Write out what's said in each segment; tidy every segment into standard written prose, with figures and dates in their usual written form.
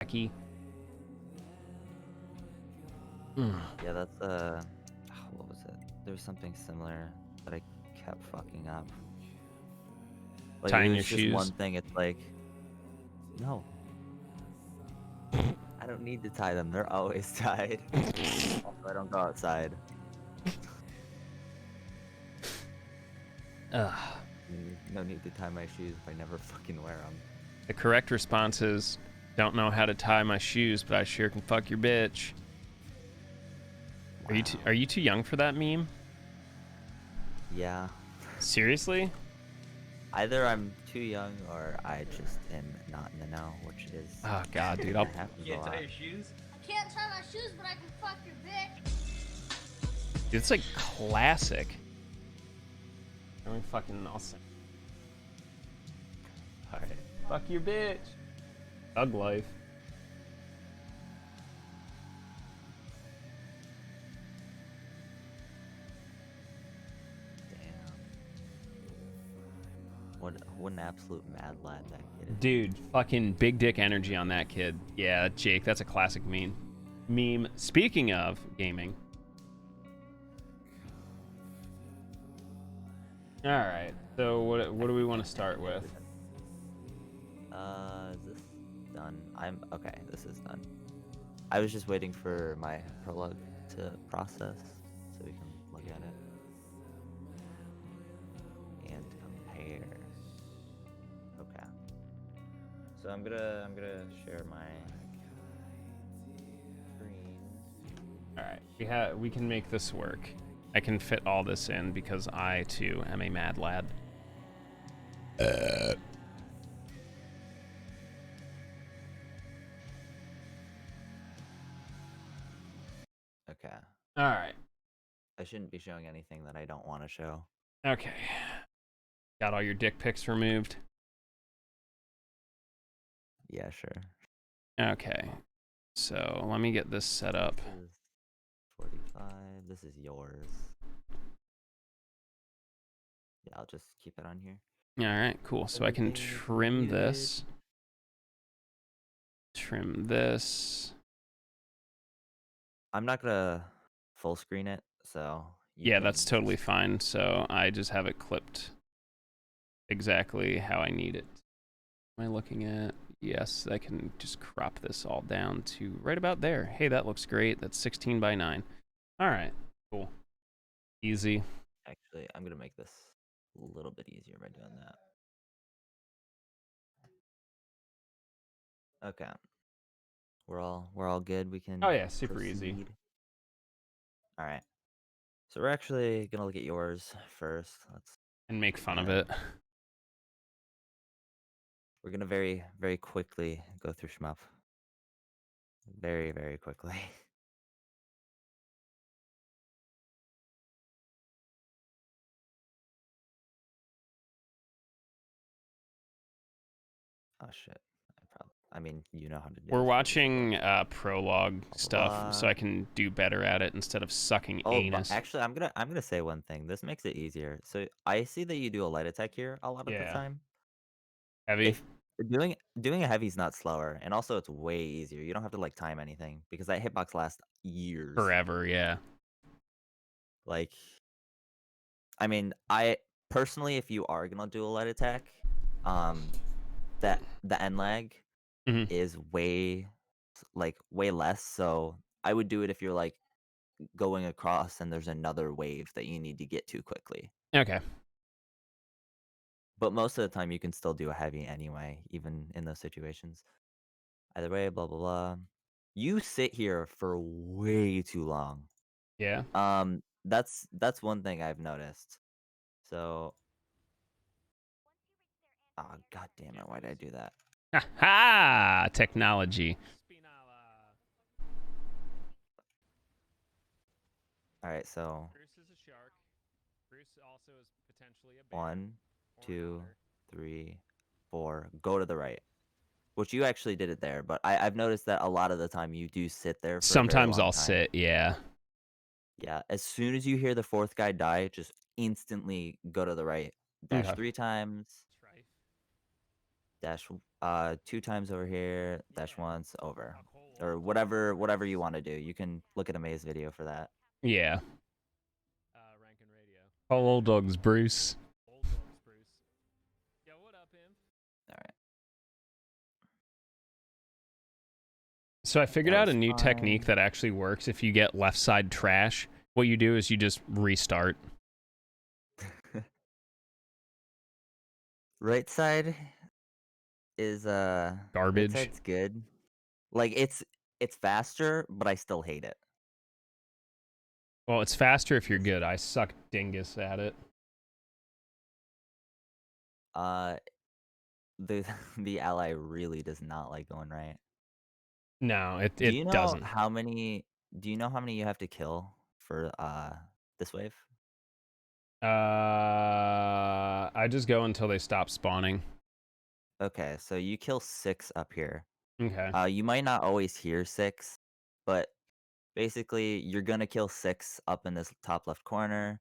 Key. Yeah, that's what was it? There was something similar that I kept fucking up. Like it Tying your was just shoes. one thing. It's like, no, I don't need to tie them. They're always tied. Also, I don't go outside. Ugh. No need to tie my shoes if I never fucking wear them. The correct response is, don't know how to tie my shoes, but I sure can fuck your bitch. Wow. Are you too young for that meme? Yeah. Seriously? Either I'm too young or I just am not in the know, which is. Oh god, dude. That happens You a can't tie lot. your shoes? I can't tie my shoes, but I can fuck your bitch. Dude, it's like classic. Let me fucking awesome. Alright. Fuck your bitch. Thug life. Damn. What an absolute mad lad that kid is. Dude, fucking big dick energy on that kid. Yeah, Jake, that's a classic meme. Speaking of gaming. Alright, so what do we want to start with? Is this done? Okay, this is done. I was just waiting for my prologue to process so we can look at it and compare. Okay. So I'm gonna share my screen. Alright, we can make this work. I can fit all this in because I too am a mad lad. Okay. Alright. I shouldn't be showing anything that I don't want to show. Okay. Got all your dick pics removed? Yeah, sure. Okay. So let me get this set up. This is 45. This is yours. Yeah, I'll just keep it on here. Alright, cool. So I can Everything is trim muted. this. Trim this. I'm not gonna full screen it, so Yeah, that's can totally just- fine. So I just have it clipped exactly how I need it. Am I looking at? Yes, I can just crop this all down to right about there. Hey, that looks great. That's 16 by 9. All right, cool. Easy. Actually, I'm gonna make this a little bit easier by doing that. Okay. We're all good. We can Oh yeah, super easy. proceed. All right. So we're actually gonna look at yours first. And make fun of Yeah. it. We're gonna very quickly go through shmup. Very quickly. Oh shit. I mean, you know how to do We're this. watching prologue stuff, so blah. I can do better at it instead of sucking Oh, but anus. actually, I'm gonna say one thing. This makes it easier. So I see that you do a light attack here a lot of the Yeah. time. Heavy. If doing a heavy is not slower, and also it's way easier. You don't have to like time anything because that hitbox lasts years. Forever, yeah. Like, I mean, I personally, if you are gonna do a light attack, that the end lag Mhm. is way less. So I would do it if you're like going across and there's another wave that you need to get to quickly. Okay. But most of the time, you can still do a heavy anyway, even in those situations. Either way, blah blah blah. You sit here for way too long. Yeah. That's one thing I've noticed. So, oh god damn it, why did I do that? Ha ha! Technology. All right, so Bruce is a shark. Bruce also is potentially a bear. 1, 2, 3, 4. Go to the right. Which you actually did it there, but I've noticed that a lot of the time you do sit there for a very Sometimes long I'll time. sit, yeah. Yeah, as soon as you hear the fourth guy die, just instantly go to the right. Dash Okay. 3 times. Dash 2 times over here, dash once over, or whatever you want to do. You can look at a maze video for that. Yeah. Hello, dogs, Bruce. All right. So I figured That out a was new technique fine. that actually works if you get left side trash. What you do is you just restart. Right side is right Garbage. side's good. Like it's faster, but I still hate it. Well, it's faster if you're good. I suck dingus at it. Uh the the ally really does not like going right. No, Do it you know doesn't. how many you have to kill for this wave? I just go until they stop spawning. Okay, so you kill 6 up here. Okay. You might not always hear 6, but basically you're gonna kill 6 up in this top left corner,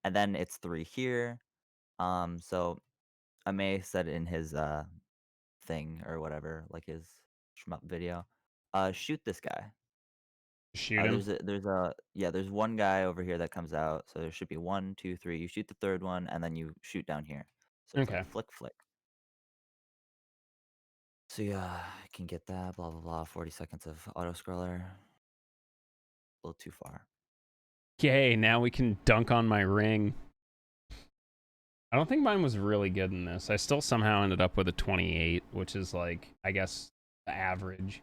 and then it's 3 here. So Ame said in his thing or whatever, like his shmup video, shoot this guy. Shoot him. There's one guy over here that comes out, so there should be 1, 2, 3. You shoot the third one, and then you shoot down here. So it's like Okay. flick, flick. So yeah, I can get that. Blah blah blah. 40 seconds of auto scroller. A little too far. Yay, now we can dunk on my ring. I don't think mine was really good in this. I still somehow ended up with a 28, which is like, I guess, the average.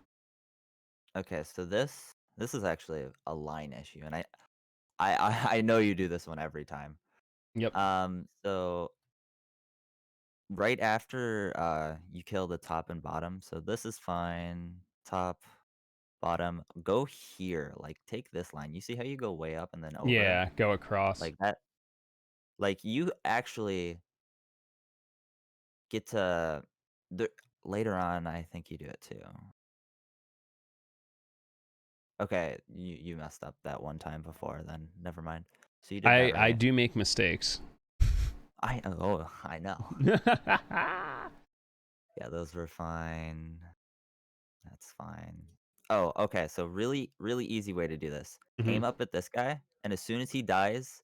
Okay, so this is actually a line issue, and I know you do this one every time. Yep. So right after you kill the top and bottom, so this is fine. Top, bottom, go here. Like take this line. You see how you go way up and then over? Yeah, go across. Like that. Like you actually get to the later on. I think you do it too. Okay, you messed up that one time before. Then never mind. So you did that I right. do make mistakes. I know. Yeah, those were fine. That's fine. Oh, okay. So really easy way to do this. Mhm. Aim up at this guy, and as soon as he dies,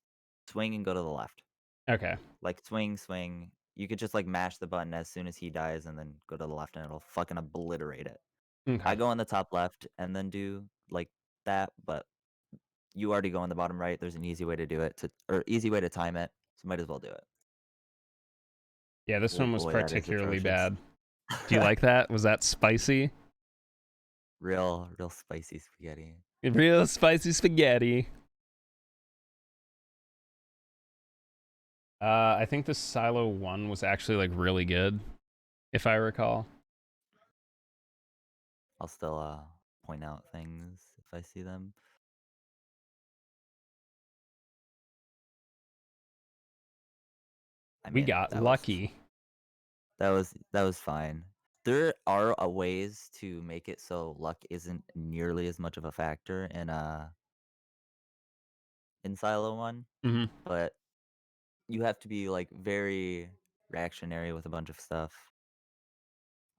swing and go to the left. Okay. Like swing, swing. You could just like mash the button as soon as he dies, and then go to the left, and it'll fucking obliterate it. Okay. I go on the top left and then do like that, but you already go on the bottom right. There's an easy way to do it or easy way to time it. So might as well do it. Yeah, this Oh one was boy, that is particularly atrocious. bad. Do you like that? Was that spicy? real spicy spaghetti. Real spicy spaghetti. I think the Silo 1 was actually like really good, if I recall. I'll still point out things if I see them. I We mean, got lucky. that was fine. There are ways to make it so luck isn't nearly as much of a factor in Silo 1, Hmm. but you have to be like very reactionary with a bunch of stuff.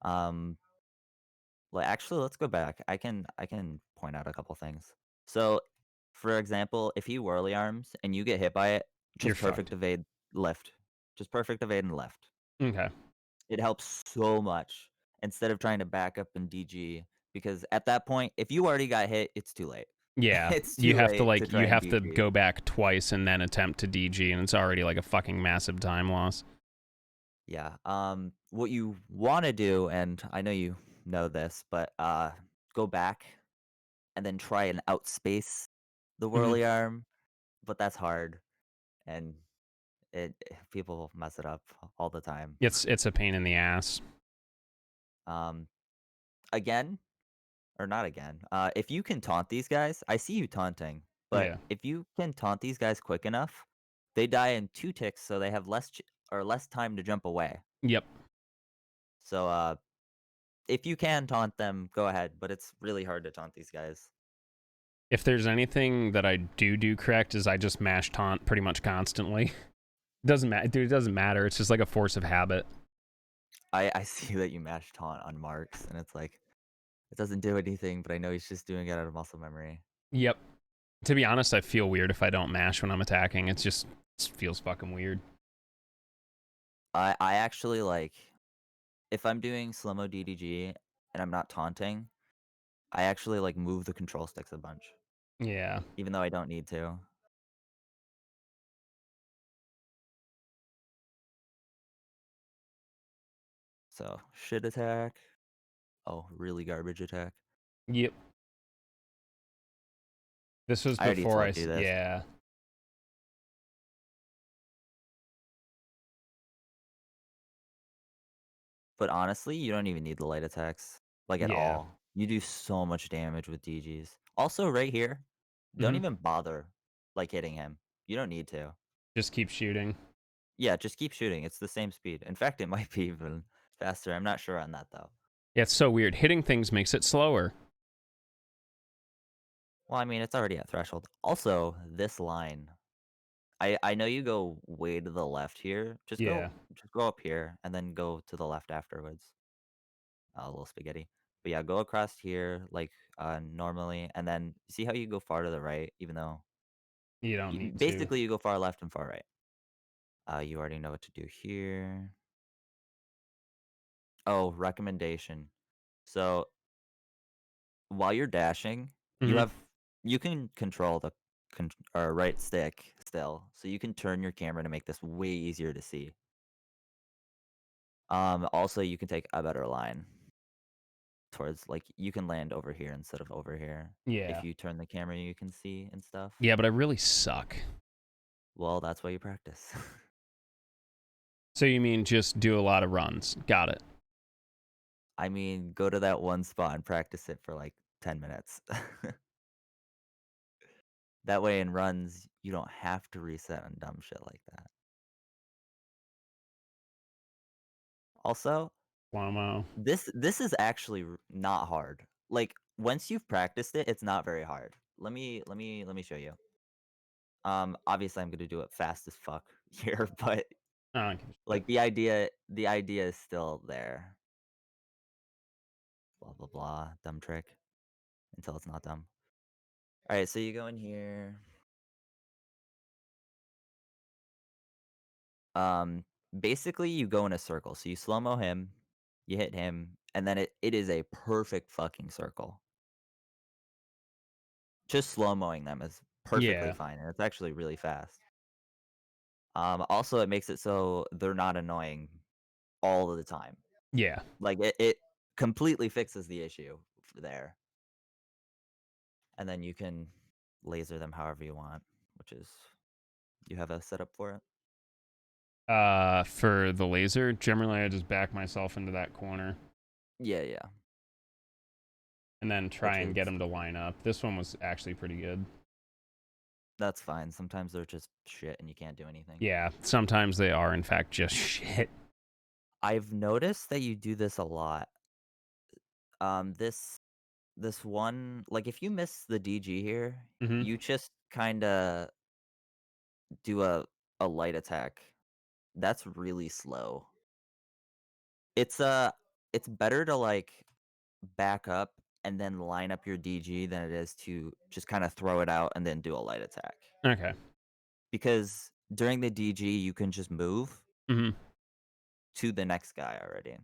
Um Well, actually, let's go back. I can point out a couple things. So, for example, if he whirly arms and you get hit by it, You're just perfect fucked. evade lift. Just perfect evade and lift. Okay. It helps so much instead of trying to back up and DG because at that point, if you already got hit, it's too late. Yeah, It's you too have to late to like try you and have to DG. go back twice and then attempt to DG, and it's already like a fucking massive time loss. Yeah. What you want to do, and I know you know this, but go back and then try and outspace the Hmm. whirly arm, but that's hard, and people mess it up all the time. It's a pain in the ass. Um, again or not again. If you can taunt these guys, I see you taunting, but Yeah. if you can taunt these guys quick enough, they die in 2 ticks, so they have less time to jump away. Yep. So if you can taunt them, go ahead, but it's really hard to taunt these guys. If there's anything that I do correct is I just mash taunt pretty much constantly. Doesn't matter, dude. It doesn't matter. It's just like a force of habit. I see that you mash taunt on Marks, and it's like it doesn't do anything, but I know he's just doing it out of muscle memory. Yep. To be honest, I feel weird if I don't mash when I'm attacking. It feels fucking weird. I actually like if I'm doing slow-mo DDG and I'm not taunting, I actually like move the control sticks a bunch, Yeah. even though I don't need to. So shit attack. Oh, really garbage attack. Yep. This was I already before told you this. yeah. But honestly, you don't even need the light attacks, like, at Yeah. all. You do so much damage with DGs. Also, right here, don't Mhm. even bother, like, hitting him. You don't need to. Just keep shooting. Yeah, just keep shooting. It's the same speed. In fact, it might be even faster. I'm not sure on that, though. Yeah, it's so weird. Hitting things makes it slower. Well, I mean, it's already at threshold. Also, this line. I know you go way to the left here. Yeah. Just go up here and then go to the left afterwards. A little spaghetti. But yeah, go across here like normally, and then see how you go far to the right, even though You don't need to. basically you go far left and far right. You already know what to do here. Oh, recommendation. So while you're dashing, Mhm. you can control the or right stick still, so you can turn your camera to make this way easier to see. Also you can take a better line towards like you can land over here instead of over here. Yeah. If you turn the camera, you can see and stuff. Yeah, but I really suck. Well, that's why you practice. So you mean just do a lot of runs. Got it. I mean, go to that one spot and practice it for like 10 minutes. That way in runs, you don't have to reset on dumb shit like that. Also, Slow-mo. this is actually not hard. Like once you've practiced it, it's not very hard. Let me show you. Obviously I'm going to do it fast as fuck here, but I don't give a shit. like the idea is still there. Blah blah blah, dumb trick until it's not dumb. All right, so you go in here. Um, Basically, you go in a circle. So you slow mo him, you hit him, and then it is a perfect fucking circle. Just slow mowing them is perfectly Yeah. fine, and it's actually really fast. Also, it makes it so they're not annoying all of the time. Yeah. Like it completely fixes the issue there, and then you can laser them however you want, which is you have a setup for it. For the laser, generally I just back myself into that corner Yeah, yeah, and then try which and is get them to line up. This one was actually pretty good. that's fine. Sometimes they're just shit and you can't do anything. Yeah, sometimes they are in fact just shit. I've noticed that you do this a lot. This one, like if you miss the DG here, Mhm. you just kind of do a light attack. That's really slow. It's it's better to like back up and then line up your DG than it is to just kind of throw it out and then do a light attack. Okay. Because during the DG you can just move Mhm. to the next guy already.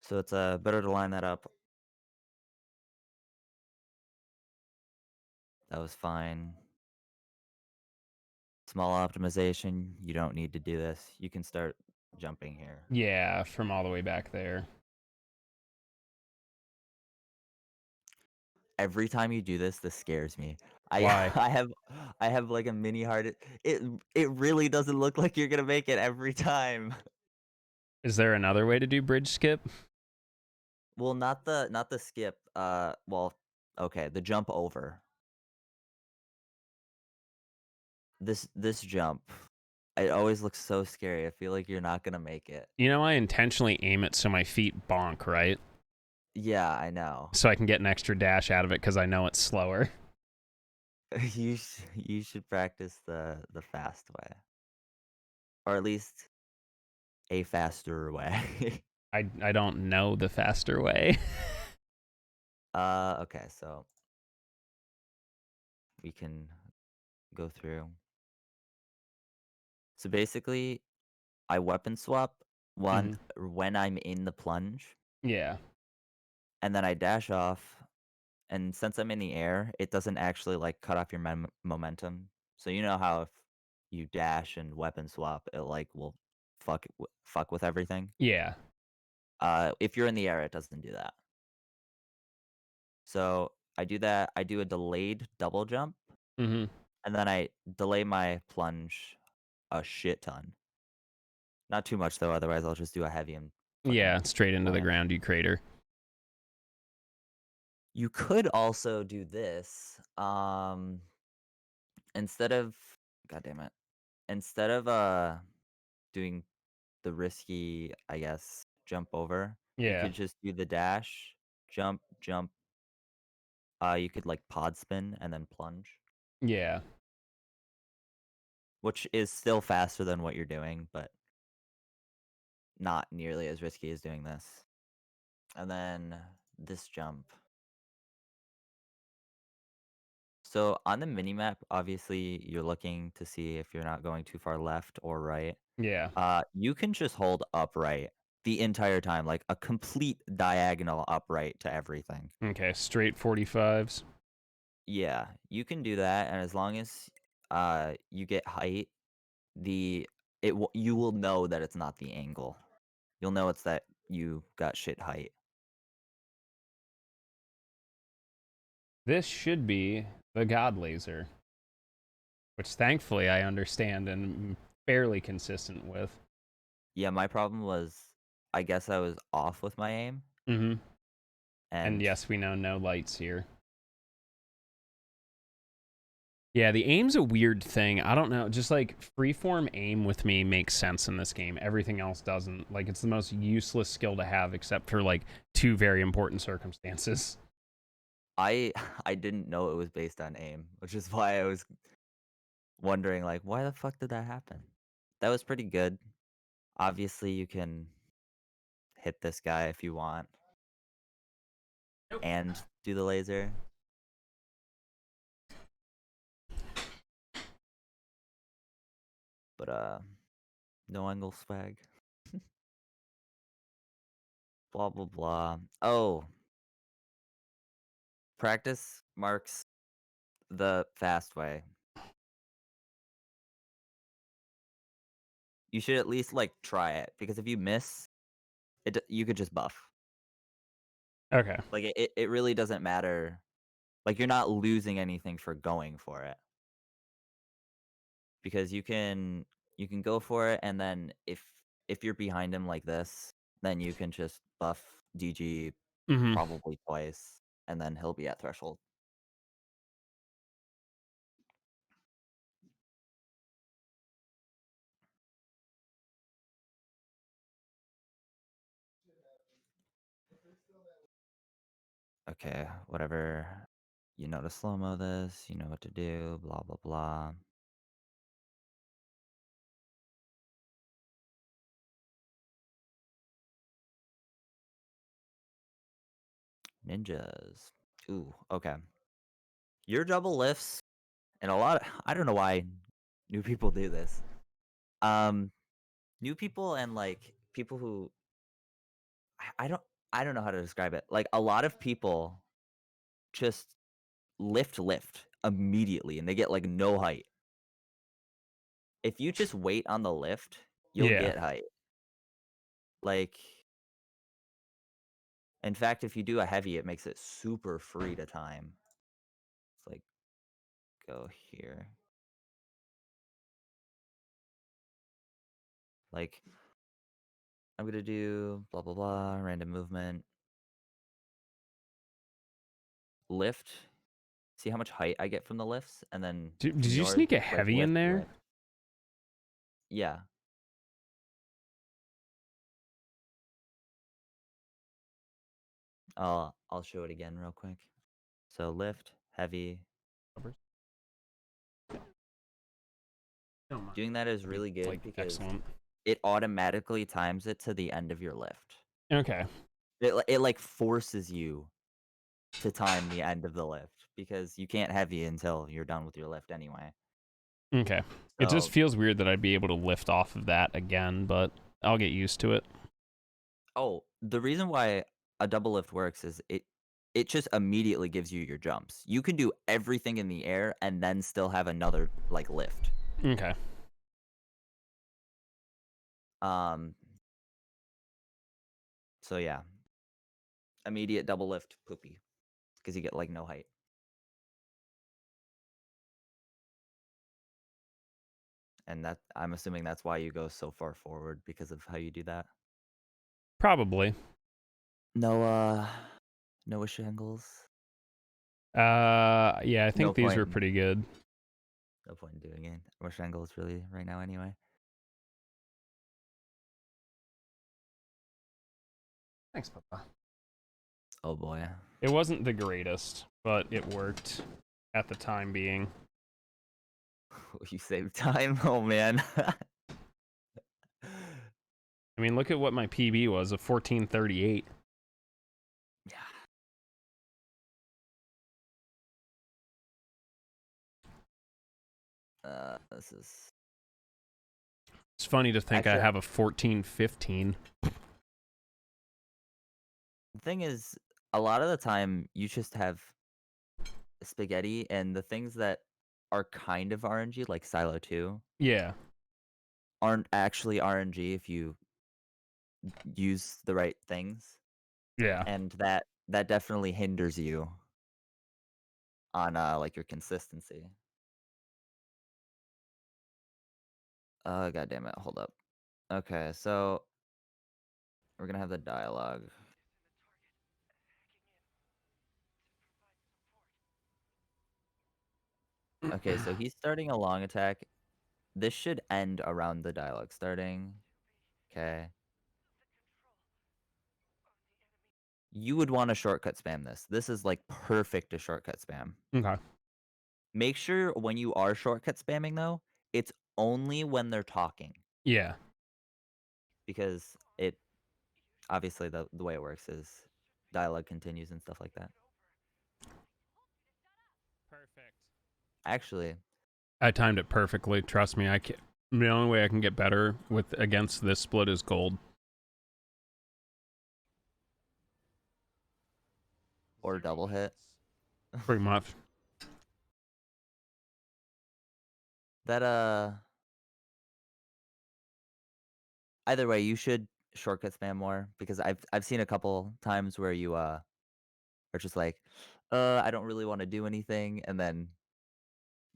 So it's better to line that up. That was fine. Small optimization, you don't need to do this. You can start jumping here. Yeah, from all the way back there. Every time you do this scares me. I Why? I have like a mini heart. It really doesn't look like you're gonna make it every time. Is there another way to do bridge skip? Well, not the skip. Well, okay, the jump over. This jump. It always looks so scary. I feel like you're not gonna make it. You know, I intentionally aim it so my feet bonk, right? Yeah, I know. So I can get an extra dash out of it because I know it's slower. You should practice the fast way, or at least a faster way. I don't know the faster way. Okay, so we can go through. So basically, I weapon swap one Mhm. when I'm in the plunge, Yeah. and then I dash off. And since I'm in the air, it doesn't actually like cut off your momentum. So you know how if you dash and weapon swap, it like will fuck with everything. Yeah. If you're in the air, it doesn't do that. So I do that. I do a delayed double jump, Mhm. and then I delay my plunge a shit ton. Not too much though, otherwise I'll just do a heavy and fucking Yeah, straight into the land. ground, you crater. You could also do this. Instead of God damn it. Instead of doing the risky, I guess, jump over, you Yeah. could just do the dash, jump, jump. You could like pod spin and then plunge, Yeah. which is still faster than what you're doing, but not nearly as risky as doing this. And then this jump. So on the mini map, obviously you're looking to see if you're not going too far left or right. Yeah. You can just hold upright the entire time, like a complete diagonal upright to everything. Okay, straight 45s. Yeah, you can do that, and as long as you get height, you will know that it's not the angle. You'll know it's that you got shit height. This should be the God Laser, which thankfully I understand and am fairly consistent with. Yeah, my problem was I guess I was off with my aim, Mhm. And and yes, we know no lights here. Yeah, the aim's a weird thing. I don't know. Just like freeform aim with me makes sense in this game. Everything else doesn't. Like it's the most useless skill to have except for like two very important circumstances. I I didn't know it was based on aim, which is why I was wondering like why the fuck did that happen? That was pretty good. Obviously, you can hit this guy if you want and do the laser. But no angle swag. Blah blah blah. Oh, practice marks the fast way. You should at least like try it because if you miss, you could just buff. Okay. Like it really doesn't matter. Like you're not losing anything for going for it because you can go for it and then if you're behind him like this, then you can just buff DG Mhm. probably twice and then he'll be at threshold. Okay, whatever. You know to slow mo this, you know what to do, blah blah blah. Ninjas. Ooh, okay. Your double lifts and a lot of, I don't know why new people do this. Um New people and like people who I don't I don't know how to describe it. Like a lot of people just lift immediately and they get like no height. If you just wait on the lift, you'll Yeah. get height. Like in fact, if you do a heavy, it makes it super free to time. It's like go here. Like I'm gonna do blah blah blah, random movement, lift. See how much height I get from the lifts, and then Did from you yours, sneak a like heavy in lift, there? lift. Yeah. I'll show it again real quick. So lift, heavy. Don't mind. Doing that is really good Like because excellent. it automatically times it to the end of your lift. Okay. It like forces you to time the end of the lift because you can't heavy until you're done with your lift anyway. Okay. It just So, feels weird that I'd be able to lift off of that again, but I'll get used to it. oh, the reason why a double lift works is it just immediately gives you your jumps. You can do everything in the air and then still have another like lift. Okay. Um, so yeah, immediate double lift poopy because you get like no height. And that I'm assuming that's why you go so far forward because of how you do that. Probably. No no shingles. Yeah, I No think these point were in pretty good. no point in doing it. Wish angles really right now anyway. Thanks, Papa. Oh boy. It wasn't the greatest, but it worked at the time being. You saved time. Oh man. I mean, look at what my PB was, a 1438. Yeah. This is It's funny to think I actually have a 1415. the thing is a lot of the time you just have spaghetti and the things that are kind of RNG like Silo 2 Yeah. aren't actually RNG if you use the right things Yeah. and that definitely hinders you on like your consistency. God damn it. Hold up. Okay, so we're gonna have the dialogue. Okay, so he's starting a long attack. This should end around the dialogue starting. Okay. You would want to shortcut spam this. This is like perfect to shortcut spam. Okay. Make sure when you are shortcut spamming though, it's only when they're talking Yeah. because it obviously the way it works is dialogue continues and stuff like that. Perfect. Actually, I timed it perfectly. Trust me. The only way I can get better with against this split is gold. or double hit. Pretty much. That either way, you should shortcut spam more because I've seen a couple times where you are just like, I don't really want to do anything, and then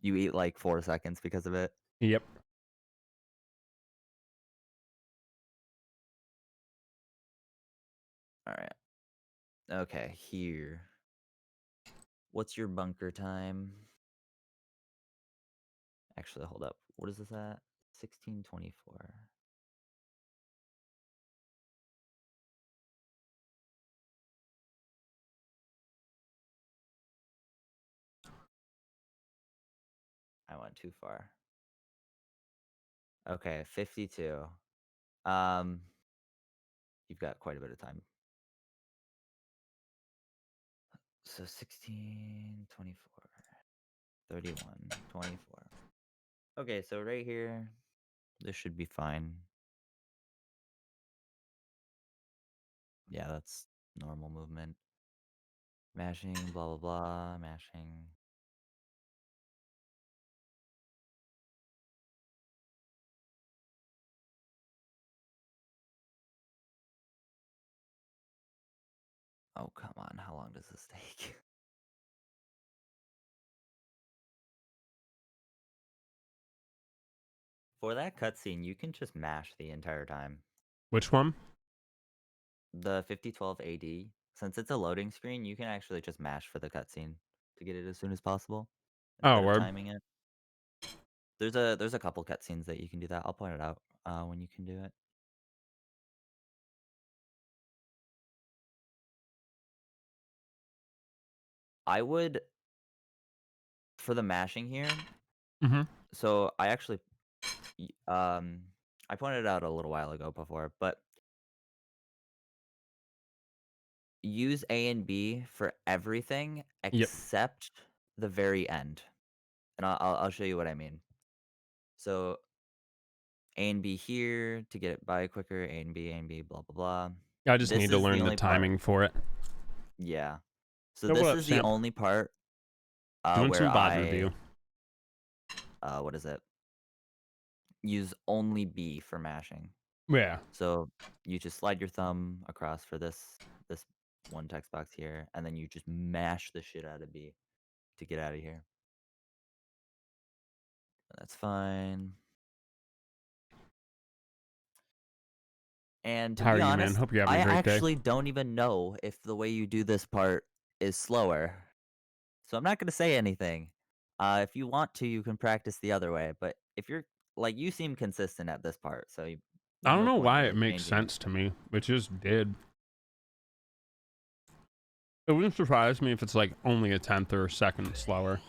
you eat like 4 seconds because of it. Yep. All right. Okay, here. What's your bunker time? Actually, hold up. What is this at? 1624. I went too far. Okay, 52. Um, you've got quite a bit of time. So 16, 24, 31, 24. Okay, so right here, this should be fine. Yeah, that's normal movement. Mashing, blah, blah, blah, mashing. Oh, come on. How long does this take? For that cutscene, you can just mash the entire time. Which one? The 5012 AD, since it's a loading screen, you can actually just mash for the cutscene to get it as soon as possible Oh, instead of word. timing it. There's a couple cutscenes that you can do that. I'll point it out when you can do it. I would for the mashing here. Mm-hmm. So I actually, I pointed it out a little while ago before, but use A and B for everything Yep. except the very end, and I'll show you what I mean. So A and B here to get it by quicker. A and B, blah blah blah. I just This need to is the learn the only part. timing for it. Yeah. So So what this up, is the Sam? only part Doing where some VOD review. I what is it? Use only B for mashing. Yeah. So you just slide your thumb across for this one text box here, and then you just mash the shit out of B to get out of here. That's fine. And to How are be you, man? honest, Hope you're having I a great day. actually don't even know if the way you do this part is slower. So I'm not going to say anything. If you want to, you can practice the other way. But if you're like, you seem consistent at this part, so I there's don't no know point in why it really makes changing sense to anything. me. It just did. It wouldn't surprise me if it's like only a tenth or a second slower.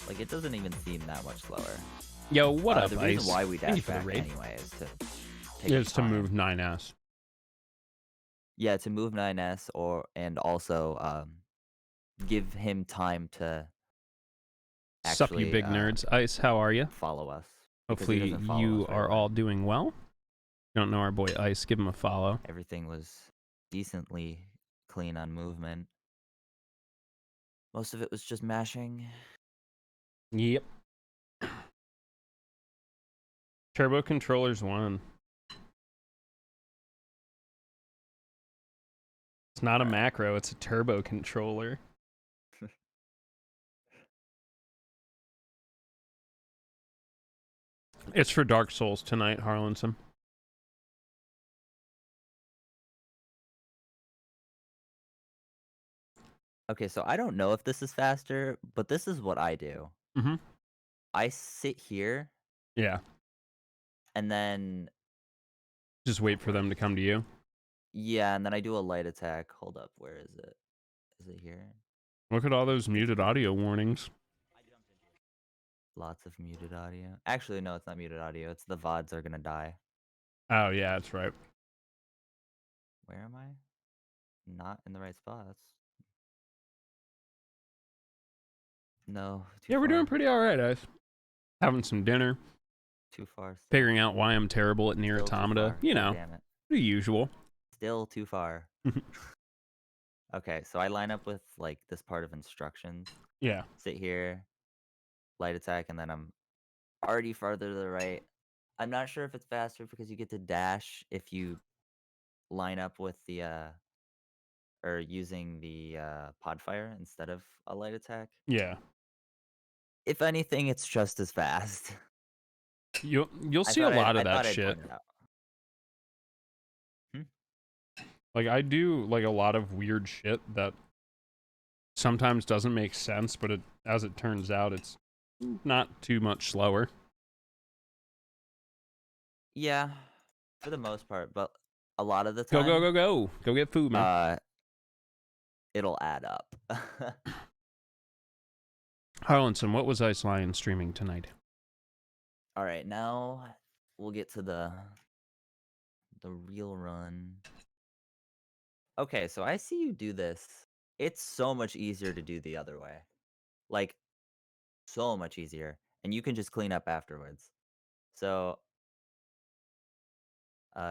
Like, it doesn't even seem that much slower. Yo, what up, The reason Ice? why we Thank you dash for the back raid. anyway is to take the It's to move time. 9S. Yeah, to move 9S and also give him time to Sup, you actually big nerds. Ice, how are you? follow us because he Hopefully doesn't follow us you right are away. all doing well. Don't know our boy Ice. Give him a follow. Everything was decently clean on movement. Most of it was just mashing. Yep. Turbo controllers won. It's not a All right. macro, it's a turbo controller. It's for Dark Souls tonight, Harlanson. Okay, so I don't know if this is faster, but this is what I do. Mm-hmm. I sit here Yeah. and then Just wait for them to come to you. yeah, and then I do a light attack. Hold up, where is it? Is it here? Look at all those muted audio warnings. Lots of muted audio. Actually, no, it's not muted audio. It's the VODs are gonna die. Oh, yeah, that's right. Where am I? Not in the right spots. No, too Yeah, we're doing far. pretty all right, Ice. Having some dinner, Too far still. figuring out why I'm terrible at Nier Still too Automata. far. You God know, damn it. the usual. Still too far. Okay, so I line up with like this part of instructions. Yeah. Sit here, light attack, and then I'm already farther to the right. I'm not sure if it's faster because you get to dash if you line up with the or using the pod fire instead of a light attack. Yeah. If anything, it's just as fast. You'll see a lot of I that thought I'd shit. point it out. Hmm? Like I do like a lot of weird shit that sometimes doesn't make sense, but as it turns out, it's not too much slower. Yeah, for the most part, but a lot of the Go, go, time, go, go. Go get food, man. it'll add up. Harlanson, what was Ice Lion streaming tonight? All right, now we'll get to the real run. Okay, so I see you do this. It's so much easier to do the other way. Like so much easier, and you can just clean up afterwards. So,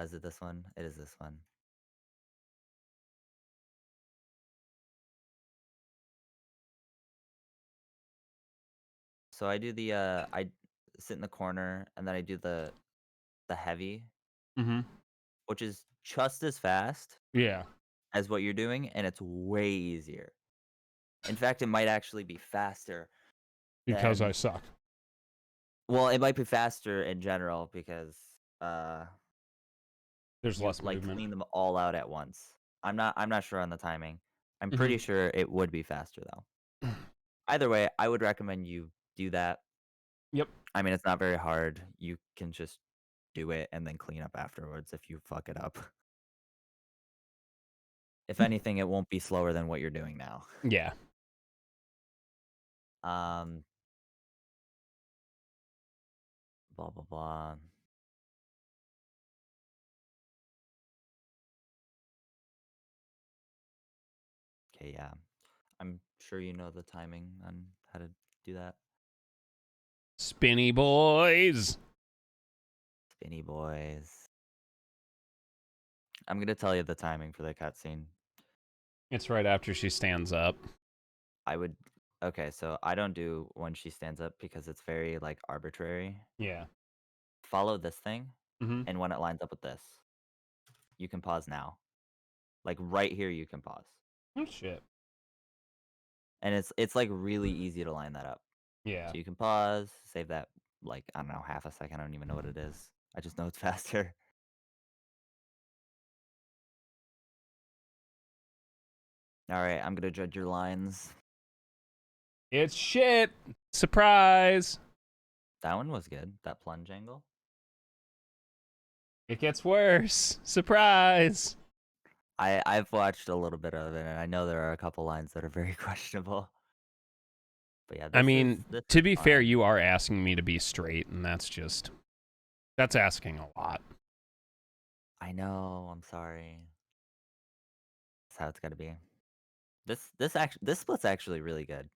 is it this one? It is this one. So I do the I sit in the corner and then I do the heavy, Mm-hmm. which is just as fast Yeah, as what you're doing, and it's way easier. In fact, it might actually be faster because I than suck. well, it might be faster in general because There's you less like movement. clean them all out at once. I'm not sure on the timing. I'm Mm-hmm. pretty sure it would be faster though. Either way, I would recommend you do that. Yep. I mean, it's not very hard. You can just do it and then clean up afterwards if you fuck it up. If anything, it won't be slower than what you're doing now. Yeah. Um, Blah blah blah. Okay, yeah. I'm sure you know the timing on how to do that. Spinny boys. Spinny boys. I'm gonna tell you the timing for the cutscene. It's right after she stands up. I would. Okay, so I don't do when she stands up because it's very like arbitrary. Yeah. Follow this thing, Mm-hmm. and when it lines up with this, you can pause now. Like right here, you can pause, Oh shit. and it's like really easy to line that up. Yeah. So you can pause, save that like I don't know half a second. I don't even know what it is. I just know it's faster. All right, I'm gonna judge your lines. It's shit. Surprise. That one was good. That plunge angle. It gets worse. Surprise. I've watched a little bit of it, and I know there are a couple lines that are very questionable. But yeah, I this is mean, this to is be fair, fine. you are asking me to be straight, and that's asking a lot. I know. I'm sorry. That's how it's got to be. This split's actually really good.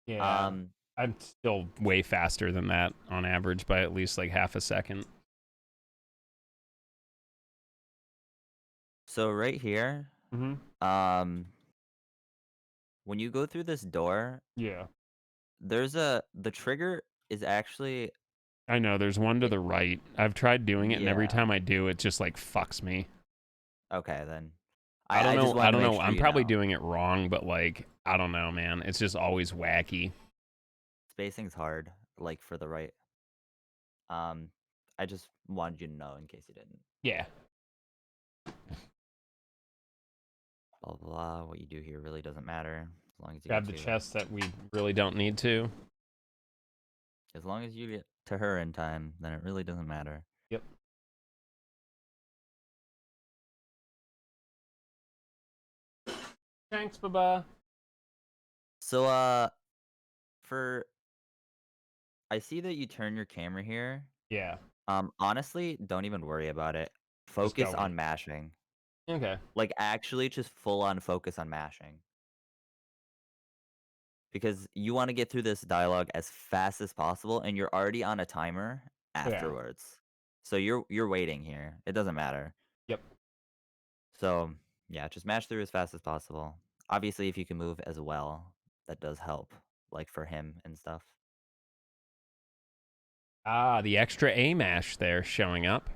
Yeah. Um, I'm still way faster than that on average by at least like half a second. so right here, Mm-hmm. um, when you go through this door, Yeah. the trigger is actually I know, there's one to it, the right. I've tried doing it, and every yeah. time I do, it just like fucks me. Okay, then I don't I just know. I wanted to don't make know. sure I'm you probably know. doing it wrong, but like, I don't know, man. It's just always wacky. Spacing's hard, like for the right. Um, I just wanted you to know in case you didn't. Yeah. Blah blah blah. What you do here really doesn't matter as long as you Grab get the to chest that we really don't need to. as long as you get to her in time, then it really doesn't matter. Yep. Thanks, Baba. So for I see that you turn your camera here. Yeah. Honestly, don't even worry about it. Just Focus going. on mashing. Okay. Like actually just full on focus on mashing. Because you want to get through this dialogue as fast as possible and you're already on a timer Yeah. afterwards. So you're waiting here. It doesn't matter. Yep. So, yeah, just mash through as fast as possible. Obviously, if you can move as well, that does help like for him and stuff. Ah, the extra A mash there showing up.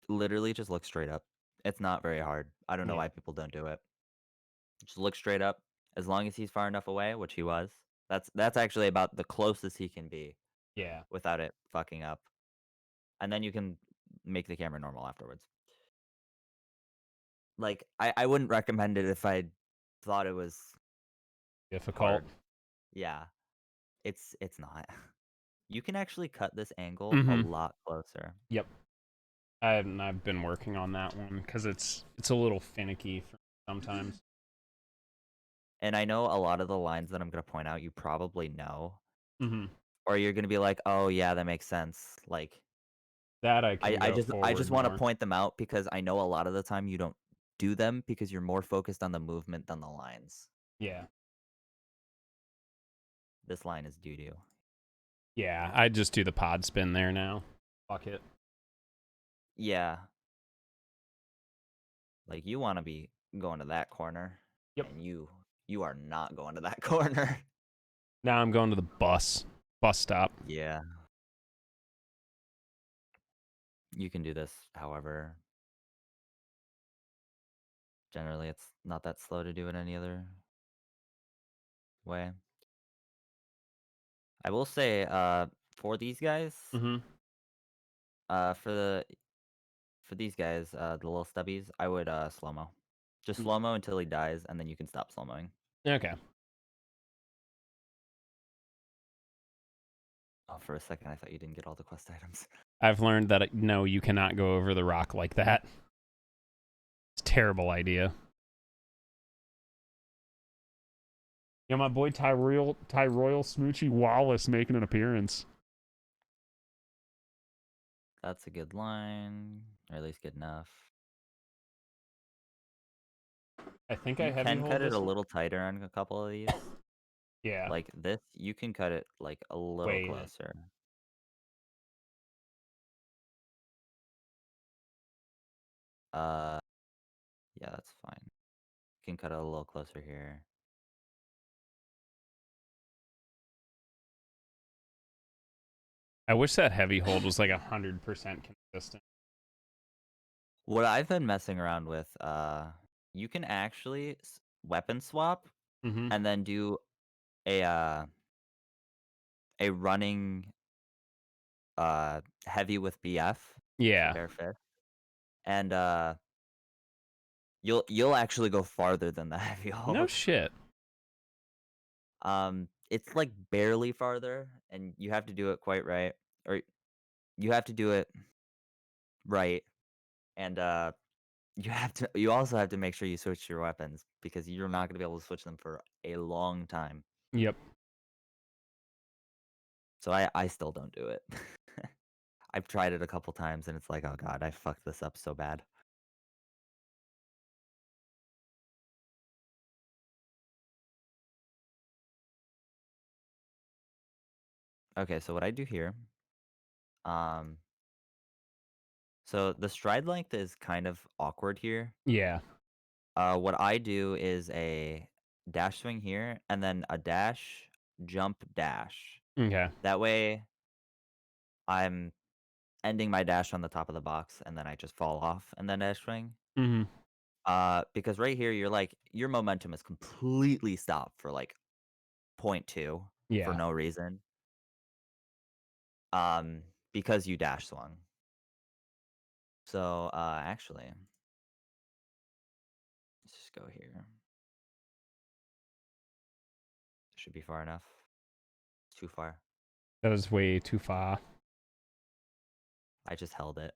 Literally just look straight up. It's not very hard. I don't know Yeah. why people don't do it. Just look straight up. As long as he's far enough away, which he was. That's actually about the closest he can be Yeah. without it fucking up. And then you can make the camera normal afterwards. Like I wouldn't recommend it if I thought it was Difficult. hard. Yeah. It's not. You can actually cut this angle a Mm-hmm. lot closer. Yep. I've been working on that one because it's a little finicky sometimes. And I know a lot of the lines that I'm going to point out you probably know Mm-hmm. or you're going to be like, "Oh yeah, that makes sense." Like That I can go I just forward want to more. point them out because I know a lot of the time you don't do them because you're more focused on the movement than the lines. Yeah. This line is doo-doo. Yeah. I just do the pod spin there now. Fuck it. Yeah. Like you want to be going to that corner Yep. and you are not going to that corner. Now I'm going to the bus stop. Yeah. You can do this, however. Generally, it's not that slow to do it any other way. I will say, for these guys, Mm-hmm. uh, for the for these guys, the little stubbies, I would slow mo. Just slow mo until he dies, and then you can stop slow moing. Okay. Oh, for a second, I thought you didn't get all the quest items. I've learned that no, you cannot go over the rock like that. It's a terrible idea. Yeah, my boy Tyroyal Smoochie Wallace making an appearance. That's a good line, or at least good enough. I think I You heavy can hold cut it this a one. little tighter on a couple of these. Yeah, Like this, you can cut it like a little way in. closer. Uh, yeah, that's fine. You can cut it a little closer here. I wish that heavy hold was like 100% consistent. What I've been messing around with, you can actually weapon swap Mm-hmm. and then do a uh a running heavy with BF, so Yeah. bare fist, and you'll actually go farther than the heavy No hold. shit. It's like barely farther, and you have to do it quite right, or you have to do it right, and you also have to make sure you switch your weapons because you're not gonna be able to switch them for a long time. Yep. So I still don't do it. I've tried it a couple times and it's like, oh god, I fucked this up so bad. Okay, so what I do here, um, so the stride length is kind of awkward here. Yeah. What I do is a dash swing here and then a dash, jump, dash. Okay. That way I'm ending my dash on the top of the box and then I just fall off and then dash swing. Mm-hmm. Because right here you're like your momentum is completely stopped for like point 0.2 for Yeah. no reason. Because you dash swung. So actually, let's just go here. Should be far enough. Too far. That was way too far. I just held it.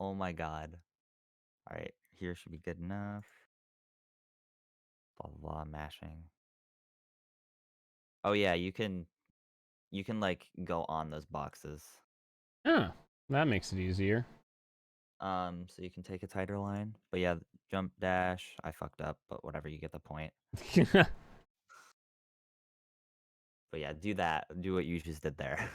Oh my god. All right, here should be good enough. Blah blah blah. Mashing. Oh yeah, you can like go on those boxes. Oh, that makes it easier. So you can take a tighter line. But yeah, jump dash. I fucked up, but whatever. You get the point. But yeah, do that. Do what you just did there.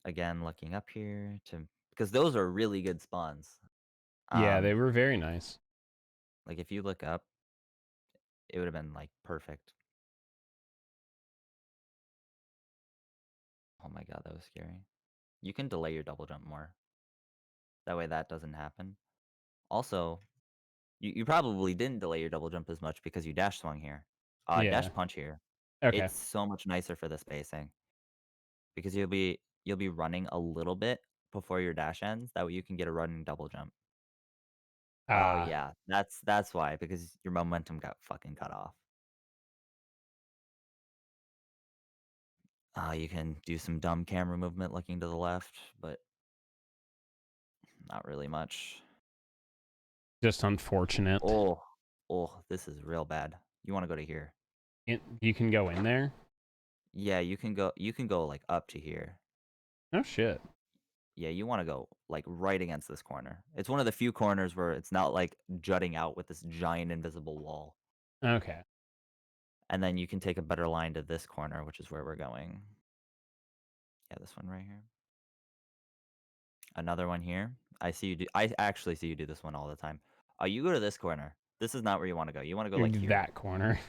Again, looking up here to because those are really good spawns. Yeah, they Um, were very nice. like if you look up, it would have been like perfect. Oh my god, that was scary. You can delay your double jump more. That way that doesn't happen. Also, you probably didn't delay your double jump as much because you dash swung here. Yeah. Dash punch here. Okay. It's so much nicer for the spacing because you'll be running a little bit before your dash ends. That way you can get a running double jump. Oh Ah, yeah, that's why because your momentum got fucking cut off. You can do some dumb camera movement looking to the left, but not really much. just unfortunate. Oh, oh, this is real bad. You want to go to here? You can go in there? Yeah, you can go. You can go like up to here. Oh shit. Yeah, you want to go like right against this corner. It's one of the few corners where it's not like jutting out with this giant invisible wall. Okay. And then you can take a better line to this corner, which is where we're going. Yeah, this one right here. Another one here. I see you do. I actually see you do this one all the time. You go to this corner. This is not where you want to go. You want to go like here. That corner.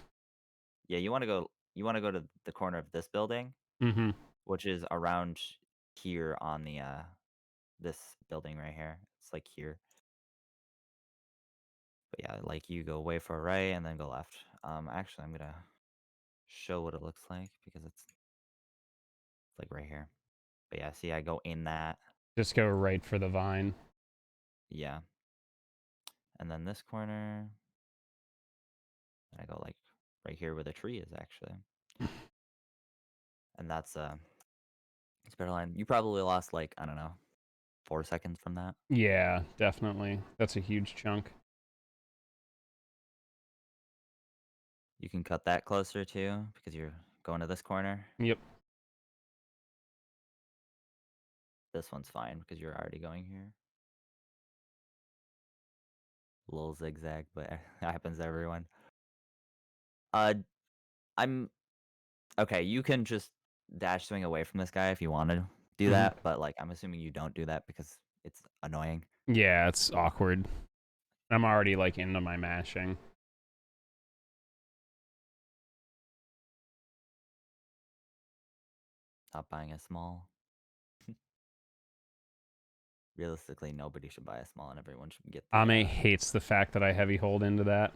Yeah, you want to go. You want to go to the corner of this building, Mm-hmm. which is around here on the this building right here. It's like here. But yeah, like you go way far right and then go left. Actually, I'm gonna show what it looks like because it's like right here. But yeah, see, I go in that. Just go right for the vine. Yeah, and then this corner, and I go like right here where the tree is actually, and that's it's better line. You probably lost like I don't know 4 seconds from that. Yeah, definitely. That's a huge chunk. You can cut that closer too because you're going to this corner. Yep. This one's fine because you're already going here. Little zigzag, but it happens to everyone. Uh, I'm okay. You can just dash swing away from this guy if you want to do Hmm. that, but like I'm assuming you don't do that because it's annoying. Yeah, it's awkward. I'm already like into my mashing. Stop buying a small. Realistically, nobody should buy a small, and everyone should get the. Ame hates the fact that I heavy hold into that.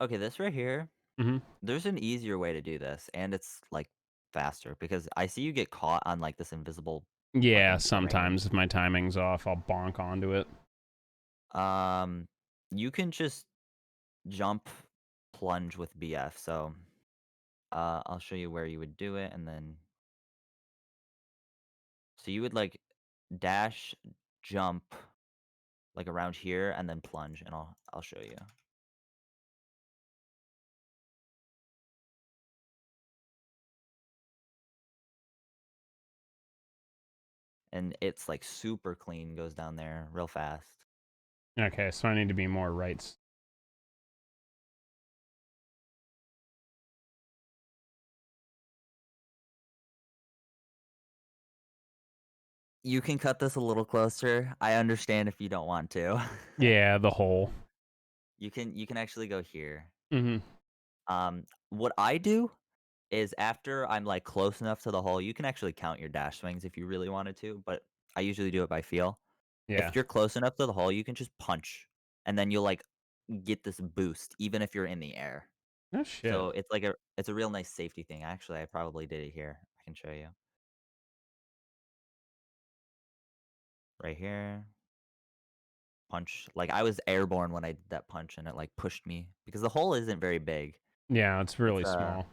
Okay, this right here. Hmm. There's an easier way to do this, and it's like faster because I see you get caught on like this invisible Yeah, fucking terrain. sometimes if my timing's off, I'll bonk onto it. Um, you can just jump plunge with BF. So, I'll show you where you would do it, and then so you would like dash, jump, like around here, and then plunge, and I'll show you. And it's like super clean, goes down there real fast. Okay, so I need to be more right. You can cut this a little closer. I understand if you don't want to. Yeah, the hole. You can actually go here. Hmm. What I do is after I'm like close enough to the hole, you can actually count your dash swings if you really wanted to, but I usually do it by feel. Yeah. If you're close enough to the hole, you can just punch, and then you'll like get this boost even if you're in the air. Oh shit. So it's a real nice safety thing. Actually, I probably did it here. I can show you right here. Punch. Like I was airborne when I did that punch, and it like pushed me because the hole isn't very big. Yeah, it's It's really small.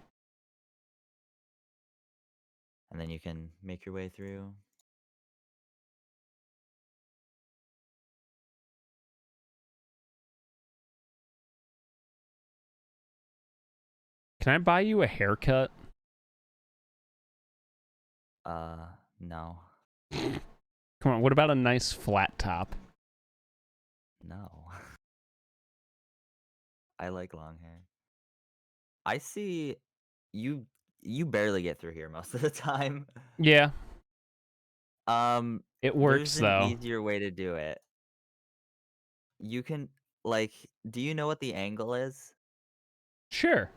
and then you can make your way through. Can I buy you a haircut? No, Come on, what about a nice flat top? no. I like long hair. I see you. You barely get through here most of the time. Yeah, Um, it there's works an though. easier way to do it. You can like, do you know what the angle is? Sure.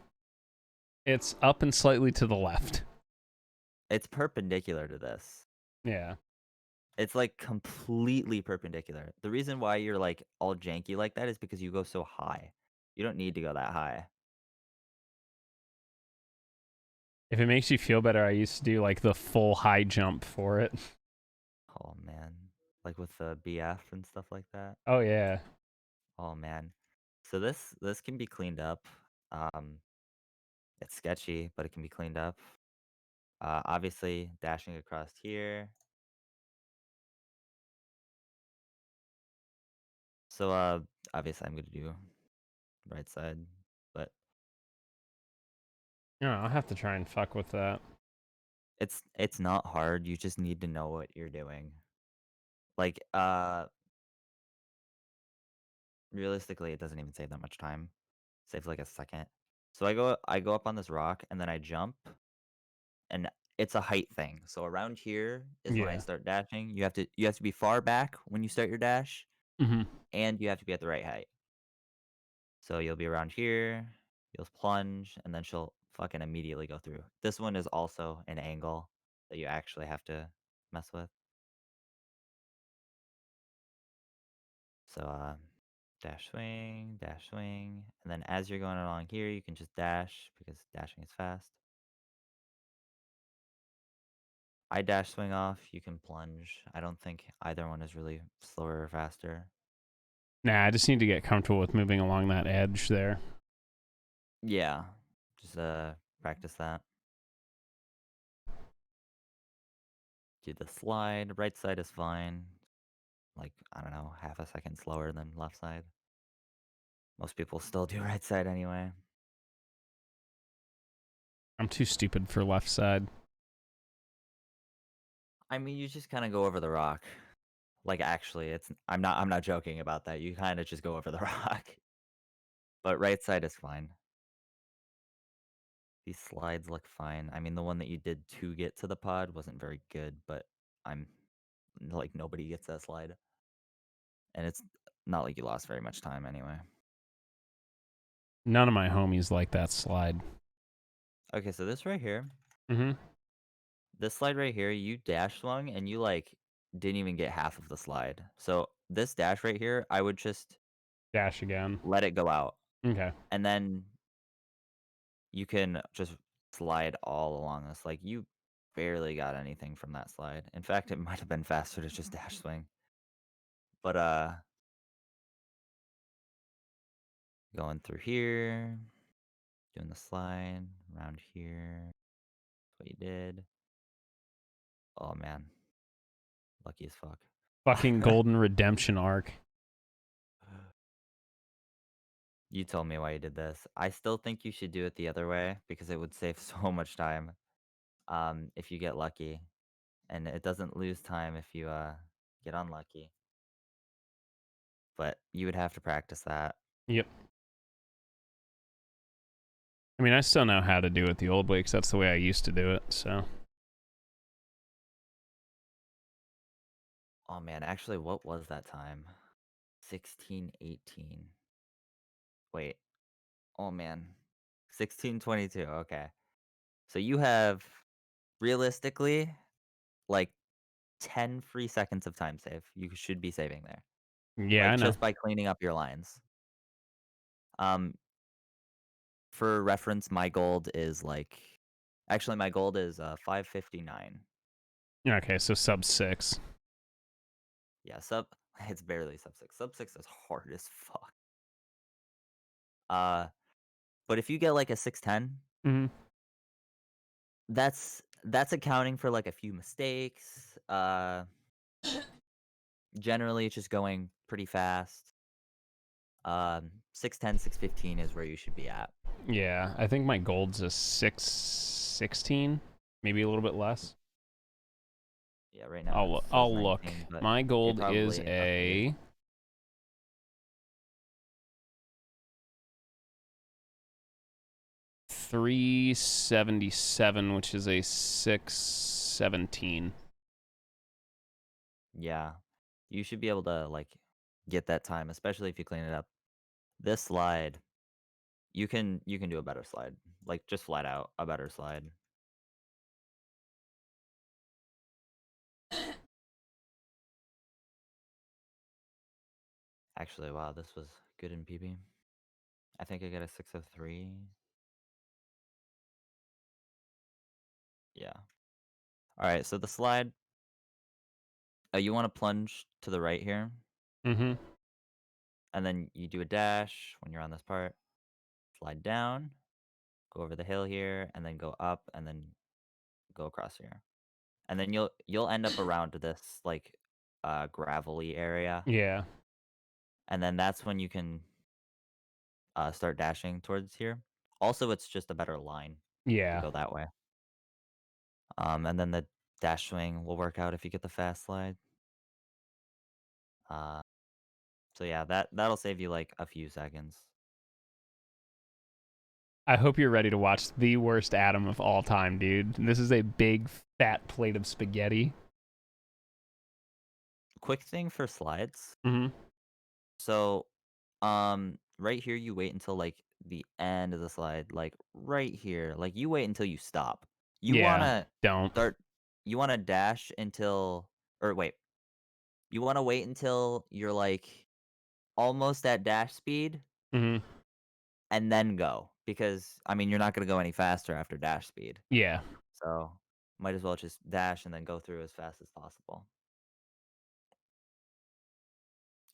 It's up and slightly to the left. It's perpendicular to this. Yeah. It's like completely perpendicular. The reason why you're like all janky like that is because you go so high. You don't need to go that high. If it makes you feel better, I used to do like the full high jump for it. Oh man. Like with the BF and stuff like that. Oh yeah. Oh man. So this can be cleaned up. Um it's sketchy, but it can be cleaned up. Obviously dashing across here. So obviously I'm gonna do right side, but No, I'll have to try and fuck with that. it's not hard. You just need to know what you're doing. Like realistically it doesn't even save that much time. Saves like a second. So I go up on this rock and then I jump and it's a height thing. So around here is when I Yeah. start dashing. You have to be far back when you start your dash Hmm. and you have to be at the right height. So you'll be around here, you'll plunge, and then she'll fucking immediately go through. This one is also an angle that you actually have to mess with. So dash swing, and then as you're going along here, you can just dash because dashing is fast. I dash swing off, you can plunge. I don't think either one is really slower or faster. Nah, I just need to get comfortable with moving along that edge there. Yeah, just practice that. Do the slide. Right side is fine. Like, I don't know, half a second slower than left side. Most people still do right side anyway. I'm too stupid for left side. I mean, you just kind of go over the rock. Like actually, I'm not joking about that. You kind of just go over the rock. But right side is fine. These slides look fine. I mean, the one that you did to get to the pod wasn't very good, but I'm like nobody gets that slide. And it's not like you lost very much time anyway. None of my homies like that slide. Okay, so this right here, Mm-hmm. this slide right here, you dash swung and you like didn't even get half of the slide. So this dash right here, I would just Dash again. let it go out. Okay. And then you can just slide all along this. Like you barely got anything from that slide. In fact, it might have been faster to just dash swing. But going through here, doing the slide around here. That's what you did. Oh man, lucky as fuck. Fucking golden redemption arc. You told me why you did this. I still think you should do it the other way because it would save so much time. If you get lucky, and it doesn't lose time if you get unlucky. But you would have to practice that. Yep. I mean, I still know how to do it the old way because that's the way I used to do it, so. Oh man, actually, what was that time? 16:18. Wait. Oh man. 16:22. Okay. So you have realistically like 10 free seconds of time save. You should be saving there. Yeah, I Like know. just by cleaning up your lines. Um for reference, my gold is like actually my gold is 559. Okay, so sub 6. Yeah, sub it's barely sub 6. Sub 6 is hard as fuck. Uh but if you get like a 610, Mm-hmm. that's accounting for like a few mistakes. Generally it's just going pretty fast. 610, 615 is where you should be at. Yeah, I think my gold's a 616, maybe a little bit less. Yeah, right now it says I'll look. 19, but My you're gold is probably updated. a 377, which is a 617. Yeah. You should be able to like get that time, especially if you clean it up. This slide, you can do a better slide. Like just flat out a better slide. Actually, wow, this was good in PB. I think I got a 603. Yeah. All right, so the slide, you want to plunge to the right here, Mm-hmm. and then you do a dash when you're on this part. Slide down, go over the hill here, and then go up, and then go across here. And then you'll end up around this like gravelly area, Yeah. and then that's when you can start dashing towards here. Also, it's just a better line to Yeah. go that way. And then the dash swing will work out if you get the fast slide. Uh, so yeah, that'll save you like a few seconds. I hope you're ready to watch the worst Adam of all time, dude. This is a big, fat plate of spaghetti. Quick thing for slides. Mm-hmm. So, right here, you wait until like the end of the slide, like right here. Like you wait until you stop. You Yeah. wanna Don't. start. You wanna dash until, or wait. You wanna wait until you're like almost at dash speed, Mm-hmm. and then go because I mean you're not gonna go any faster after dash speed. Yeah. So might as well just dash and then go through as fast as possible.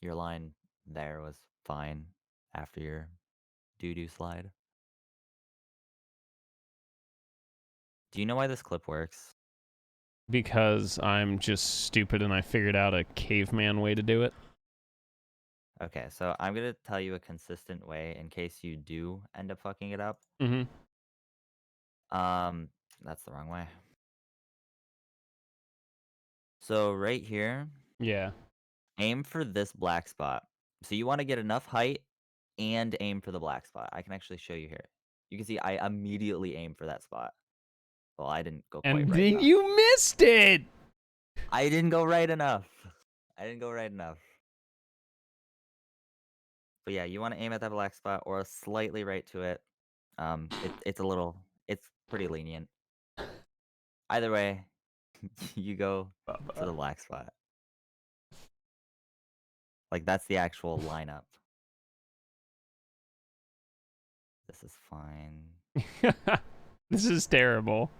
Your line there was fine after your doo-doo slide. Do you know why this clip works? Because I'm just stupid and I figured out a caveman way to do it. Okay, so I'm gonna tell you a consistent way in case you do end up fucking it up. Mm-hmm. Um, that's the wrong way. So right here, Yeah. aim for this black spot. So you want to get enough height and aim for the black spot. I can actually show you here. You can see I immediately aim for that spot. Well, I didn't go quite And right then enough. you missed it! I didn't go right enough. I didn't go right enough. But yeah, you want to aim at that black spot or slightly right to it. It's pretty lenient. Either way, you go to the black spot. Like that's the actual lineup. This is fine. This is terrible.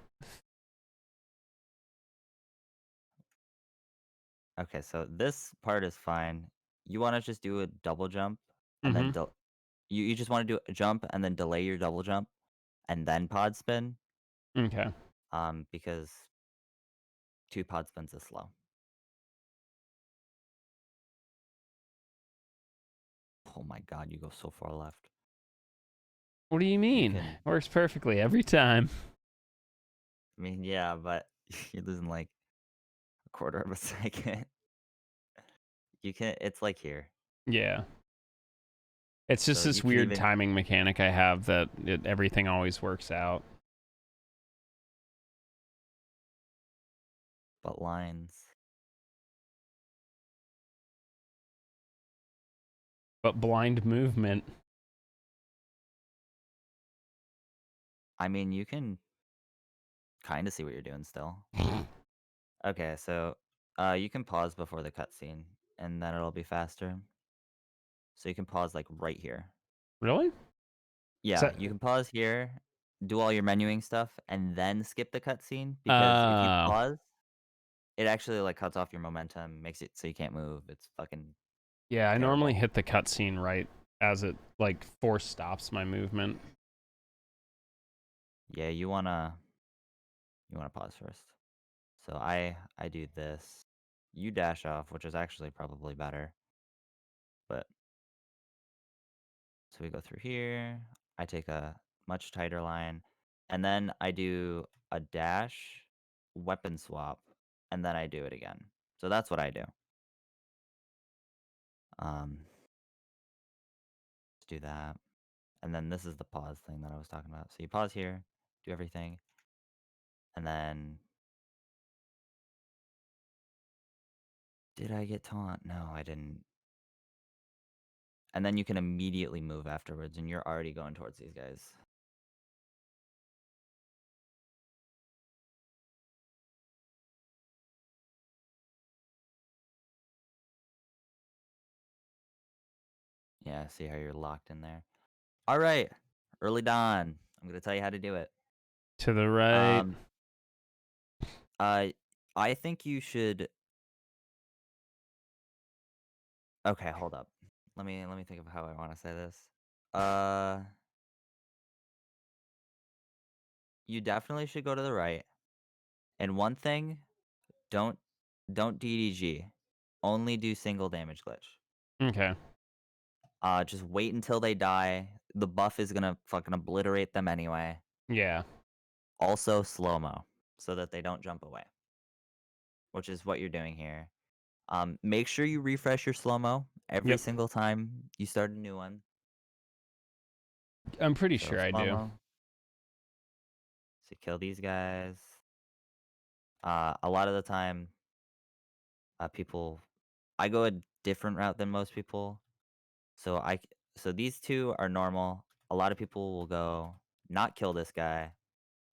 Okay, so this part is fine. You want to just do a double jump and Mm-hmm. then you just want to do a jump and then delay your double jump and then pod spin. Okay. Because 2 pod spins is slow. Oh my god, you go so far left. What do you You mean? can, Works perfectly every time. I mean, yeah, but you're losing like a quarter of a second. You can, it's like here. Yeah. It's just So you this can weird even, timing mechanic I have that everything always works out. but lines. But blind movement. I mean, you can kind of see what you're doing still. Okay, so you can pause before the cutscene, and then it'll be faster. So you can pause like right here. Really? Yeah, So, you can pause here, do all your menuing stuff, and then skip the cutscene because if you uh, pause, it actually like cuts off your momentum, makes it so you can't move. It's fucking yeah, I normally terrible. hit the cutscene right as it like force stops my movement. Yeah, you wanna pause first. So I do this. You dash off, which is actually probably better. But so we go through here. I take a much tighter line, and then I do a dash, weapon swap, and then I do it again. So that's what I do. Let's do that. And then this is the pause thing that I was talking about. So you pause here, do everything, and then did I get taunt? No, I didn't. And then you can immediately move afterwards, and you're already going towards these guys. Yeah, see how you're locked in there. All right, early dawn. I'm gonna tell you how to do it. To the right. Um, uh, I think you should. Okay, hold up. Let me think of how I want to say this. Uh, you definitely should go to the right. And one thing, don't don't DDG. Only do single damage glitch. Okay. Just wait until they die. The buff is gonna fucking obliterate them anyway. Yeah. Also slow mo, so that they don't jump away, which is what you're doing here. Make sure you refresh your slow mo every Yep. single time you start a new one. I'm pretty So sure I slow do. mo. So kill these guys. A lot of the time, people, I go a different route than most people. So so these two are normal. A lot of people will go not kill this guy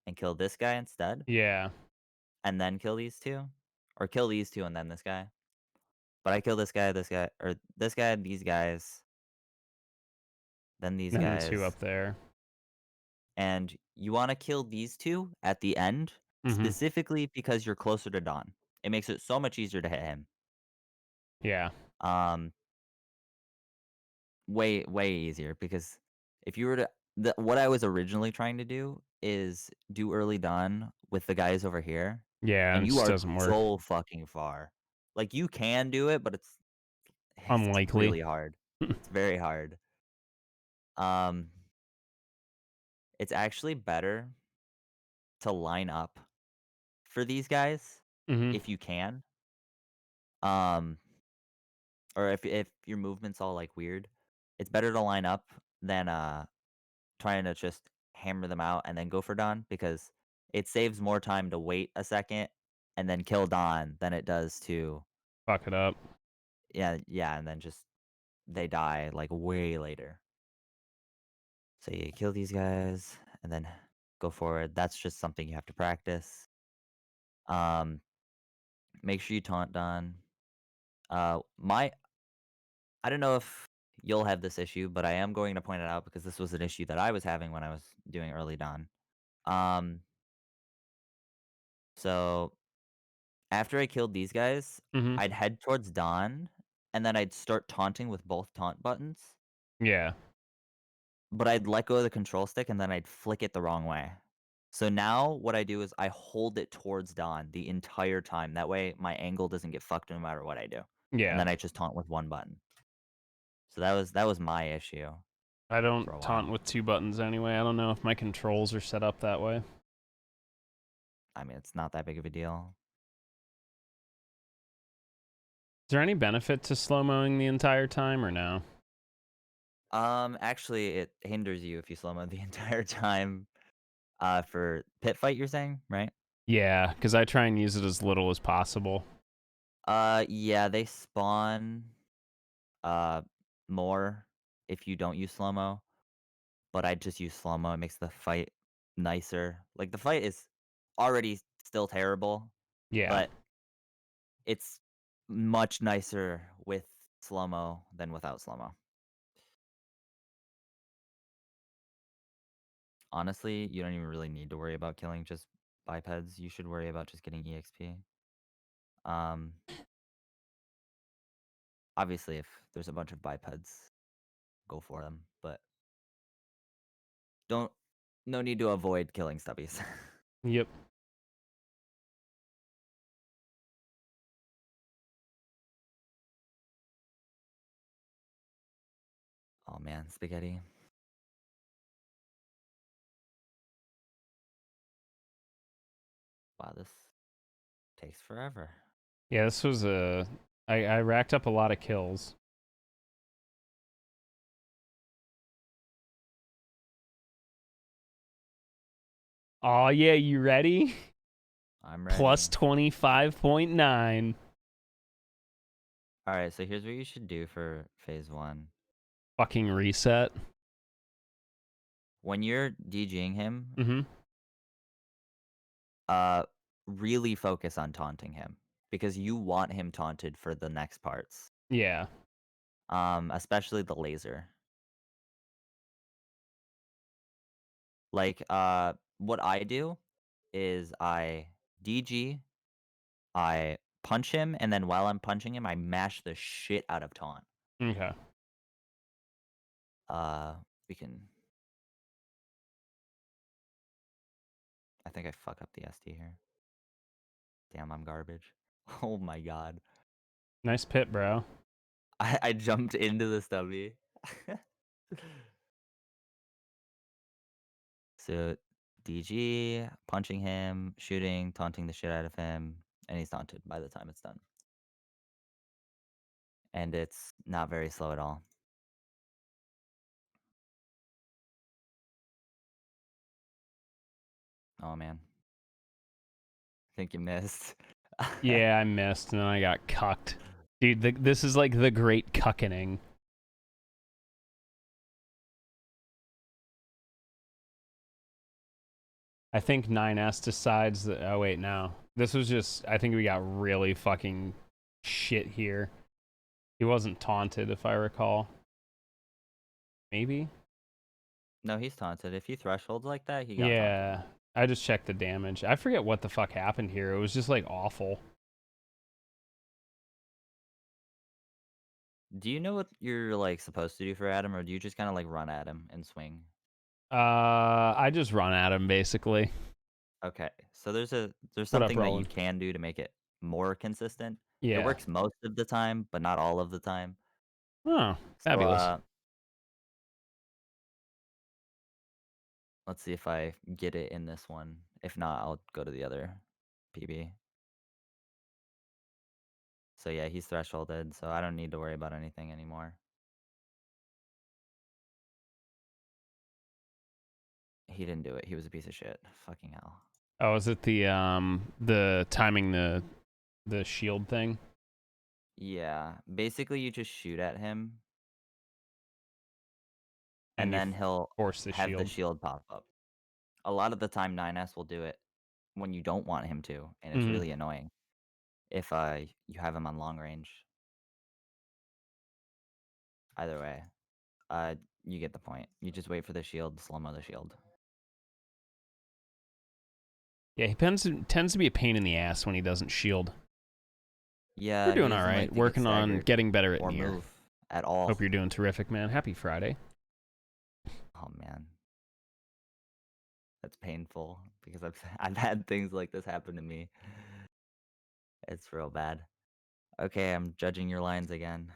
and kill this guy instead, Yeah. and then kill these two, or kill these two and then this guy. But I kill this guy, or this guy, these guys, then these And the two guys, up there. and you want to kill these two at the end, Mm-hmm. specifically because you're closer to Dawn. It makes it so much easier to hit him. Yeah. Um, way easier because if you were to what I was originally trying to do is do early Dawn with the guys over here, Yeah, and and it you just are doesn't work. so fucking far. Like you can do it, but it's Unlikely. really hard. It's very hard. Um, it's actually better to line up for these guys Mm-hmm. if you can. Um, or if your movement's all like weird, it's better to line up than trying to just hammer them out and then go for Don because it saves more time to wait a second and then kill Don than it does to Fuck it up. yeah, and then just they die like way later. So you kill these guys and then go forward. That's just something you have to practice. Um, make sure you taunt Don. My I don't know if you'll have this issue, but I am going to point it out because this was an issue that I was having when I was doing early Dawn. Um, so after I killed these guys, Mm-hmm. I'd head towards Dawn, and then I'd start taunting with both taunt buttons. Yeah. But I'd let go of the control stick, and then I'd flick it the wrong way. So now what I do is I hold it towards Dawn the entire time. That way my angle doesn't get fucked no matter what I do. And Yeah. then I just taunt with one button. So that was my issue I don't for a taunt while. with 2 buttons anyway. I don't know if my controls are set up that way. I mean, it's not that big of a deal. Is there any benefit to slow-moing the entire time or no? Actually, it hinders you if you slow mo the entire time. For pit fight, you're saying, right? Yeah, because I try and use it as little as possible. Yeah, they spawn uh more if you don't use slow mo, but I just use slow mo. It makes the fight nicer. Like the fight is already still terrible, Yeah. but it's much nicer with slow mo than without slow mo. Honestly, you don't even really need to worry about killing just bipeds. You should worry about just getting EXP. Um, Obviously, if there's a bunch of bipeds, go for them, but don't no need to avoid killing stubbies. Yep. Oh man, spaghetti. Wow, this takes forever. Yeah, this was a... I racked up a lot of kills. Aw, yeah, you ready? I'm Plus ready. 25.9. All right, so here's what you should do for phase 1. Fucking reset. When you're DGing him, Mm-hmm. uh really focus on taunting him because you want him taunted for the next parts. Yeah. Especially the laser. Like what I do is I DG, I punch him, and then while I'm punching him, I mash the shit out of taunt. Okay. Uh, we can. I think I fuck up the SD here. Damn, I'm garbage. Oh my god. Nice pit, bro. I jumped into the stubby. So DG, punching him, shooting, taunting the shit out of him, and he's taunted by the time it's done. And it's not very slow at all. Oh man. I think you missed. Yeah, I missed, and then I got cucked. Dude, this is like the great cuckening. I think 9S decides that... Oh, wait, no. This was just... I think we got really fucking shit here. He wasn't taunted, if I recall. Maybe? No, he's taunted. If he thresholds like that, he got taunted. Yeah. I just checked the damage. I forget what the fuck happened here. It was just, like, awful. Do you know what you're like supposed to do for Adam, or do you just kind of like run at him and swing? I just run at him, basically. Okay, so there's What up, something that you Roland? can do to make it more consistent. It Yeah. works most of the time, but not all of the time. Oh, So fabulous. let's see if I get it in this one. If not, I'll go to the other PB. So yeah, he's thresholded, so I don't need to worry about anything anymore. He didn't do it. He was a piece of shit. Fucking hell. Oh, is it the timing the shield thing? Yeah, basically you just shoot at him And and you then he'll force the have the shield. shield pop up. A lot of the time 9S will do it when you don't want him to, and it's Hmm. really annoying if you have him on long range. Either way, uh you get the point. You just wait for the shield, slow-mo the shield. Yeah, he tends to be a pain in the ass when he doesn't shield. We're Yeah, he doing all doesn't right. like to get Working on staggered getting better at or Nier. move at all. Hope you're doing terrific, man. Happy Friday. Oh man, that's painful because I've had things like this happen to me. It's real bad. Okay, I'm judging your lines again.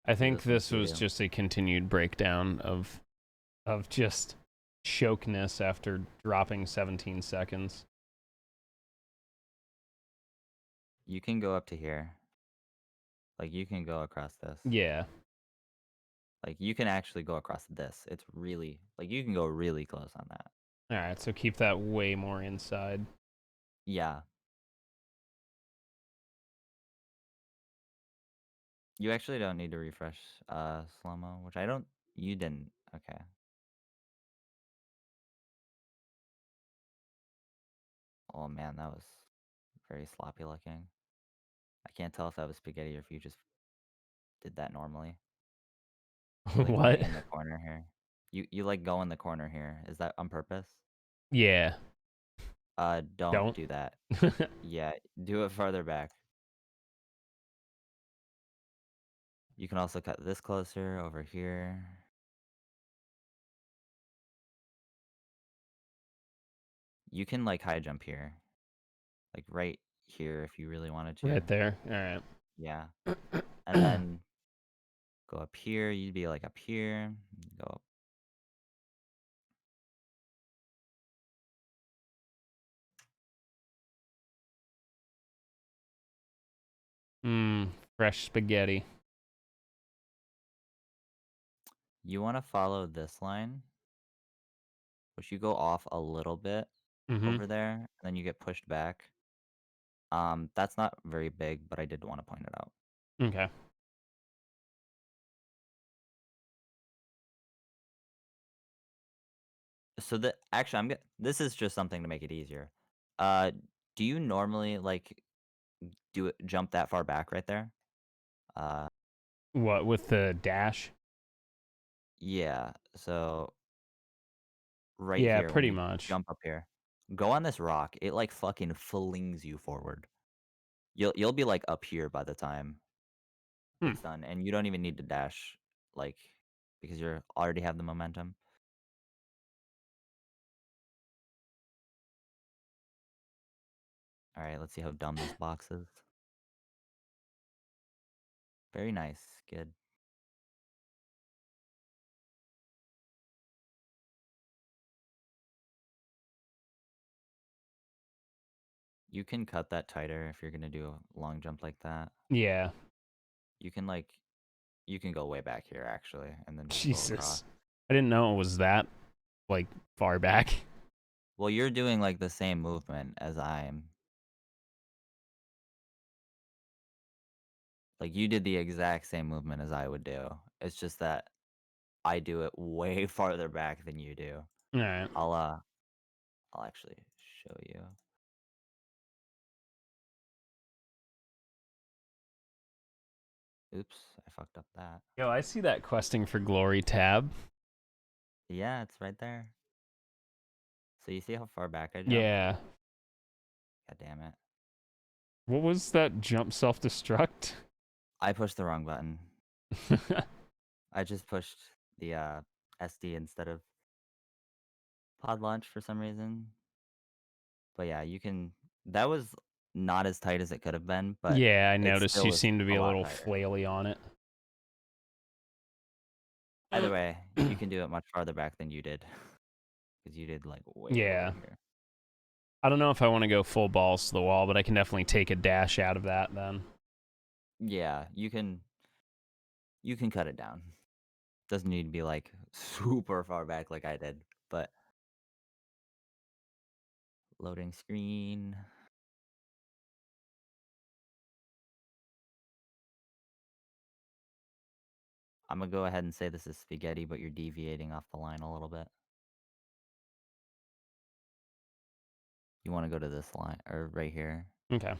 I Do think this one this for was you. just a continued breakdown of just chokeness after dropping 17 seconds. You can go up to here. Like you can go across this. Yeah. Like you can actually go across this. It's really like you can go really close on that. All right, so keep that way more inside. Yeah. You actually don't need to refresh slow-mo, which I don't you didn't. Okay. Oh man, that was very sloppy looking. I can't tell if that was spaghetti or if you just did that normally. You like What? going in the corner here. You like go in the corner here. Is that on purpose? Yeah. Don't Don't. do that. Yeah, do it farther back. You can also cut this closer over here. You can like high jump here. Like right here if you really wanted to. Right there. All right. Yeah. And then go up here. You'd be like up here. Go up. Mmm, fresh spaghetti. You want to follow this line, which you go off a little bit Mm-hmm. over there, and then you get pushed back. That's not very big, but I did want to point it out. Okay. So the actually, this is just something to make it easier. Uh, do you normally like do it jump that far back right there? Uh, What with the dash? yeah. So right Yeah, here when pretty you much. jump up here, go on this rock. It like fucking flings you forward. You'll be like up here by the time Hmm. it's done, and you don't even need to dash, like because you're already have the momentum. All right, let's see how dumb this box is. Very nice, good. You can cut that tighter if you're gonna do a long jump like that. Yeah. You can like you can go way back here actually, and then just go across. Jesus. I didn't know it was that like far back. Well, you're doing like the same movement as I'm. Like you did the exact same movement as I would do. It's just that I do it way farther back than you do. All right. I'll uh I'll actually show you. Oops, I fucked up that. Yo, I see that questing for glory tab. Yeah, it's right there. So you see how far back I jumped? Yeah. God damn it. What was that jump self destruct? I pushed the wrong button. I just pushed the SD instead of pod launch for some reason. But yeah, you can that was not as tight as it could have been, but Yeah, I it noticed you still is seem to be a a lot little tighter. flaily on it. Either way, you can do it much farther back than you did, because you did like way over Yeah. here. I don't know if I want to go full balls to the wall, but I can definitely take a dash out of that then. Yeah, you can cut it down. Doesn't need to be like super far back like I did, but loading screen. I'm gonna go ahead and say this is spaghetti, but you're deviating off the line a little bit. You want to go to this line or right here. Okay.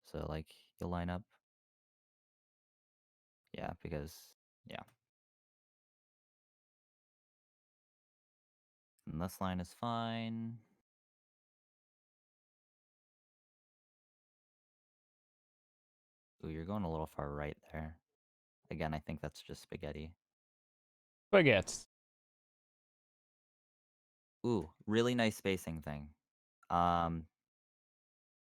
So like you'll line up. Yeah, because yeah. And this line is fine. Ooh, you're going a little far right there. Again, I think that's just spaghetti. Baguettes. Ooh, really nice spacing thing. Um,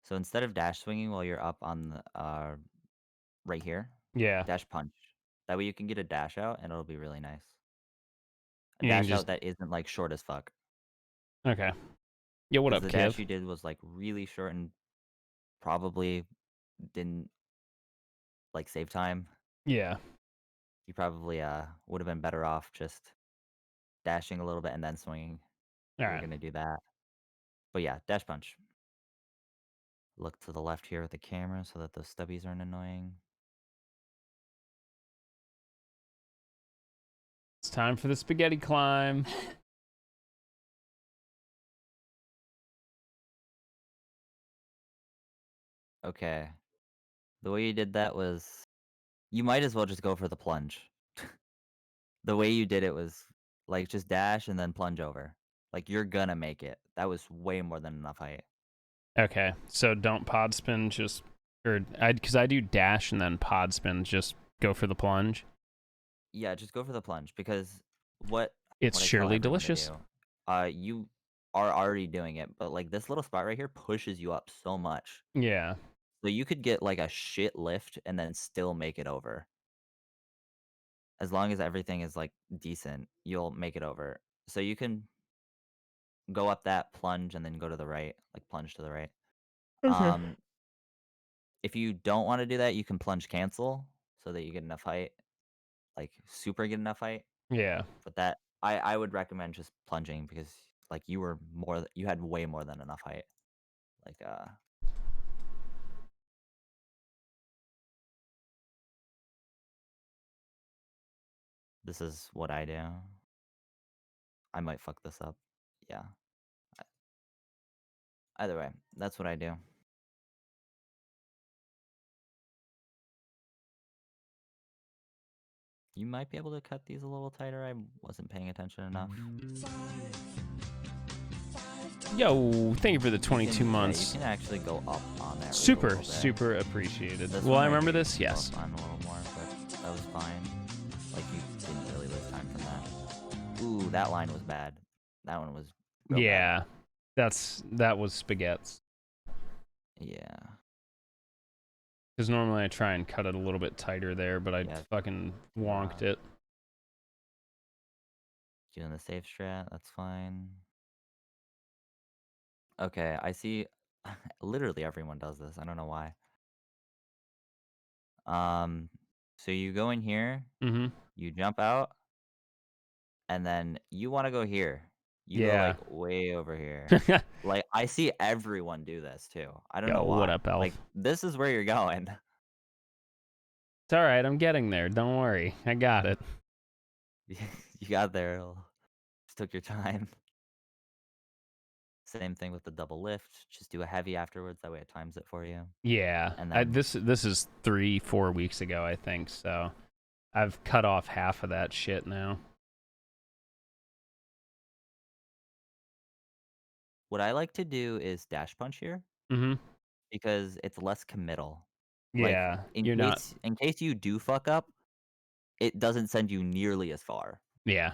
so instead of dash swinging while you're up on the right here, Yeah. dash punch. That way you can get a dash out and it'll be really nice. A You can dash just out that isn't like short as fuck. okay. Yo, what Because up, the Kiv? dash you did was like really short and probably didn't like save time. Yeah. You probably would have been better off just dashing a little bit and then swinging. All You were right. gonna do that. But yeah, dash punch. Look to the left here with the camera so that those stubbies aren't annoying. It's time for the spaghetti climb. Okay. The way you did that was you might as well just go for the plunge. The way you did it was like just dash and then plunge over. Like you're gonna make it. That was way more than enough height. Okay. So don't pod spin, just or I because I do dash and then pod spin, just go for the plunge. Yeah, just go for the plunge because what It's I tell surely everyone to delicious. do, you are already doing it, but like this little spot right here pushes you up so much. Yeah. So you could get like a shit lift and then still make it over. As long as everything is like decent, you'll make it over. So you can go up that plunge and then go to the right, like plunge to the right. Okay. Um, if you don't want to do that, you can plunge cancel so that you get enough height, like super get enough height. Yeah. But that I would recommend just plunging because like you had way more than enough height. Like this is what I do. I might fuck this up. Yeah. Either way, that's what I do. You might be able to cut these a little tighter. I wasn't paying attention enough. Yo, thank you for the You 22 can, yeah, you months. can actually go up on that rig a Super, little bit. super appreciated. This Will one I right remember here, you this? can go Yes. up on a little more, but that was fine. Like you didn't really lose time from that. Ooh, that line was bad. That one was real Yeah. That was spaghettis. bad. Yeah. Because normally I try and cut it a little bit tighter there, but I Yeah. fucking wonked it. Doing the safe strat, that's fine. Okay, I see. Literally everyone does this. I don't know why. So you go in here, Mm-hmm. you jump out, and then you want to go here. You go Yeah. like way over here. Like I see everyone do this too. I don't Yo, know what why. up, Elf? Like this is where you're going. It's alright, I'm getting there. Don't worry. I got it. You got there. Just took your time. Same thing with the double lift. Just do a heavy afterwards. That way it times it for you. Yeah. And then This is 3-4 weeks ago, I think, so I've cut off half of that shit now. what I like to do is dash punch here Mm-hmm. because it's less committal. Like Yeah. You're not in case you do fuck up, it doesn't send you nearly as far. yeah.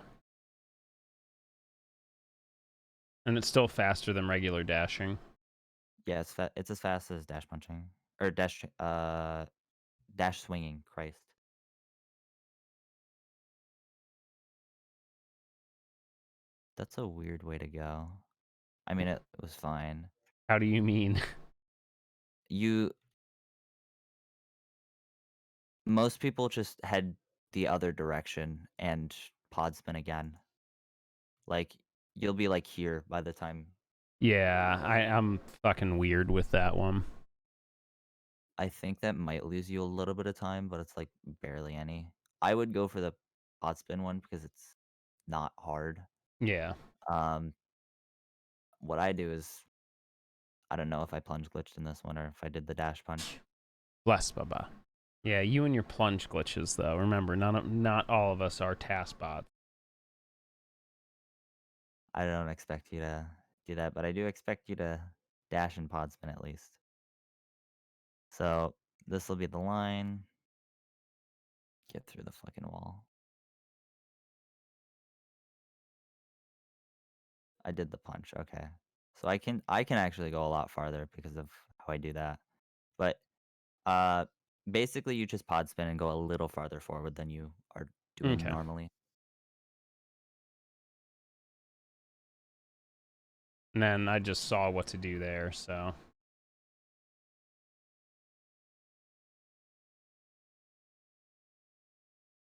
And it's still faster than regular dashing. Yeah, it's as fast as dash punching or dash swinging. Christ, that's a weird way to go. I mean, it was fine. How do you mean? You Most people just head the other direction and pod spin again. Like you'll be like here by the time. Yeah, I'm fucking weird with that one. I think that might lose you a little bit of time, but it's like barely any. I would go for the pod spin one because it's not hard. Yeah. Um, what I do is I don't know if I plunge glitched in this one or if I did the dash punch. Bless Baba. Yeah, you and your plunge glitches though. Remember, not all of us are task bots. I don't expect you to do that, but I do expect you to dash and pod spin at least. So this will be the line. Get through the fucking wall. I did the punch. Okay. So I can actually go a lot farther because of how I do that. But uh basically you just pod spin and go a little farther forward than you are doing Okay. normally. And then I just saw what to do there, so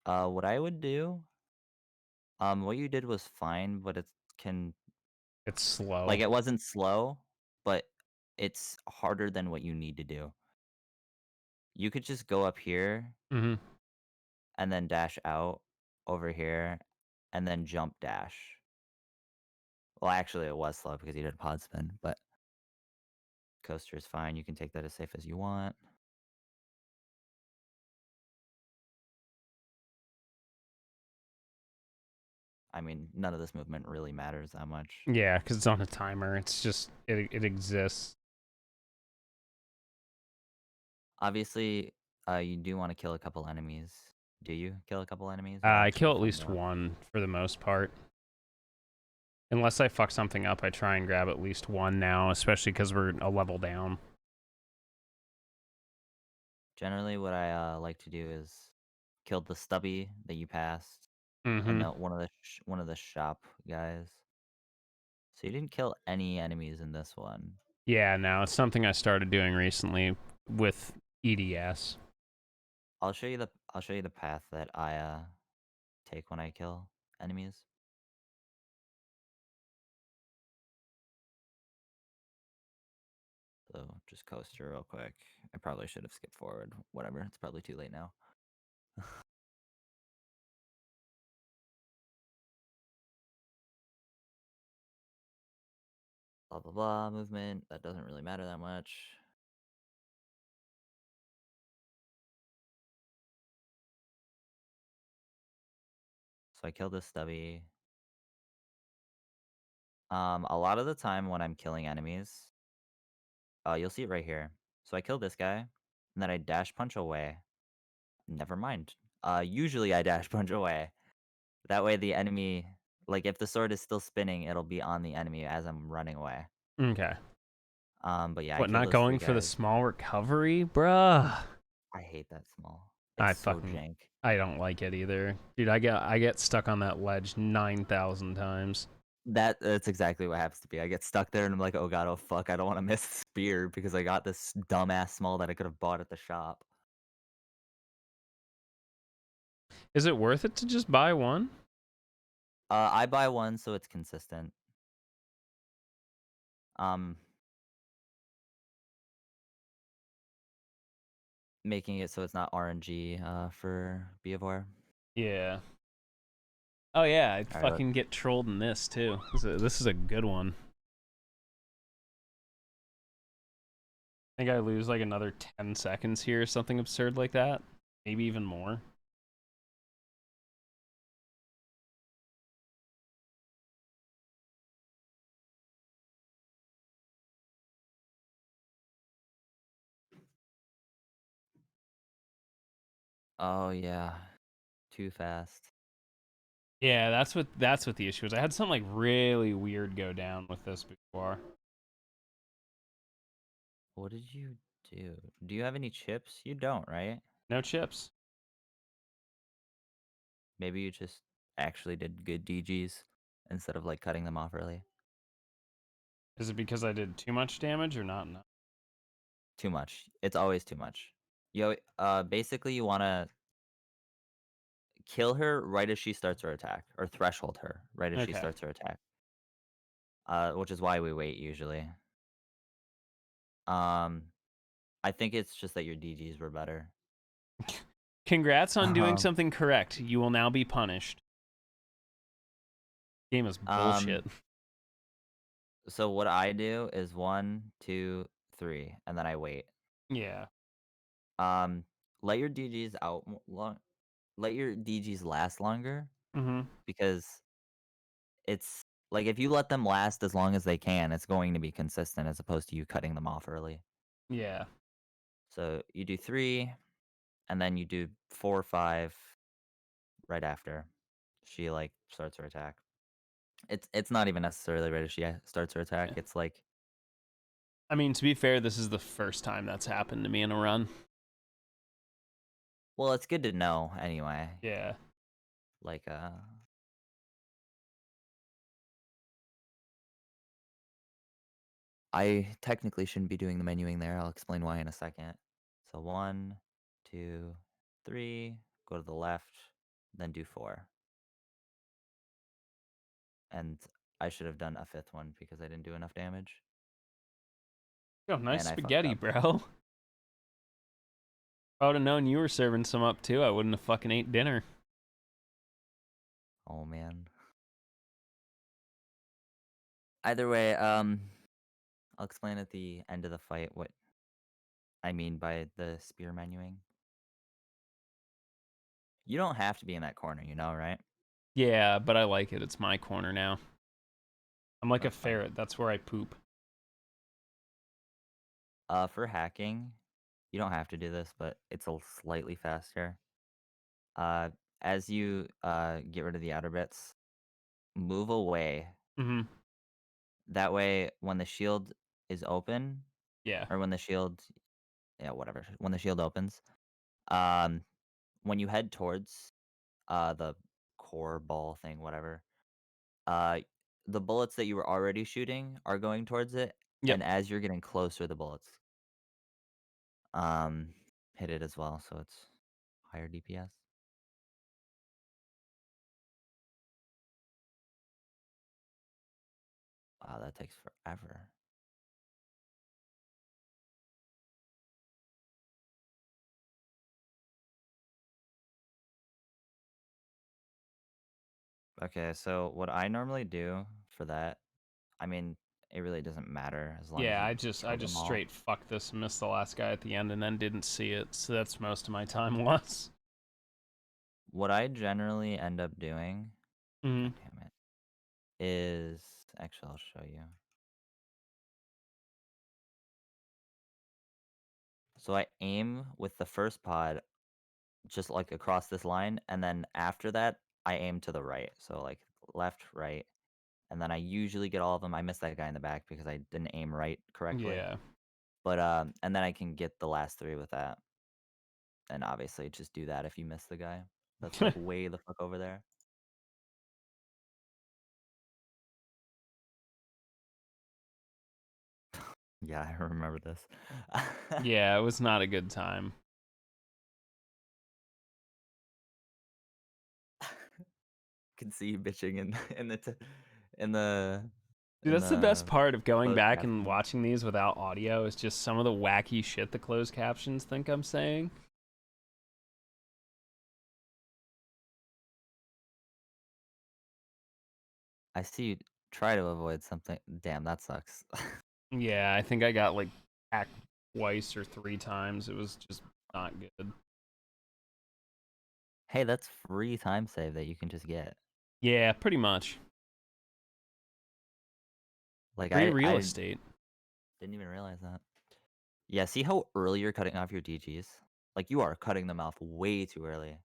What I would do, what you did was fine, but it can it's slow. like it wasn't slow, but it's harder than what you need to do. You could just go up here Mm-hmm. and then dash out over here and then jump dash. Well, actually, it was slow because you did pod spin, but coaster is fine. You can take that as safe as you want. I mean, none of this movement really matters that much. Yeah, because it's on a timer. It's just it exists. Obviously, you do want to kill a couple enemies. Do you kill a couple enemies? Or I just for kill at fun least though? one for the most part. Unless I fuck something up, I try and grab at least one now, especially because we're a level down. Generally, what I like to do is kill the stubby that you passed, and Mm-hmm. one of the shop guys. So you didn't kill any enemies in this one. Yeah, no, it's something I started doing recently with EDS. I'll show you the path that I take when I kill enemies. So just coast her real quick. I probably should have skipped forward. Whatever. It's probably too late now. Blah blah blah movement. That doesn't really matter that much. So I killed this stubby. A lot of the time when I'm killing enemies, you'll see it right here. So I kill this guy, and then I dash punch away. Never mind. Usually I dash punch away. That way the enemy, like if the sword is still spinning, it'll be on the enemy as I'm running away. Okay. But yeah, I What, killed not those going three for the guys. small recovery? Bruh. I hate that small. It's I so fucking jank. I don't like it either. Dude, I get stuck on that ledge 9,000 times. That's exactly what happens to me. I get stuck there and I'm like, oh god, oh fuck, I don't want to miss the spear because I got this dumbass small that I could have bought at the shop. Is it worth it to just buy one? I buy one so it's consistent. Um, Making it so it's not RNG for BF4. Yeah. Oh yeah, I'd All right, fucking get trolled in this too. This is a good one. I think I lose like another 10 seconds here, something absurd like that. Maybe even more. oh yeah, too fast. Yeah, that's what the issue is. I had something like really weird go down with this before. What did you do? Do you have any chips? You don't, right? No chips. Maybe you just actually did good DGs instead of like cutting them off early. Is it because I did too much damage or not enough? Too much. It's always too much. Basically you want to kill her right as she starts her attack, or threshold her right as she Okay. starts her attack. Which is why we wait usually. Um, I think it's just that your DGs were better. Congrats on doing Um, something correct. You will now be punished. Game is bullshit. um, so what I do is 1, 2, 3, and then I wait. Yeah. Um, let your DGs out long. Let your DGs last longer Mm-hmm. because it's like if you let them last as long as they can, it's going to be consistent as opposed to you cutting them off early. Yeah. So you do 3, and then you do 4, 5 right after she like starts her attack. It's not even necessarily right as she starts her attack. Yeah. It's like, I mean, to be fair, this is the first time that's happened to me in a run. well, it's good to know anyway. Yeah. Like I technically shouldn't be doing the menuing there. I'll explain why in a second. So 1, 2, 3, go to the left, then do 4. And I should have done a fifth one because I didn't do enough damage. Yo, nice And I fucked spaghetti, up. bro. If I would have known you were serving some up too, I wouldn't have fucking ate dinner. Oh man. Either way, I'll explain at the end of the fight what I mean by the spear menuing. You don't have to be in that corner, right? Yeah, but I like it. It's my corner now. I'm like a That's fine. ferret. That's where I poop. For hacking, you don't have to do this, but it's a slightly faster. Uh, as you get rid of the outer bits, move away. Mm-hmm. That way, when the shield is open, Yeah. or when the shield, yeah, whatever, when the shield opens, um, when you head towards the core ball thing, whatever, uh, the bullets that you were already shooting are going towards it, Yep. and as you're getting closer, the bullets um hit it as well, so it's higher DPS. Wow, that takes forever. Okay, so what I normally do for that, I mean, it really doesn't matter as long as Yeah, you I kill just them all. straight fucked this and missed the last guy at the end and then didn't see it. So that's most of my time was. What I generally end up doing, Mm-hmm. god damn it, is actually I'll show you. So I aim with the first pod just like across this line, and then after that, I aim to the right. So like left, right, and then I usually get all of them. I missed that guy in the back because I didn't aim right correctly. Yeah. But and then I can get the last 3 with that. And obviously just do that if you miss the guy. That's like way the fuck over there. Yeah, I remember this. Yeah, it was not a good time. Can see you bitching in the in the Dude, in that's the best the part of going closed back and caption. watching these without audio is just some of the wacky shit the closed captions think I'm saying. I see you try to avoid something. Damn, that sucks. Yeah, I think I got like hacked twice or three times. It was just not good. Hey, that's free time save that you can just get. Yeah, pretty much. Like Free real I estate. didn't even realize that. Yeah, see how early you're cutting off your DGs? Like you are cutting them off way too early.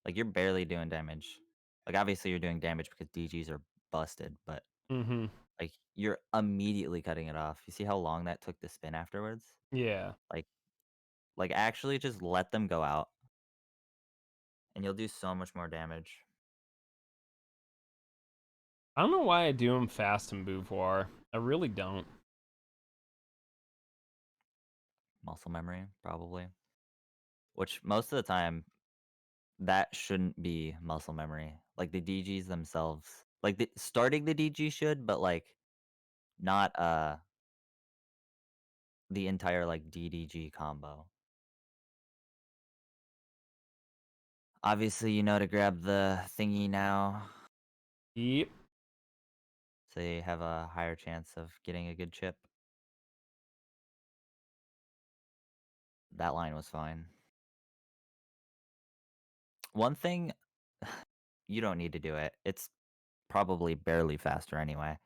Like you're barely doing damage. Like obviously you're doing damage because DGs are busted, but Mm-hmm. like you're immediately cutting it off. You see how long that took to spin afterwards? Yeah. Like actually just let them go out and you'll do so much more damage. I don't know why I do them fast in Beauvoir. I really don't. Muscle memory, probably. Which most of the time that shouldn't be muscle memory. Like the DGs themselves, like starting the DG should, but like not the entire like DDG combo. Obviously, you know to grab the thingy now, Yep. so you have a higher chance of getting a good chip. That line was fine. One thing, you don't need to do it. It's probably barely faster anyway.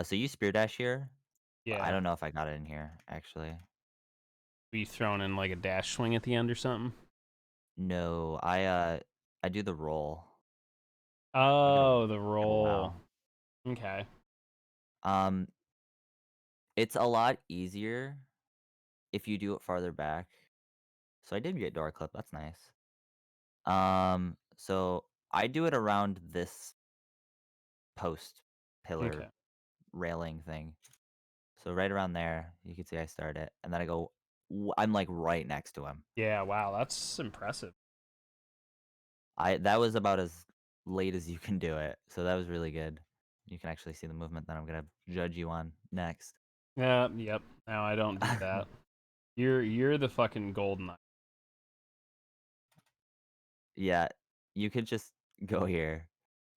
So you spear dash here, but I Yeah. don't know if I got it in here actually. Be thrown in like a dash swing at the end or something. No, I do the roll. Look at a Oh, the look at a roll. wow. Okay. Um, it's a lot easier if you do it farther back. So I did get door clip. That's nice. So I do it around this post pillar Okay. railing thing. So right around there, you can see I start it, and then I go. I'm like right next to him. Yeah. Wow. That's impressive. That was about as late as you can do it. So that was really good. You can actually see the movement that I'm gonna judge you on next. Yeah. Yep. Now I don't do that. You're the fucking golden. Yeah, you could just go here.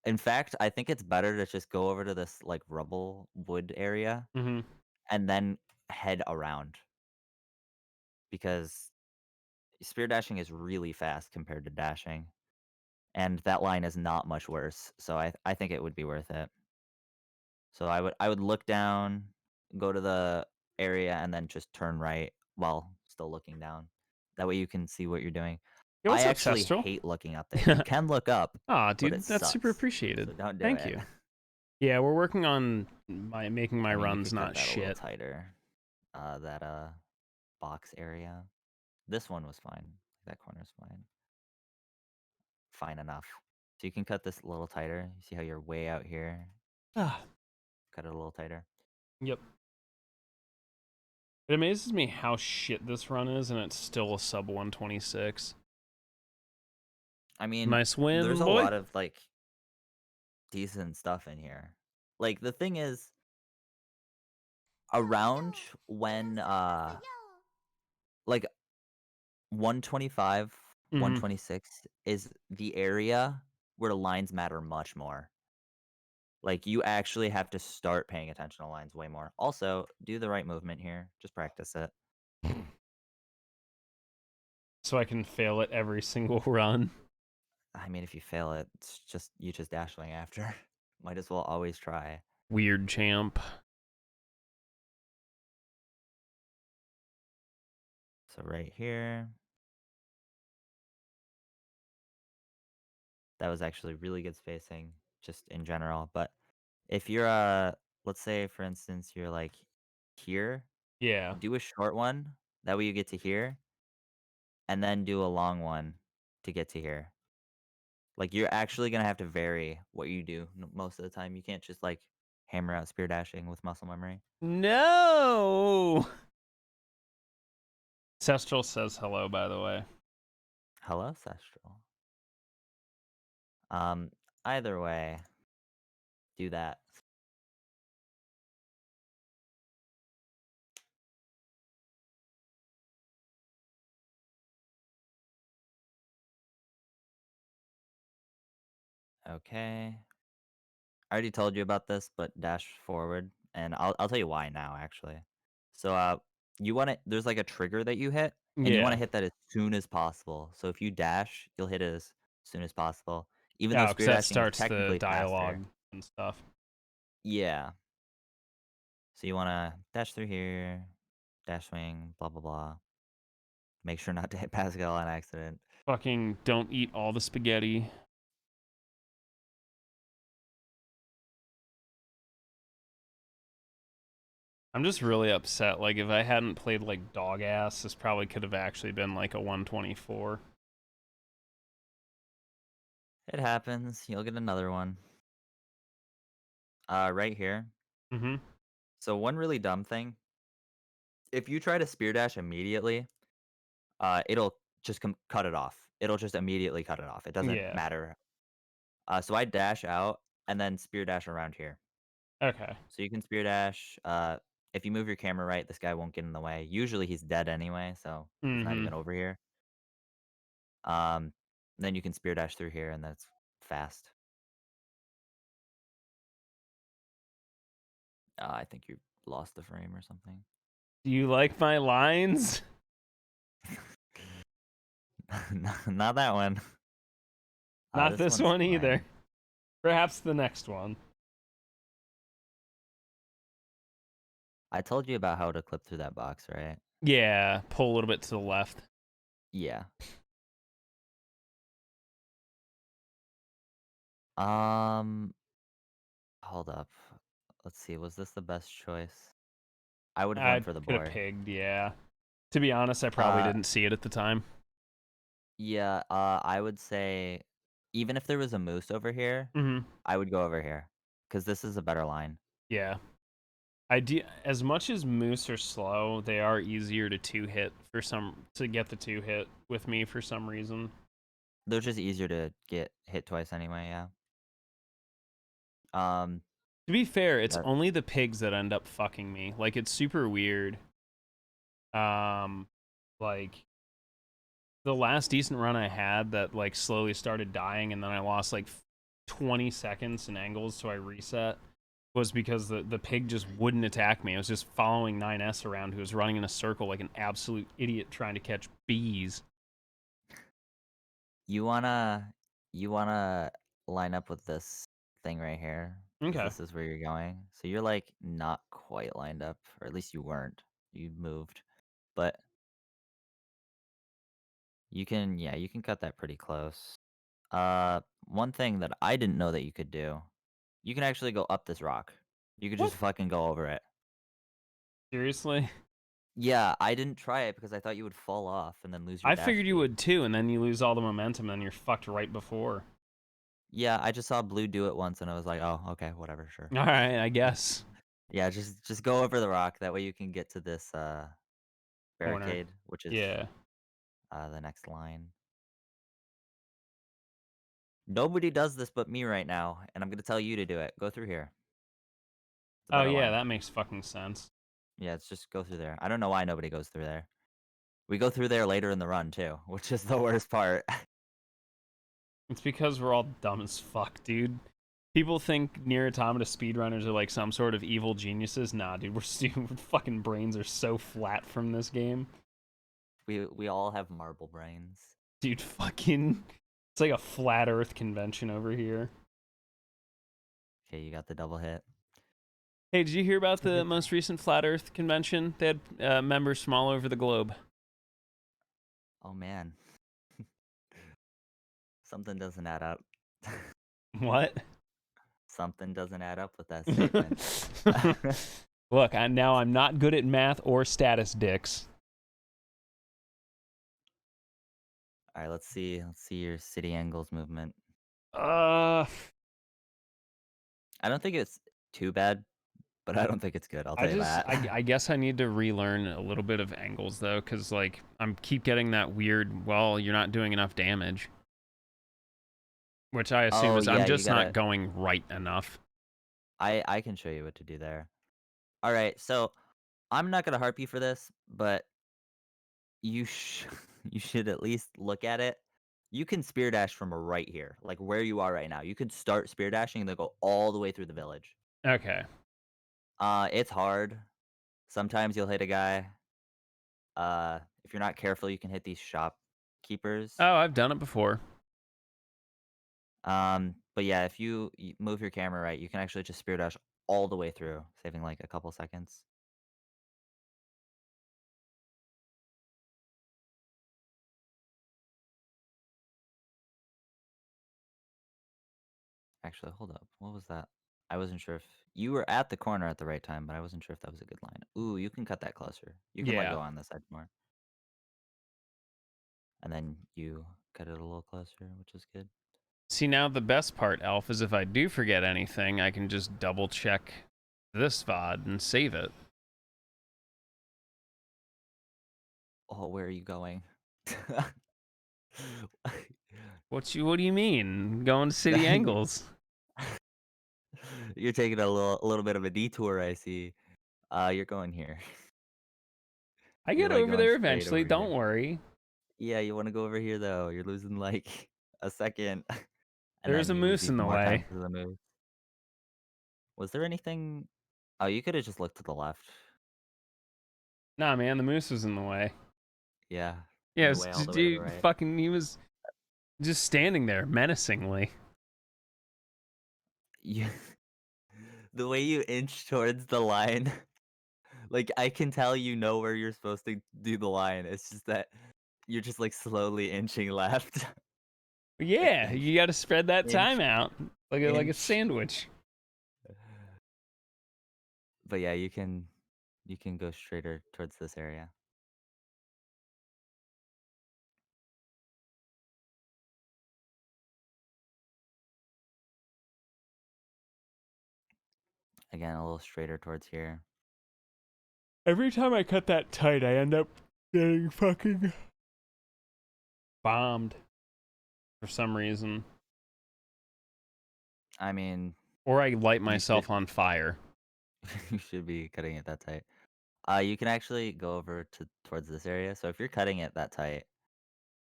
In fact, I think it's better to just go over to this like rubble wood area Mm-hmm. and then head around because spear dashing is really fast compared to dashing, and that line is not much worse. So I think it would be worth it. So I would look down, go to the area, and then just turn right while still looking down. That way you can see what you're doing. Hey, I what's up, actually Cestro? hate looking up there. You can look up, Aw, but it dude, that's super sucks. appreciated. So don't do Thank it. you. Yeah, we're working on making my I mean, you runs could cut not that a little shit. tighter. That box area. This one was fine. That corner's fine. Fine enough. So you can cut this a little tighter. You see how you're way out here? Ah, Cut it a little tighter. yep. It amazes me how shit this run is, and it's still a sub 126. I mean, Nice there's win, a boy. lot of like decent stuff in here. Like the thing is, around when like 125, Mm-hmm. 126 is the area where lines matter much more. Like you actually have to start paying attention to lines way more. Also, do the right movement here. Just practice it. So I can fail it every single run. I mean, if you fail it, it's just you just dash swing after. Might as well always try. Weird champ. So right here, that was actually really good spacing, just in general. But if you're let's say for instance you're like here, Yeah. do a short one. That way you get to here, and then do a long one to get to here. Like you're actually gonna have to vary what you do most of the time. You can't just like hammer out spear dashing with muscle memory. No! Cestral says hello, by the way. Hello, Sestral. Um, either way, do that. Okay. I already told you about this, but dash forward, and I'll tell you why now actually. So you want to there's like a trigger that you hit, and you want to Yeah. hit that as soon as possible. So if you dash, you'll hit it as soon as possible. Even though Oh, because spear that dashing is starts the technically faster. dialogue and stuff. Yeah. So you want to dash through here, dash swing, blah blah blah. Make sure not to hit Pascal on accident. Fucking don't eat all the spaghetti. I'm just really upset. Like, if I hadn't played like dog ass, this probably could have actually been like a 124. It happens. You'll get another one. Right here. Mm-hmm. So one really dumb thing, if you try to spear dash immediately, it'll just cut it off. It'll just immediately cut it off. It doesn't Yeah. matter. So I dash out and then spear dash around here. Okay. So you can spear dash. If you move your camera right, this guy won't get in the way. Usually he's dead anyway, so he's not Mm-hmm. even over here. Um, then you can spear dash through here, and that's fast. I think you lost the frame or something. Do you like my lines? Not that one. Not This this one's one either. fine. Perhaps the next one. I told you about how to clip through that box, right? Yeah, pull a little bit to the left. Yeah. Um, Hold up. Let's see. Was this the best choice? I would have I went for the could have boar. pigged, yeah. To be honest, I probably Uh, didn't see it at the time. yeah. I would say, even if there was a moose over here, Mm-hmm. I would go over here because this is a better line. Yeah. As much as moose are slow, they are easier to get the two hit with me for some reason. They're just easier to get hit twice anyway. Yeah. Um. To be fair, it's That only the pigs that end up fucking me. Like, it's super weird. Um, like the last decent run I had that like slowly started dying, and then I lost like 20 seconds in angles, so I reset. Was because the pig just wouldn't attack me. I was just following 9S around, who was running in a circle like an absolute idiot trying to catch bees. you wanna you wanna line up with this thing right here because Okay. this is where you're going. So you're like not quite lined up, or at least you weren't. You moved, but you can cut that pretty close. One thing that I didn't know that you could do, you can actually go up this rock. You could What? just fucking go over it. Seriously? Yeah, I didn't try it because I thought you would fall off and then lose your I dash figured you speed. would too, and then you lose all the momentum, and you're fucked right before. Yeah, I just saw Blue do it once and I was like, "Oh, okay, whatever, sure." All right, I guess. Yeah, just go over the rock. That way you can get to this Corner. barricade, which is Yeah. the next line. Nobody does this but me right now, and I'm gonna tell you to do it. Go through here. It's a Oh better yeah, line. that makes fucking sense. Yeah, it's just go through there. I don't know why nobody goes through there. We go through there later in the run too, which is the worst part. It's because we're all dumb as fuck, dude. People think Nier Automata speedrunners are like some sort of evil geniuses. Nah, dude, we're stupid. Fucking brains are so flat from this game. We all have marble brains. Dude, fucking. It's like a flat earth convention over here. Okay, you got the double hit. Hey, did you hear about It's a the good most thing. recent flat earth convention? They had members from all over the globe. Oh man, something doesn't add up. What? Something doesn't add up with that statement. Look, now I'm not good at math or status dicks. All right, let's see. Let's see your city angles movement. Uh, I don't think it's too bad, but I don't think it's good. I'll I tell you just, that. I guess I need to relearn a little bit of angles though, because like I'm keep getting that weird. Well, you're not doing enough damage, which I assume Oh is I'm yeah, you just not gotta. going right enough. I can show you what to do there. All right, so I'm not gonna harp you for this, but you you should at least look at it. You can spear dash from right here, like where you are right now. You could start spear dashing and then go all the way through the village. Okay. It's hard. Sometimes you'll hit a guy. If you're not careful, you can hit these shopkeepers. Oh, I've done it before. But yeah, if you move your camera right, you can actually just spear dash all the way through, saving like a couple seconds. Actually, hold up. What was that? I wasn't sure if you were at the corner at the right time, but I wasn't sure if that was a good line. Ooh, you can cut that closer. You can like Yeah. go on this side more, and then you cut it a little closer, which is good. See, now the best part, Elf, is if I do forget anything, I can just double check this VOD and save it. Oh, where are you going? What do you mean? Going to City Angles? You're taking a little bit of a detour, I see. You're going here. I You're get like over going there straight eventually, over don't here. worry. Yeah, you want to go over here though. You're losing like a second, and There's then a you lose moose in even the more time way. for the move. Was there anything? Oh, you could have just looked to the left. Nah, man, the moose was in the way. Yeah, Yeah, in it the was way all the way to the dude, right. fucking, he was just standing there menacingly. You, the way you inch towards the line, like I can tell you know where you're supposed to do the line. It's just that you're just like slowly inching left. Like Yeah, inch, you got to spread that time inch, out like a inch. sandwich. But yeah, you can go straighter towards this area. Again, a little straighter towards here. Every time I cut that tight, I end up getting fucking bombed for some reason, I mean, or I light you should myself on fire. you should be cutting it that tight. You can actually go over to towards this area. So if you're cutting it that tight,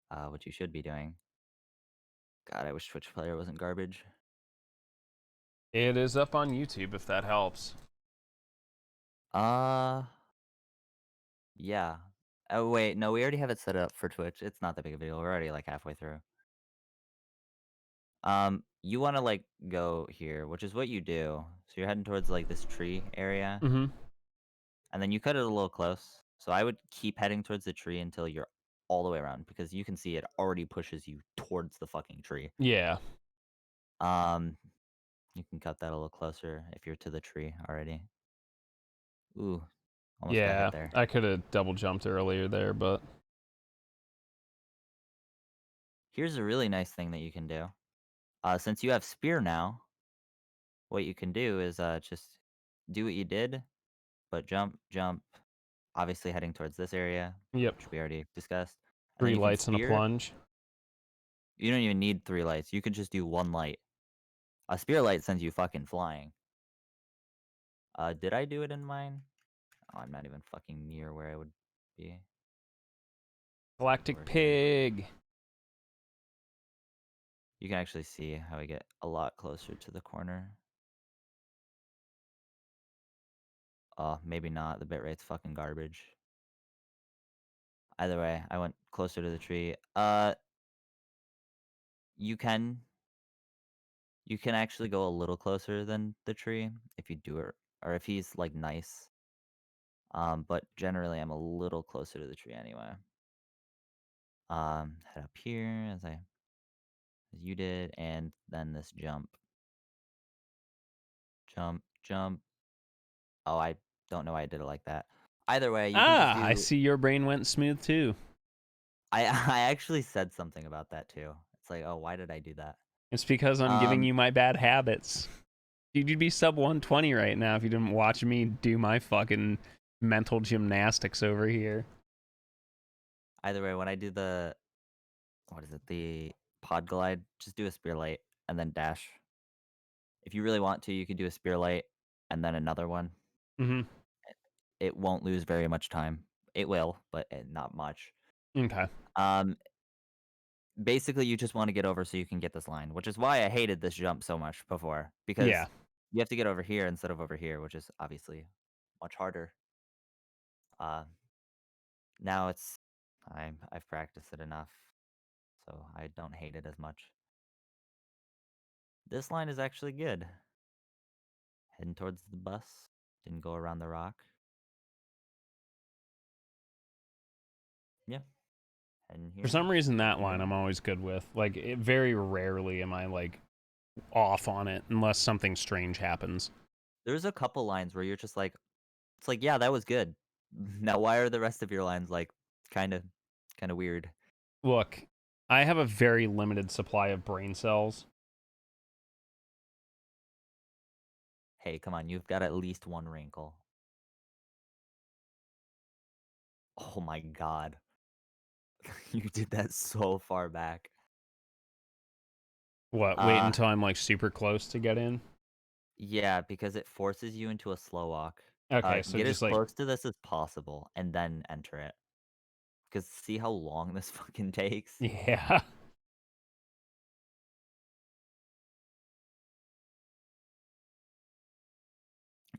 what you should be doing. God, I wish Twitch player wasn't garbage. It is up on YouTube if that helps. Uh, yeah. Oh wait, no, we already have it set up for Twitch. It's not that big of a deal. We're already like halfway through. You want to like go here, which is what you do. So you're heading towards like this tree area, Mm-hmm. and then you cut it a little close. So I would keep heading towards the tree until you're all the way around because you can see it already pushes you towards the fucking tree. Yeah. Um, you can cut that a little closer if you're to the tree already. Ooh, almost got hit Yeah. there. I could have double jumped earlier there, but Here's a really nice thing that you can do. Since you have spear now, what you can do is just do what you did, but jump, jump, obviously heading towards this area, yep. which we already discussed. And then 3 you can lights and a spear. plunge. You don't even need 3 lights. You could just do 1 light. A spear light sends you fucking flying. Did I do it in mine? Oh, I'm not even fucking near where I would be. Galactic Over here. pig. You can actually see how I get a lot closer to the corner. Maybe not. The bitrate's fucking garbage. Either way, I went closer to the tree. You can you can actually go a little closer than the tree if you do it, or if he's like nice. But generally, I'm a little closer to the tree anyway. Head up here as you did, and then this jump, jump, jump. Oh, I don't know why I did it like that. Either way, you can just Ah, I do. see your brain went smooth too. I I actually said something about that too. It's like, oh, why did I do that? It's because I'm giving Um, you my bad habits. Dude, you'd be sub 120 right now if you didn't watch me do my fucking mental gymnastics over here. Either way, when I do the what is it, the pod glide, just do a spear light and then dash. If you really want to, you can do a spear light and then another one. Mm-hmm. It won't lose very much time. It will, but not much. Okay. Um, basically, you just want to get over so you can get this line, which is why I hated this jump so much before Yeah. because you have to get over here instead of over here, which is obviously much harder. Uh, now I've practiced it enough, so I don't hate it as much. This line is actually good. Heading towards the bus. Didn't go around the rock. Yeah. Heading For here. some reason, Heading that line here. I'm always good with. Like, very rarely am I, like, off on it unless something strange happens. There's a couple lines where you're just like, it's like, yeah, that was good. Now, why are the rest of your lines like kind of, kind of weird? Look, I have a very limited supply of brain cells. Hey, come on, you've got at least one wrinkle. Oh my god, you did that so far back. What? Wait Uh, until I'm like super close to get in. yeah, because it forces you into a slow walk. Okay, so Get as just like close to this as possible and then enter it. Because see how long this fucking takes? yeah.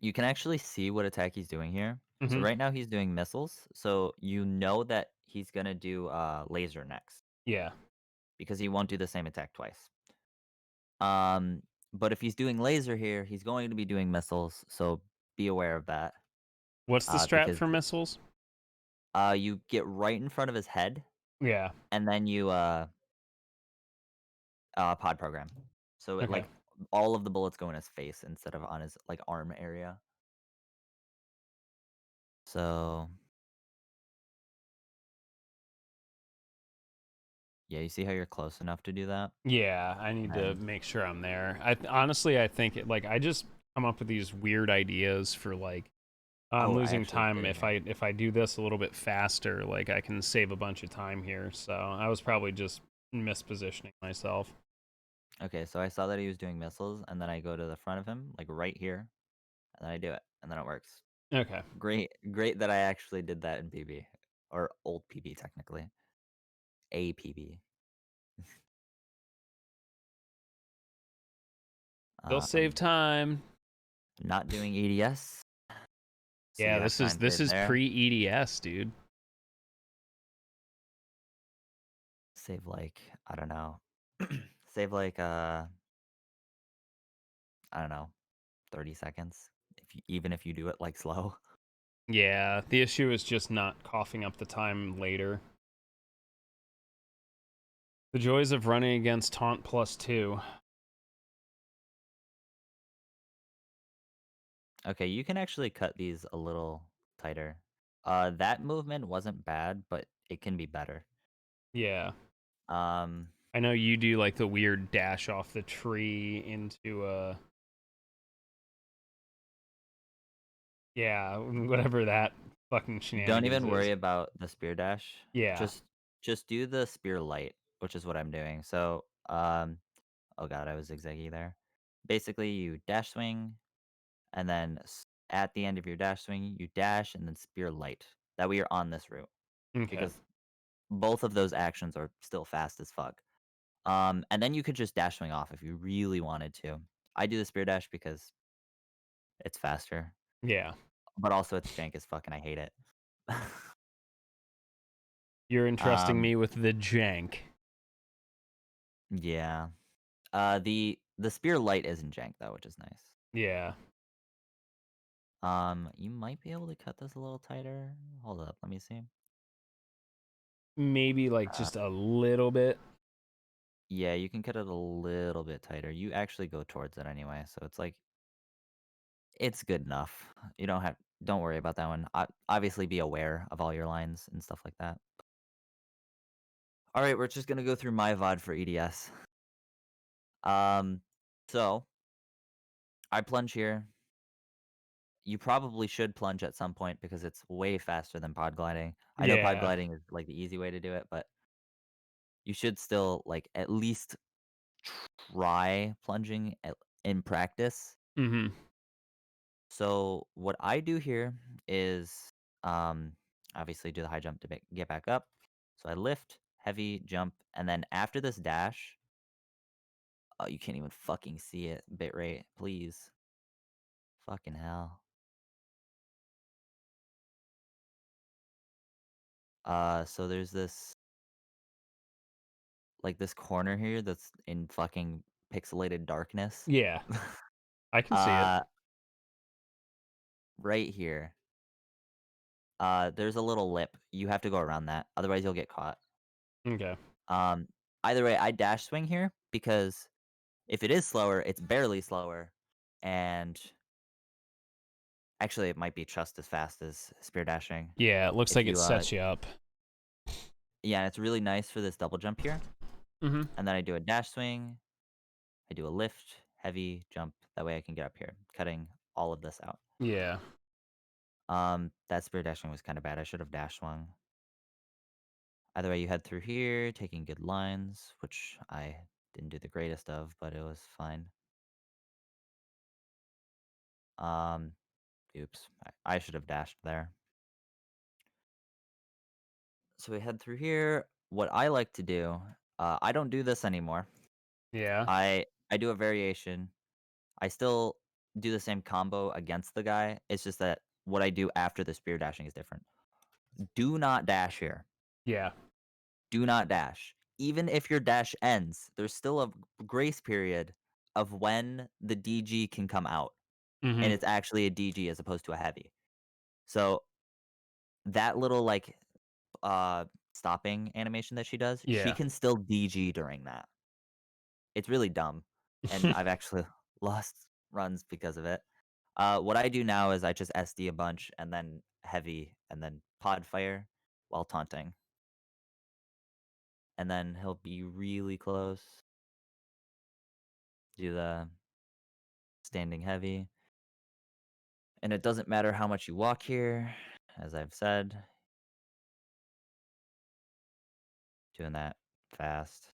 You can actually see what attack he's doing here. So hmm right now he's doing missiles. So you know that he's gonna do laser next Yeah. because he won't do the same attack twice. Um, but if he's doing laser here, he's going to be doing missiles. So be aware of that. What's the strat Because for missiles? you get right in front of his head, Yeah. and then you pod program. So it Okay. like all of the bullets go in his face instead of on his like arm area. So yeah, you see how you're close enough to do that? Yeah, I need to And make sure I'm there. Honestly, I think like I just come up with these weird ideas for like I'm oh, I losing actually time did it if here. I do this a little bit faster, like I can save a bunch of time here. So I was probably just mispositioning myself. Okay, so I saw that he was doing missiles, and then I go to the front of him, like right here, and then I do it, and then it works. Okay. Great that I actually did that in PB, or old PB technically, a PB. Still save Um, time. Not doing EDS, so Yeah, you have time this saved is there. pre EDS, dude. Save like I don't know, save like I don't know, 30 seconds. If you, even if you do it like slow. Yeah, the issue is just not coughing up the time later. The joys of running against taunt +2. Okay, you can actually cut these a little tighter. That movement wasn't bad, but it can be better. Yeah. Um, I know you do like the weird dash off the tree into yeah, whatever that fucking don't shenanigans even is. worry about the spear dash. Yeah. Just just do the spear light, which is what I'm doing. So, oh god, I was zigzaggy there. Basically, you dash swing, and then at the end of your dash swing, you dash and then spear light. That way you're on this route Okay. because both of those actions are still fast as fuck. And then you could just dash swing off if you really wanted to. I do the spear dash because it's faster, Yeah. but also it's jank as fuck and I hate it. You're entrusting um, me with the jank. yeah. The spear light isn't jank though, which is nice. Yeah. You might be able to cut this a little tighter. Hold up, let me see. Maybe like Uh, just a little bit. yeah, you can cut it a little bit tighter. You actually go towards it anyway, so it's like it's good enough. You don't worry about that one. Obviously, be aware of all your lines and stuff like that. All right, we're just gonna go through my VOD for EDS. Um, so I plunge here. You probably should plunge at some point because it's way faster than pod gliding. I know pod Yeah. gliding is like the easy way to do it, but you should still like at least try plunging in practice. Mhm. So what I do here is obviously do the high jump to get back up. So I lift, heavy jump, and then after this dash, oh, you can't even fucking see it. Bitrate, please. Fucking hell. So there's this like this corner here that's in fucking pixelated darkness. Yeah. I can see it. uh, right here. There's a little lip. You have to go around that, otherwise you'll get caught. Okay. Um, Either way, I dash swing here because If it is slower, it's barely slower, and actually, it might be just as fast as spear dashing. Yeah, it looks If like it you, sets you up. yeah, it's really nice for this double jump here. Mm-hmm. And then I do a dash swing, I do a lift, heavy jump. That way I can get up here, cutting all of this out. Yeah. That spear dashing was kind of bad. I should have dash swung. Either way, you head through here, taking good lines, which I didn't do the greatest of, but it was fine. Um, oops, I should have dashed there. So we head through here. What I like to do, I don't do this anymore. Yeah. I do a variation. I still do the same combo against the guy. It's just that what I do after the spear dashing is different. Do not dash here. Yeah. Do not dash. Even if your dash ends, there's still a grace period of when the DG can come out, Mm-hmm. and it's actually a DG as opposed to a heavy. So that little like stopping animation that she does, she Yeah. can still DG during that. It's really dumb, and I've actually lost runs because of it. What I do now is I just SD a bunch and then heavy and then pod fire while taunting. And then he'll be really close. Do the standing heavy. And it doesn't matter how much you walk here, as I've said. Doing that fast.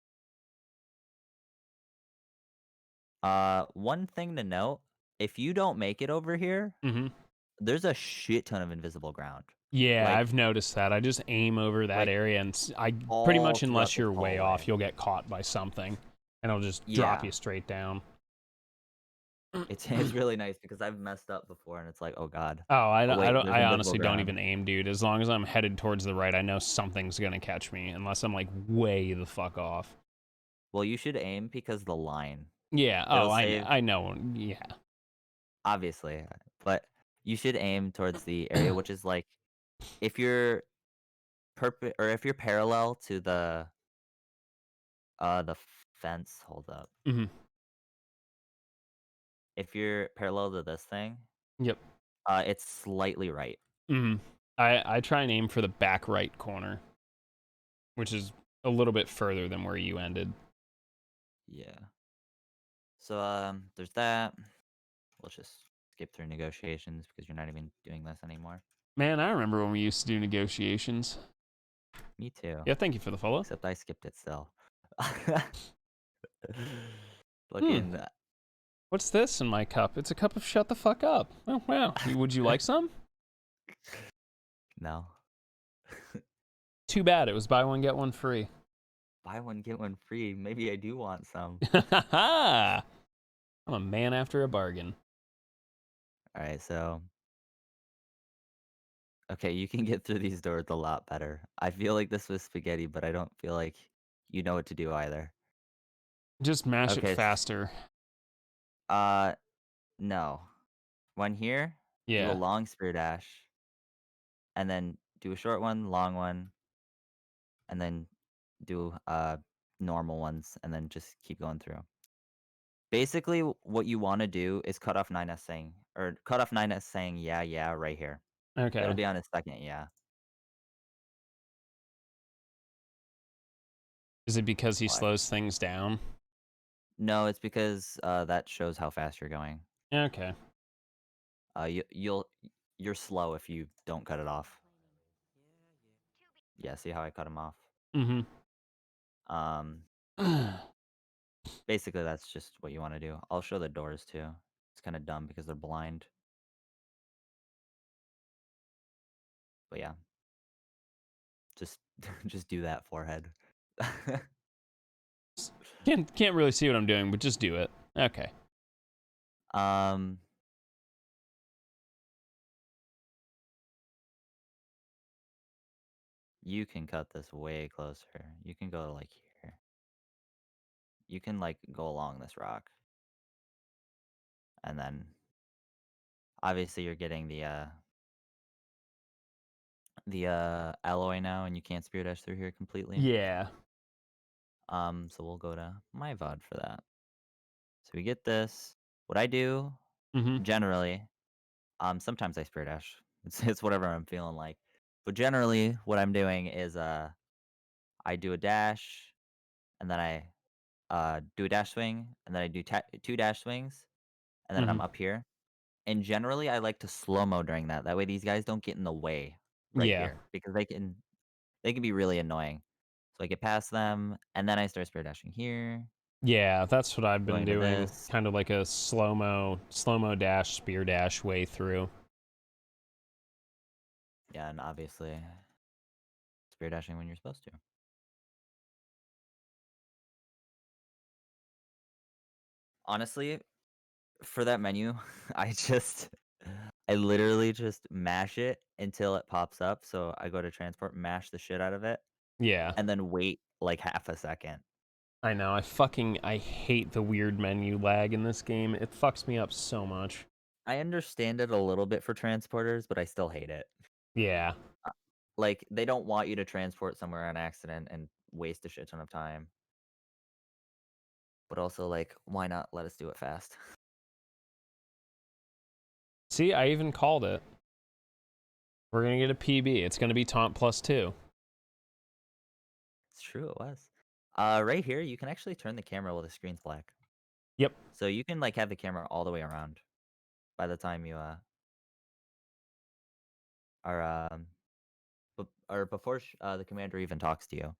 One thing to note, if you don't make it over here, Mm-hmm. there's a shit ton of invisible ground. Yeah, Like I've noticed that. I just aim over that like area, and I pretty all much, throughout unless this you're way off, hallway. you'll get caught by something, and it'll just drop Yeah. you straight down. It's really nice because I've messed up before and it's like, "Oh god. Oh, I Oh don't, I wait, don't, there's I invisible honestly don't ground." even aim, dude. As long as I'm headed towards the right, I know something's gonna catch me, unless I'm like way the fuck off. Well, you should aim because the line. Yeah. It'll Oh, save I know. Yeah. obviously, but you should aim towards the area which is like if you're or if you're parallel to the fence, hold up. Mm-hmm. If you're parallel to this thing, Yep. it's slightly right. Mm-hmm. I try and aim for the back right corner, which is a little bit further than where you ended. Yeah. So there's that. Let's just skip through negotiations because you're not even doing this anymore. Man, I remember when we used to do negotiations. Me too. Yeah, thank you for the follow. Except I skipped it still. Hmm. Looking What's this in my cup? It's a cup of shut the fuck up. Oh, wow. Would you like some? no. Too bad. It was buy one, get one free. Buy one get one free. Maybe I do want some. I'm a man after a bargain. All right, so okay, you can get through these doors a lot better. I feel like this was spaghetti, but I don't feel like you know what to do either. Just mash it Okay, faster. uh no. One here, do a Yeah. long spear dash, and then do a short one, long one, and then do normal ones, and then just keep going through. Basically, what you want to do is cut off 9S saying, or cut off 9S saying, yeah, yeah, right here. It'll Okay. be on his second, yeah. Is it because he Why? slows things down? No, it's because that shows how fast you're going. Okay. You're slow if you don't cut it off. Yeah, see how I cut him off? Mm-hmm. Um, basically that's just what you want to do. I'll show the doors too. It's kind of dumb because they're blind. But yeah, just just do that forehead. Can't really see what I'm doing, but just do it. Okay. um, you can cut this way closer. You can go like here. You can like go along this rock, and then obviously you're getting the alloy now, and you can't spear dash through here completely. Yeah. So we'll go to my VOD for that. So we get this. What I do Mm-hmm. generally, sometimes I spare dash. It's whatever I'm feeling like. But generally, what I'm doing is I do a dash, and then I do a dash swing, and then I do two dash swings, and then Mm-hmm. I'm up here. And generally, I like to slow mo during that. That way, these guys don't get in the way right Yeah. here because they can be really annoying. So I get past them, and then I start spear dashing here, Yeah, that's what I've been going to doing. this. Kind of like a slow-mo dash, spear dash way through. Yeah, and obviously spear dashing when you're supposed to. Honestly, for that menu, I literally just mash it until it pops up. So I go to transport, mash the shit out of it, Yeah, and then wait like half a second. I know. I hate the weird menu lag in this game. It fucks me up so much. I understand it a little bit for transporters, but I still hate it. Yeah. Like they don't want you to transport somewhere on accident and waste a shit ton of time. But also like why not let us do it fast? See, I even called it. We're gonna get a PB. It's gonna be taunt +2. It's true, it was. Right here you can actually turn the camera while the screen's black. Yep. So you can like have the camera all the way around by the time you are or before the commander even talks to you.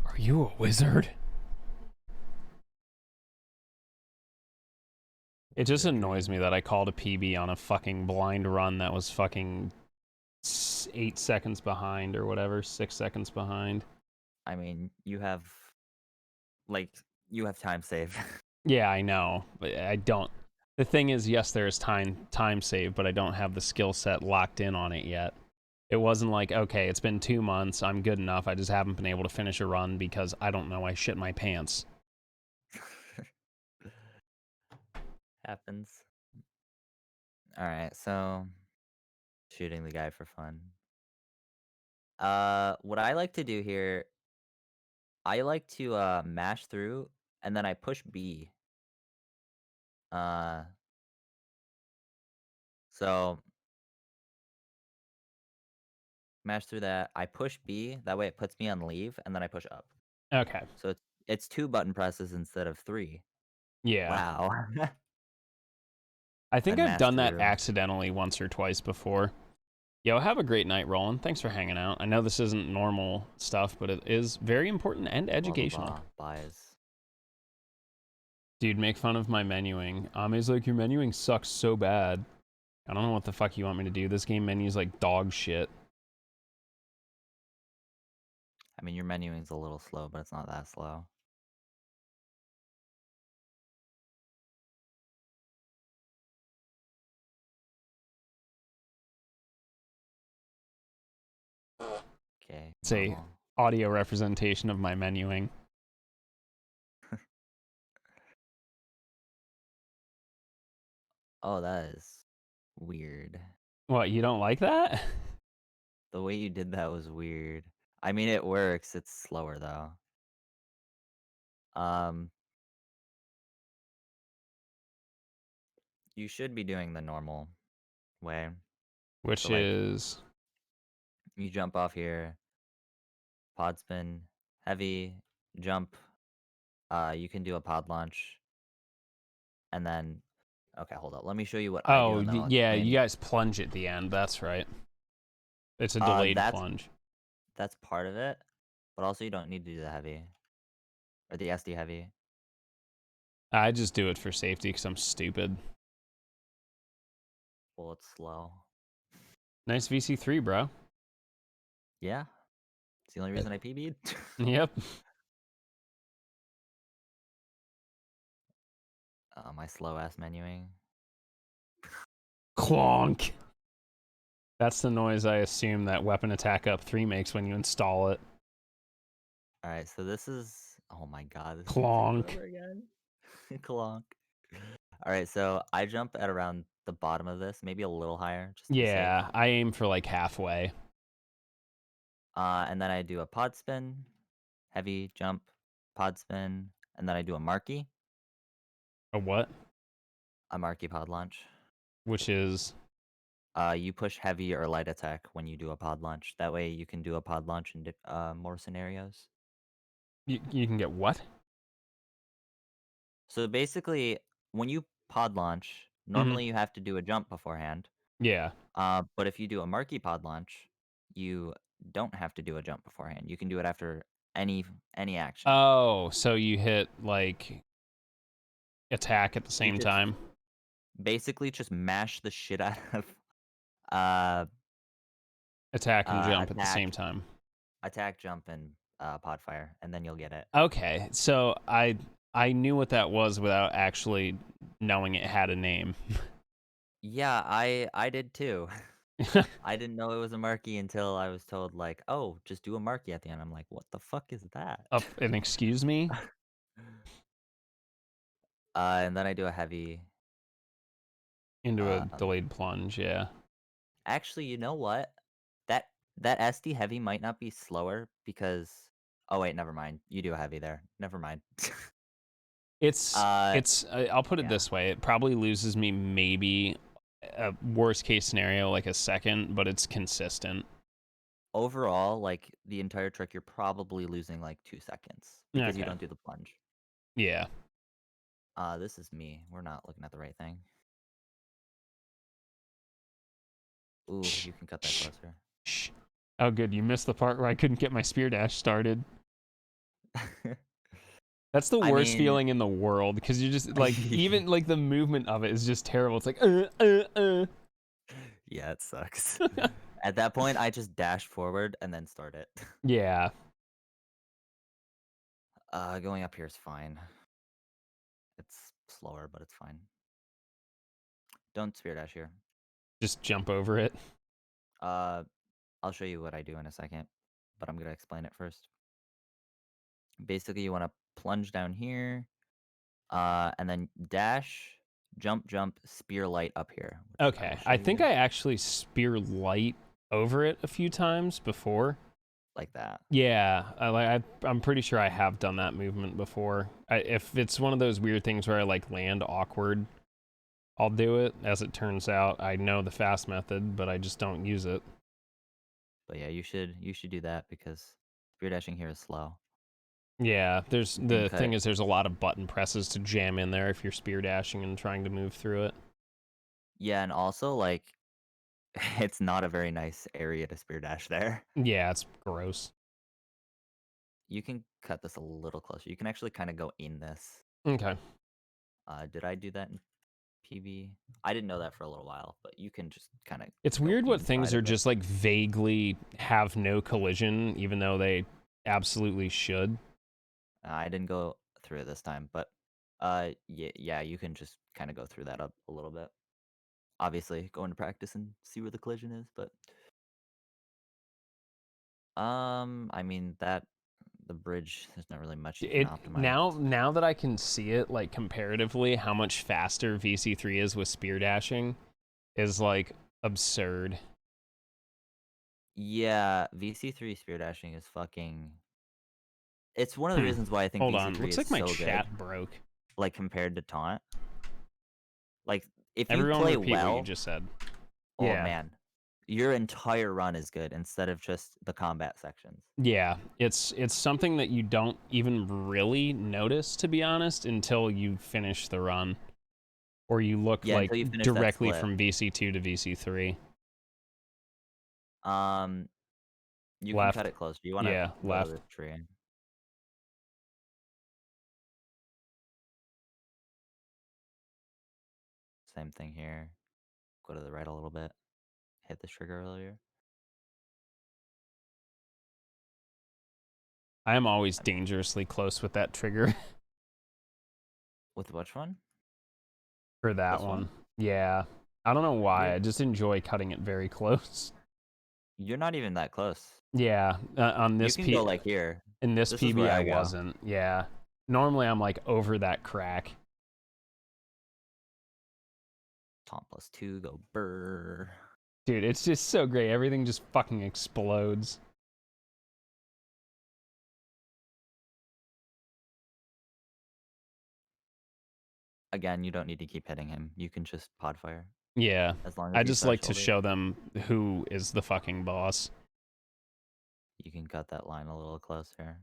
Are you a wizard? It just annoys me that I called a PB on a fucking blind run that was fucking 8 seconds behind or whatever, 6 seconds behind. I mean, like you have time saved. Yeah, I know, but I don't. The thing is, yes, there is time save, but I don't have the skill set locked in on it yet. It wasn't like, okay, it's been 2 months, I'm good enough. I just haven't been able to finish a run because I don't know, I shit my pants. Happens. All right, so shooting the guy for fun. What I like to do here, I like to mash through and then I push B. Uh, so mash through that. I push B. That way it puts me on leave, and then I push up. Okay. So it's two button presses instead of three. Yeah. Wow. I think Then I've mash done that through. accidentally once or twice before. Yo, have a great night, Roland. Thanks for hanging out. I know this isn't normal stuff, but it is very important and Blah blah educational. blah. Buys. Dude, make fun of my menuing. Ame's like, your menuing sucks so bad. I don't know what the fuck you want me to do. This game menu's like dog shit. I mean, your menuing's a little slow, but it's not that slow. Okay, It's a normal. audio representation of my menuing. Oh, that is weird. What, you don't like that? The way you did that was weird. I mean, it works. It's slower though. Um, you should be doing the normal way. Which So like, is you jump off here, pod spin, heavy, jump. You can do a pod launch, and then, okay, hold up. Let me show you what I do, oh and then I'll yeah, you explain. guys plunge at the end. That's right. It's a Uh, delayed that's plunge. that's part of it, but also you don't need to do the heavy or the SD heavy. I just do it for safety because I'm stupid. Well, it's slow. Nice VC3, bro. Yeah, it's the only reason I PB'd. Yep. My slow ass menuing. Clonk. That's the noise I assume that Weapon Attack Up 3 makes when you install it. All right, so this is. Oh my god, this is gonna take Clonk. forever again. Clonk. All right, so I jump at around the bottom of this, maybe a little higher, just to be safe. Yeah, I aim for like halfway. And then I do a pod spin, heavy jump, pod spin, and then I do a marquee. A what? A Marky pod launch. Which is You push heavy or light attack when you do a pod launch. That way you can do a pod launch in more scenarios. you can get what? So basically, when you pod launch, Mm-hmm. normally you have to do a jump beforehand. Yeah. But if you do a Marky pod launch, you don't have to do a jump beforehand. You can do it after any action. Oh, so you hit like attack at the You same just time. basically just mash the shit out of uh, Attack and jump at the same attack, time. jump, and pod fire, and then you'll get it. Okay, so I knew what that was without actually knowing it had a name. Yeah, I did too. I didn't know it was a Marky until I was told like, oh, just do a Marky at the end. I'm like, what the fuck is that? And excuse me? And then I do a heavy. Into a Um, delayed plunge, yeah. Actually, you know what? That that SD heavy might not be slower because. Oh wait, never mind. You do a heavy there. Never mind. It's uh, I'll put it yeah. this way, it probably loses me maybe a worst case scenario like a second, but it's consistent. Overall, like the entire trick, you're probably losing like 2 seconds because you Okay. don't do the plunge. Yeah. This is me. We're not looking at the right thing. Ooh, Shh. you can cut that Shh. closer. Shh. Oh good, you missed the part where I couldn't get my spear dash started. That's the I worst mean, feeling in the world because you just like even like the movement of it is just terrible. It's like yeah, it sucks. At that point, I just dash forward and then start it. Yeah. Going up here is fine. It's slower, but it's fine. Don't spear dash here. Just jump over it. Uh, I'll show you what I do in a second, but I'm gonna explain it first. Basically, you want to plunge down here, and then dash, jump, spear light up here, which I will Okay. show I think you I actually spear light over it a few times before. like that. Yeah, I'm pretty sure I have done that movement before. If it's one of those weird things where I like land awkward, I'll do it. As it turns out, I know the fast method, but I just don't use it. But yeah, you should do that because spear dashing here is slow. Yeah, You can the cut thing it. is there's a lot of button presses to jam in there if you're spear dashing and trying to move through it. Yeah, and also like it's not a very nice area to spear dash there. Yeah, it's gross. You can cut this a little closer. You can actually kind of go in this. Okay. Did I do that in PV? I didn't know that for a little while, but you can just kind of It's go weird what things inside are of it. just like vaguely have no collision, even though they absolutely should. I didn't go through it this time, but yeah, you can just kind of go through that up a little bit. Obviously, go into practice and see where the collision is, but I mean that the bridge, there's not really much you can It optimize. now that I can see it like comparatively how much faster VC3 is with spear dashing is like absurd. Yeah, VC3 spear dashing is fucking. It's one of the Hmm. reasons why I think Hold on. VC3 Looks is like my so good, chat broke. like compared to taunt. Like if you Everyone play repeat what you well, just said. oh Yeah. man, your entire run is good instead of just the combat sections. Yeah, it's something that you don't even really notice, to be honest, until you finish the run, or you look Yeah, like until you finish that directly split. from VC2 to VC3. Um, you can cut Left. it closer. You want to Yeah, go to left. this tree. Same thing here. Go to the right a little bit. Hit this trigger earlier. I am always I mean, dangerously close with that trigger with which one? for that This one? one. Yeah. I don't know why. You're I just enjoy cutting it very close. you're not even that close. Yeah, on You this can go like here. in this This is PB where I I go. wasn't. Yeah. Normally I'm like over that crack. Taunt plus 2, go burr. Dude, it's just so great. Everything just fucking explodes. Again, you don't need to keep hitting him. You can just pod fire Yeah. as long as I you just like to threshold it. show them who is the fucking boss. You can cut that line a little closer.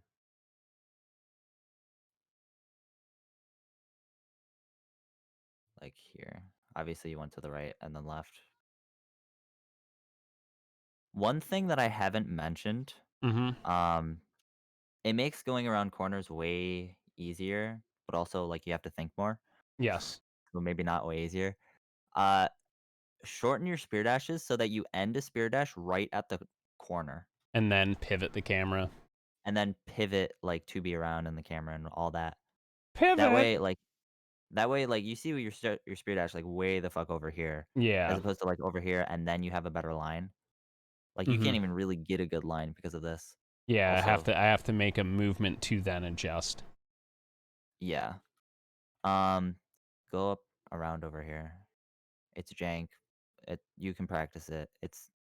Like here. Obviously, you went to the right and then left. One thing that I haven't mentioned, Mm-hmm. um, it makes going around corners way easier, but also like you have to think more. Yes. So maybe not way easier. Uh, Shorten your spear dashes so that you end a spear dash right at the corner, And then pivot the camera. and then pivot like to be around in the camera and all that. That Pivot! way, like you see your spear dash like way the fuck over here, as Yeah. opposed to like over here, and then you have a better line. Like you Mm-hmm. can't even really get a good line because of this. Yeah, Also, I have to make a movement to then adjust. yeah. Um, go up around over here. It's jank. You can practice it.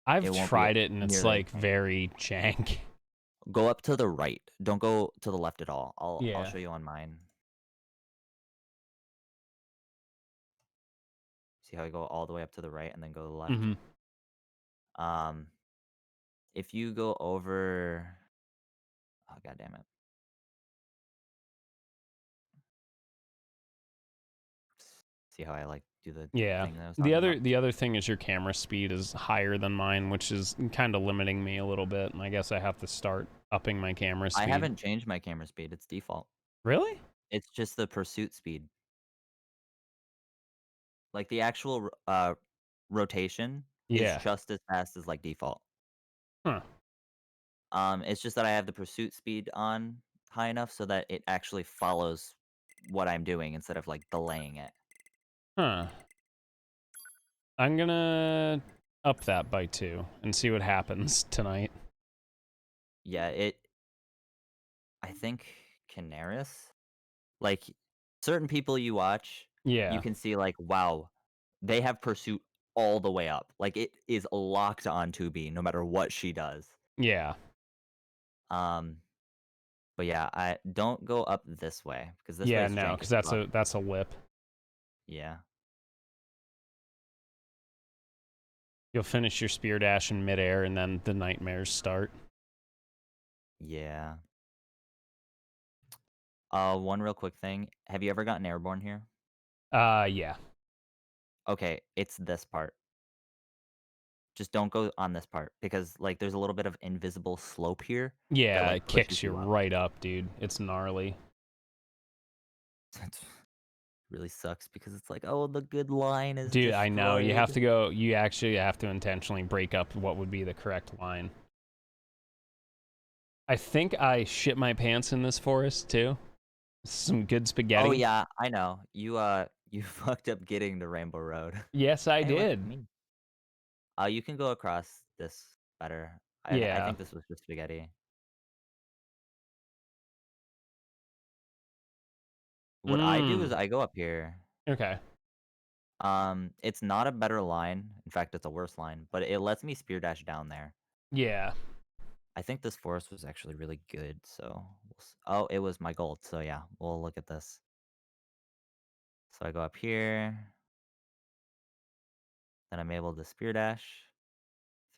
I've It won't be tried it and it's nearly as like hard. very jank. Go up to the right. Don't go to the left at all. I'll Yeah. show you on mine. See how I go all the way up to the right and then go to the left? Mm-hmm. Um, if you go over, oh god damn it. See how I like do the Yeah. thing that I was talking about? The other thing is your camera speed is higher than mine, which is kind of limiting me a little bit, and I guess I have to start upping my camera I speed. haven't changed my camera speed. It's default. Really? It's just the pursuit speed. Like the actual rotation is Yeah. just as fast as like default. Huh. It's just that I have the pursuit speed on high enough so that it actually follows what I'm doing instead of like delaying it. Huh. I'm gonna up that by 2 and see what happens tonight. Yeah, I think Canaris, like certain people you watch, you Yeah. can see like, wow, they have pursuit all the way up. Like it is locked on 2B no matter what she does. Yeah. Um, but yeah, I don't go up this way because this way Yeah, is no, jank because as fuck. that's a lip. Yeah. You'll finish your spear dash in midair, and then the nightmares start. Yeah. One real quick thing. Have you ever gotten airborne here? Yeah. Okay, it's this part. Just don't go on this part because like there's a little bit of invisible slope here that Yeah, like it pushes kicks you you up. right up, dude. It's gnarly. It really sucks because it's like, oh, the good line is Dude, I know. destroyed. You actually have to intentionally break up what would be the correct line. I think I shit my pants in this forest, too. Some good Oh spaghetti. yeah, I know. You fucked up getting the Rainbow Road. Yes, I Hey, look did. at me. You can go across this better. I Yeah. think this was just spaghetti. What I do is Mm. I go up here. Okay. It's not a better line. In fact, it's a worse line, but it lets me spear dash down there. Yeah. I think this forest was actually really good, so oh, it was my gold. So yeah, we'll look at this. So I go up here, then I'm able to spear dash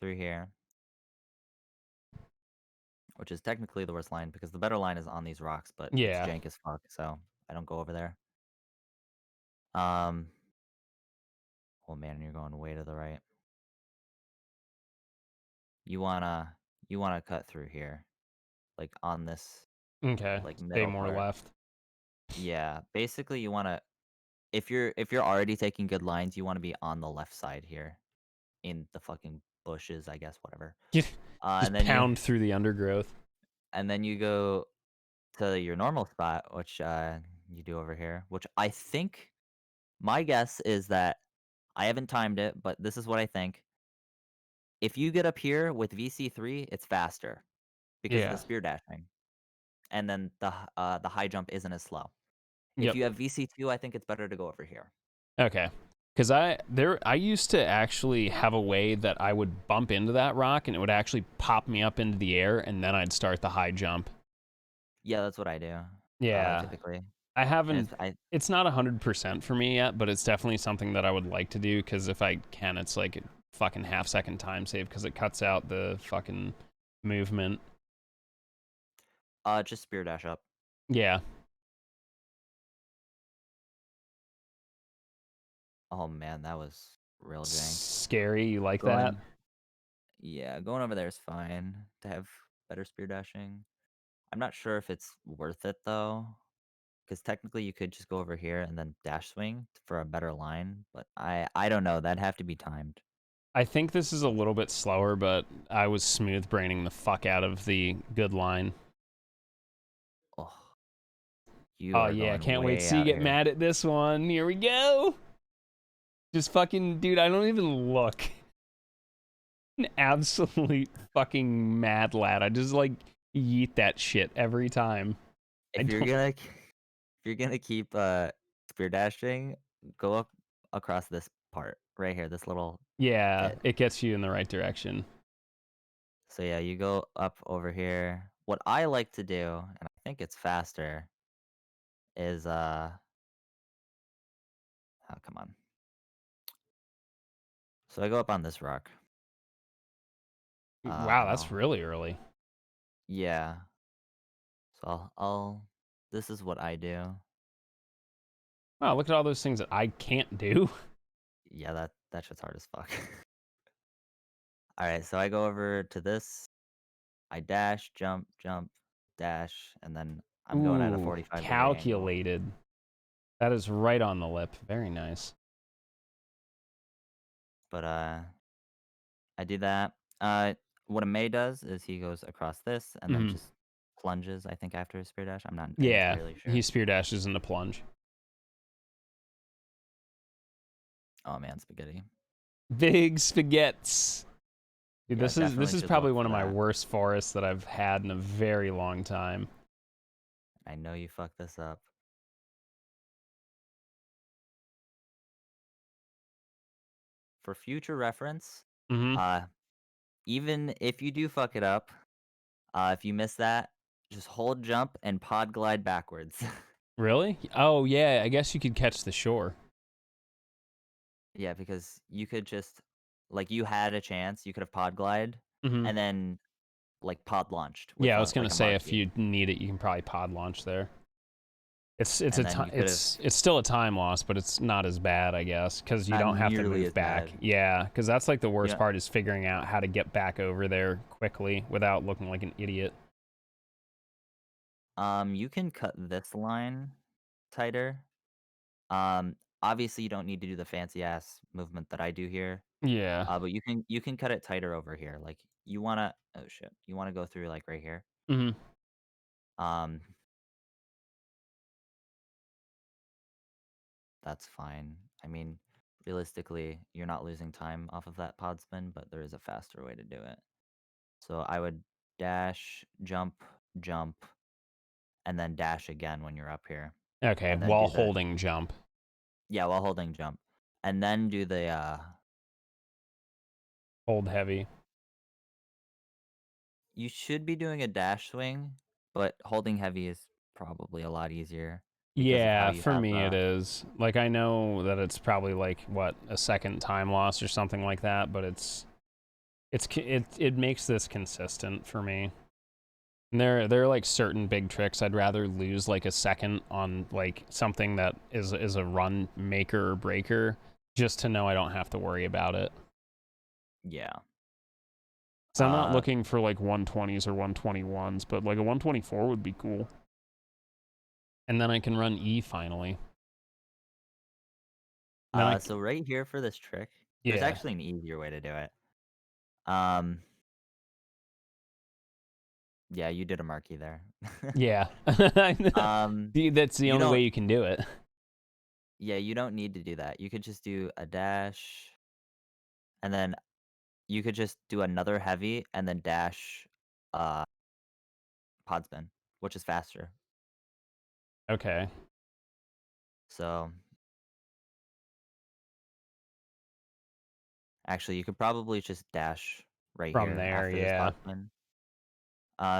through here, which is technically the worst line because the better line is on these rocks, but it's Yeah. jank as fuck, so I don't go over there. Um, oh man, you're going way to the right. You wanna you wanna cut through here, like on this Okay. like Stay middle more part. left. Yeah, basically you wanna if you're already taking good lines, you wanna be on the left side here in the fucking bushes, I guess, whatever. Just pound through the undergrowth. And then you go to your normal spot, which you do over here, which I think my guess is that I haven't timed it, but this is what I think. If you get up here with VC3, it's faster because of the Yeah. spear dashing, and then the high jump isn't as slow. If Yep. you have VC2, I think it's better to go over here. Okay. Because I used to actually have a way that I would bump into that rock and it would actually pop me up into the air and then I'd start the high jump. Yeah, that's what I do. Yeah. Typically. I And haven't. It's not 100% for me yet, but it's definitely something that I would like to do because if I can, it's like a fucking half-second time save because it cuts out the fucking movement. just spear dash up. Yeah. Oh man, that was real jank. Scary. You like that? Going, yeah, going over there is fine to have better spear dashing. I'm not sure if it's worth it though, because technically you could just go over here and then dash swing for a better line, but I don't know. That'd have to be timed. I think this is a little bit slower, but I was smooth braining the fuck out of the good line. Oh, you Oh are yeah, going can't wait to way see you out get here. mad at this one. Here we go. Just fucking, dude, I don't even look. An absolute fucking mad lad. I just like yeet that shit every time. I don't. If you're gonna keep spear dashing, go up across this part right here, this little Yeah, bit. it gets you in the right direction. So yeah, you go up over here. What I like to do, and I think it's faster, is oh come on. So I go up on this rock. Wow, And that's I'll really early. yeah. So I'll this is what I do. Wow, look at all those things that I can't do. Yeah, that shit's hard as fuck. Alright, so I go over to this. I dash, jump, jump, dash, and then I'm going at a Ooh, 45-degree angle. calculated. That is right on the lip. Very nice. But I do that. What a May does is he goes across this and then Hmm. just plunges, I think, after his spear dash. I'm not Yeah, entirely he sure. spear dashes into plunge. Oh man, spaghetti. Big spaghettis. Dude, Yeah, this definitely is should probably look one for of my that. worst forests that I've had in a very long time. I know you fucked this up. For future reference, Hmm. uh, even if you do fuck it up, if you miss that, just hold jump and pod glide backwards. Really? Oh yeah, I guess you could catch the shore. Yeah, because you could just like you had a chance, you could have pod glide Hmm. and then like pod launched with Yeah, I was a gonna like a say if marquee. you need it, you can probably pod launch there. It's a And then you could have it's still a time loss, but it's not as bad, I guess, because you not don't have to nearly move as back. bad. Yeah, because that's like the worst Yeah. part is figuring out how to get back over there quickly without looking like an idiot. You can cut this line tighter. Obviously you don't need to do the fancy ass movement that I do here. Yeah. But you can cut it tighter over here. Like you wanna oh shit. You wanna go through like right here. Hmm. Um that's fine. I mean, realistically, you're not losing time off of that pod spin, but there is a faster way to do it. So I would dash, jump, jump, and then dash again when you're up here. Okay, And then while do the holding jump, yeah, while holding jump. And then do the hold heavy. you should be doing a dash swing, but holding heavy is probably a lot easier because of how Yeah, you for have me it is. Like I know that it's probably like what a second time loss or something like that, but it makes this consistent for me. And there are like certain big tricks I'd rather lose like a second on like something that is a run maker or breaker just to know I don't have to worry about it. yeah. So I'm not Uh looking for like 120s or 121s, but like a 124 would be cool. And then I can run E finally. And then so right here for this trick, there's yeah. actually an easier way to do it. Um yeah, you did a marquee there. Yeah. um That's the you only way don't you can do it. yeah, you don't need to do that. You could just do a dash and then you could just do another heavy and then dash uh pod spin, which is faster. Okay. So actually you could probably just dash right From here there, after this yeah. pod spin.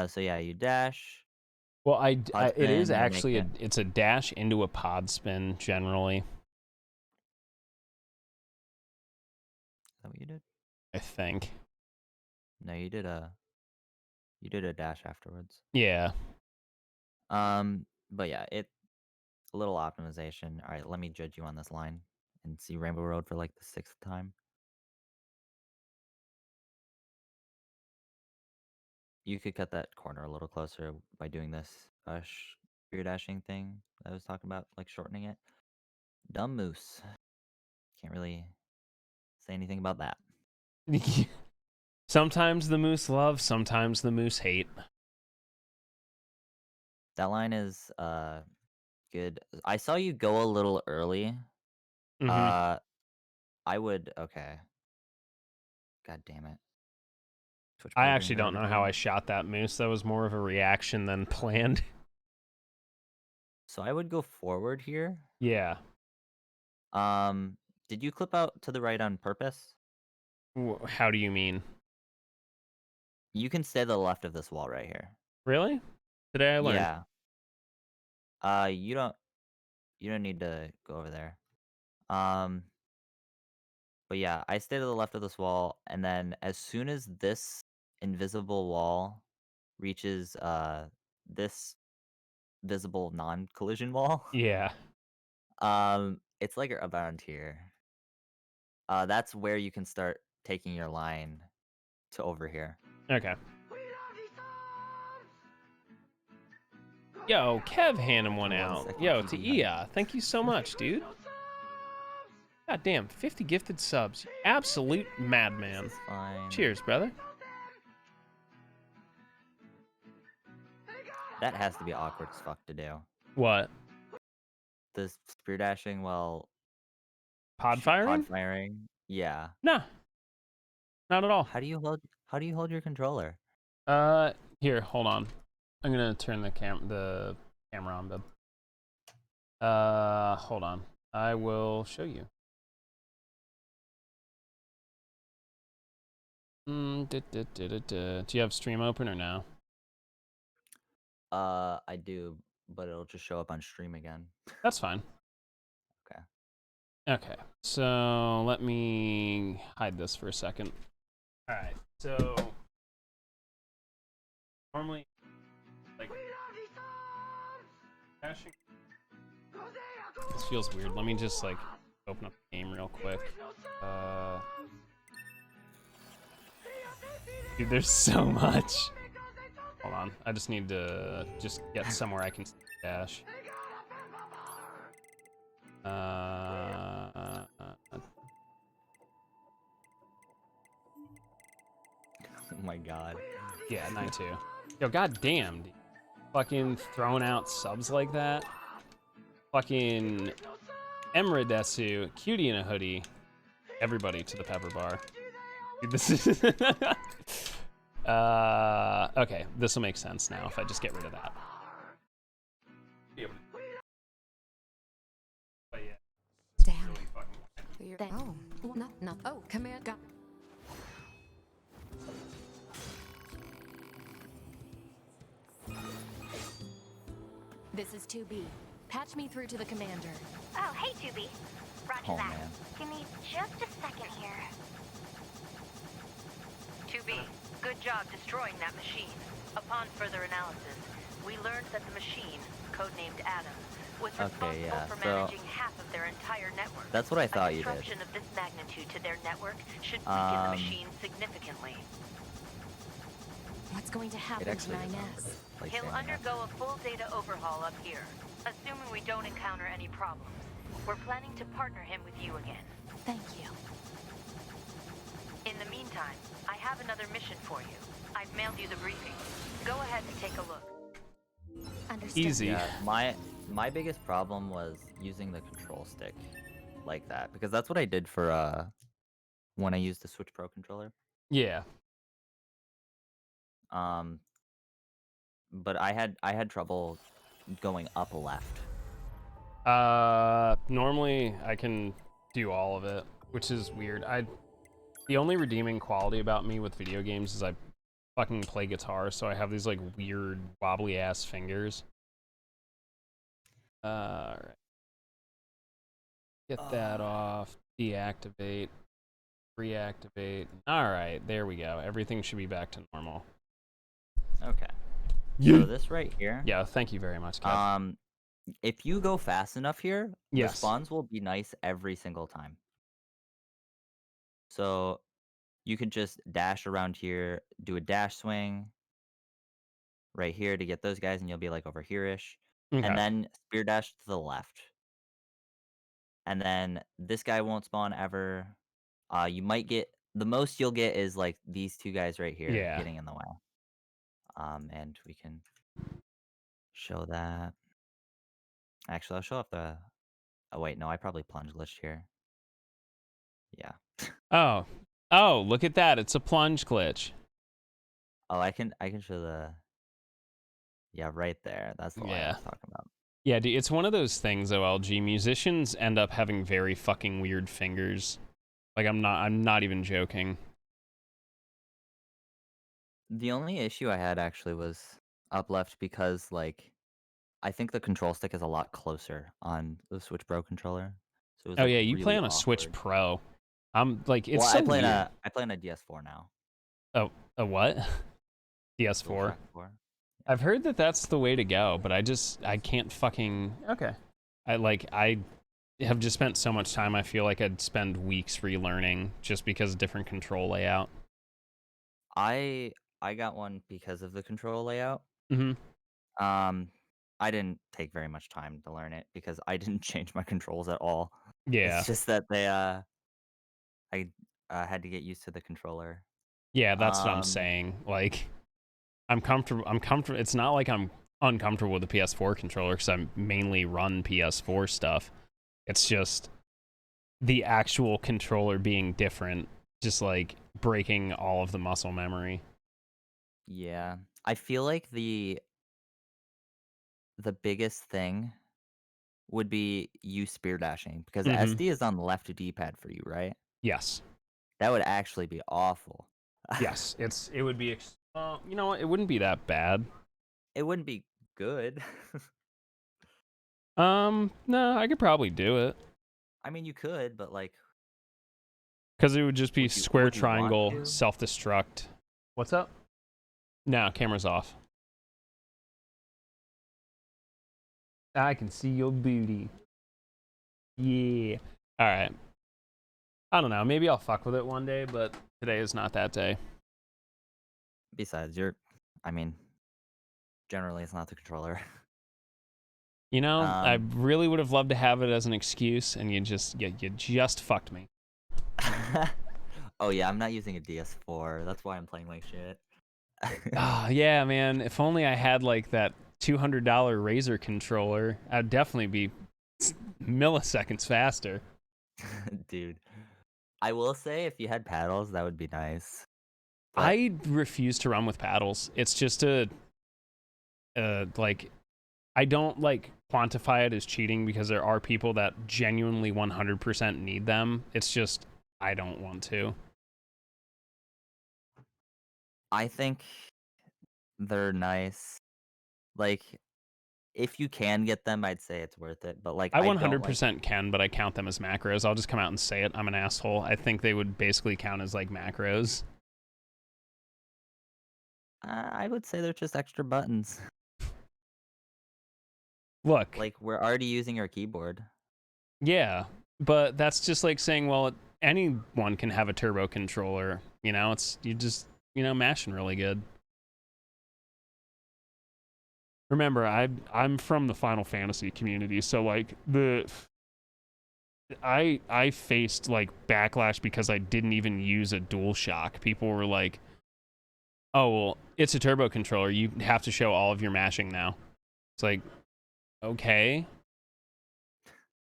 So yeah, you dash Well, Pod it is spin, you're actually making. it's a dash into a pod spin generally. Is that what you did? I think. No, you did a dash afterwards. Yeah. But yeah, a little optimization. All right, let me judge you on this line and see Rainbow Road for like the 6th time. You could cut that corner a little closer by doing this spear dashing thing I was talking about, like shortening it. Dumb moose. Can't really say anything about that. Sometimes the moose love, sometimes the moose hate. That line is good. I saw you go a little early. Mm-hmm. Uh I would okay. God damn it. Twitch I Pro doing actually don't garbage know how I again. shot that moose. That was more of a reaction than planned. So I would go forward here. Yeah. Um did you clip out to the right on purpose? How do you mean? You can stay to the left of this wall right here. Really? Today I learned. Yeah. You don't need to go over there. Um but yeah, I stay to the left of this wall, and then as soon as this invisible wall reaches this visible non-collision wall, Yeah. it's like around here. That's where you can start taking your line to over here. Okay. Yo, Kev handing one One out. second, Yo, to TB hype. Ia, thank you so much, dude. God damn, 50 gifted subs. Absolute madman. This is fine. Cheers, brother. That has to be awkward as fuck to do. What? This spear dashing while Pod firing? pod firing. Yeah. Nah, not at all. How do you hold your controller? Here, hold on. I'm gonna turn the camera on, bub. Hold on. I will show you. Do you have stream open or no? I do, but it'll just show up on stream again. That's fine. Okay. Okay, so let me hide this for a second. All right, so normally, like, crashing. This feels weird. Let me just like open up the game real quick. Dude, there's so much. Hold on, I just need to just get somewhere I can dash. Oh my god. Yeah, 9-2. Yo, goddamn, dude. Fucking throwing out subs like that. Fucking Emradesu, cutie in a hoodie. Everybody to the pepper bar. Dude, this is okay, this will make sense now if I just get rid of that. But yeah, Damn. really fucking Oh, no. Oh, command got. This is 2B. Patch me through to the commander. Oh, hey, Tubi. Roger Oh, that. man. Give me just a second here. 2B, good job destroying that machine. Upon further analysis, we learned that the machine, codenamed Adam, was responsible yeah, for so managing half of their entire network. That's what I thought A you did. disruption of this magnitude to their network should weaken the machine significantly. What's going to It happen to actually is 9S? like He'll standing up. undergo a full data overhaul up here, assuming we don't encounter any problems. We're planning to partner him with you again. Thank you. In the meantime, I have another mission for you. I've mailed you the briefing. Go ahead and take a look. Understood. easy. Yeah, my biggest problem was using the control stick like that, because that's what I did for when I used the Switch Pro controller. Yeah. But I had trouble going up left. Normally I can do all of it, which is weird. The only redeeming quality about me with video games is I fucking play guitar, so I have these like weird wobbly ass fingers. All right. Get that off. Deactivate. Reactivate. All right, there we go. Everything should be back to normal. Okay. Yeah. So this right here. Yeah, thank you very much, Kev. If you go fast enough here, the Yes. spawns will be nice every single time. So you could just dash around here, do a dash swing right here to get those guys, and you'll be like over here-ish. Okay. And then spear dash to the left. And then this guy won't spawn ever. You might get the most you'll get is like these two guys right here Yeah. getting in the way. And we can show that. Actually, I'll show off the. Oh wait, no, I probably plunge glitched here. Yeah. Oh. Oh, look at that. It's a plunge glitch. Oh, I can show the. Yeah, right there. That's the line I Yeah. was talking about. Yeah, dude, it's one of those things though, LG. Musicians end up having very fucking weird fingers. Like I'm not even joking. The only issue I had actually was up left because like I think the control stick is a lot closer on the Switch Pro controller. So it was Oh like yeah, you play really on a Switch awkward. Pro. I'm like, it's Well, so I play weird. on a DS4 now. Oh, a what? DS4. DualShock 4. I've heard that that's the way to go, but I can't fucking. Okay. I have just spent so much time. I feel like I'd spend weeks relearning just because of different control layout. I got one because of the control layout. Mm-hmm. I didn't take very much time to learn it because I didn't change my controls at all. Yeah. It's just that I had to get used to the controller. Yeah, that's what I'm saying. Like, I'm comfortable. It's not like I'm uncomfortable with the PS4 controller because I mainly run PS4 stuff. It's just the actual controller being different, just like breaking all of the muscle memory. Yeah. I feel like the biggest thing would be you spear dashing because Mm-hmm. SD is on the left D-pad for you, right? Yes. That would actually be awful. Yes. It would be. You know what? It wouldn't be that bad. It wouldn't be good. No, I could probably do it. I mean, you could, but like, Because it would just be Would you- square would you want triangle to? self-destruct. What's up? No, camera's off. I can see your booty. Yeah. All right. I don't know. Maybe I'll fuck with it one day, but today is not that day. besides, I mean, generally it's not the controller. You know, I Um, really would have loved to have it as an excuse, and you just fucked me. Oh yeah, I'm not using a DS4. That's why I'm playing like shit. Ah, yeah, man. If only I had like that $200 Razer controller, I'd definitely be milliseconds faster. Dude, I will say if you had paddles, that would be nice. But I refuse to run with paddles. It's just like, I don't like quantify it as cheating because there are people that genuinely 100% need them. It's just, I don't want to. I think they're nice. Like, if you can get them, I'd say it's worth it. But like, I I don't like. 100% can, but I count them as macros. I'll just come out and say it. I'm an asshole. I think they would basically count as like macros. I would say they're just extra buttons. Look, Like, we're already using our keyboard. yeah, but that's just like saying, well, anyone can have a turbo controller. You know, it's you just mashing really good. Remember, I'm from the Final Fantasy community, so like I faced like backlash because I didn't even use a DualShock. People were like, "Oh, well, it's a turbo controller. You have to show all of your mashing now." It's like, okay.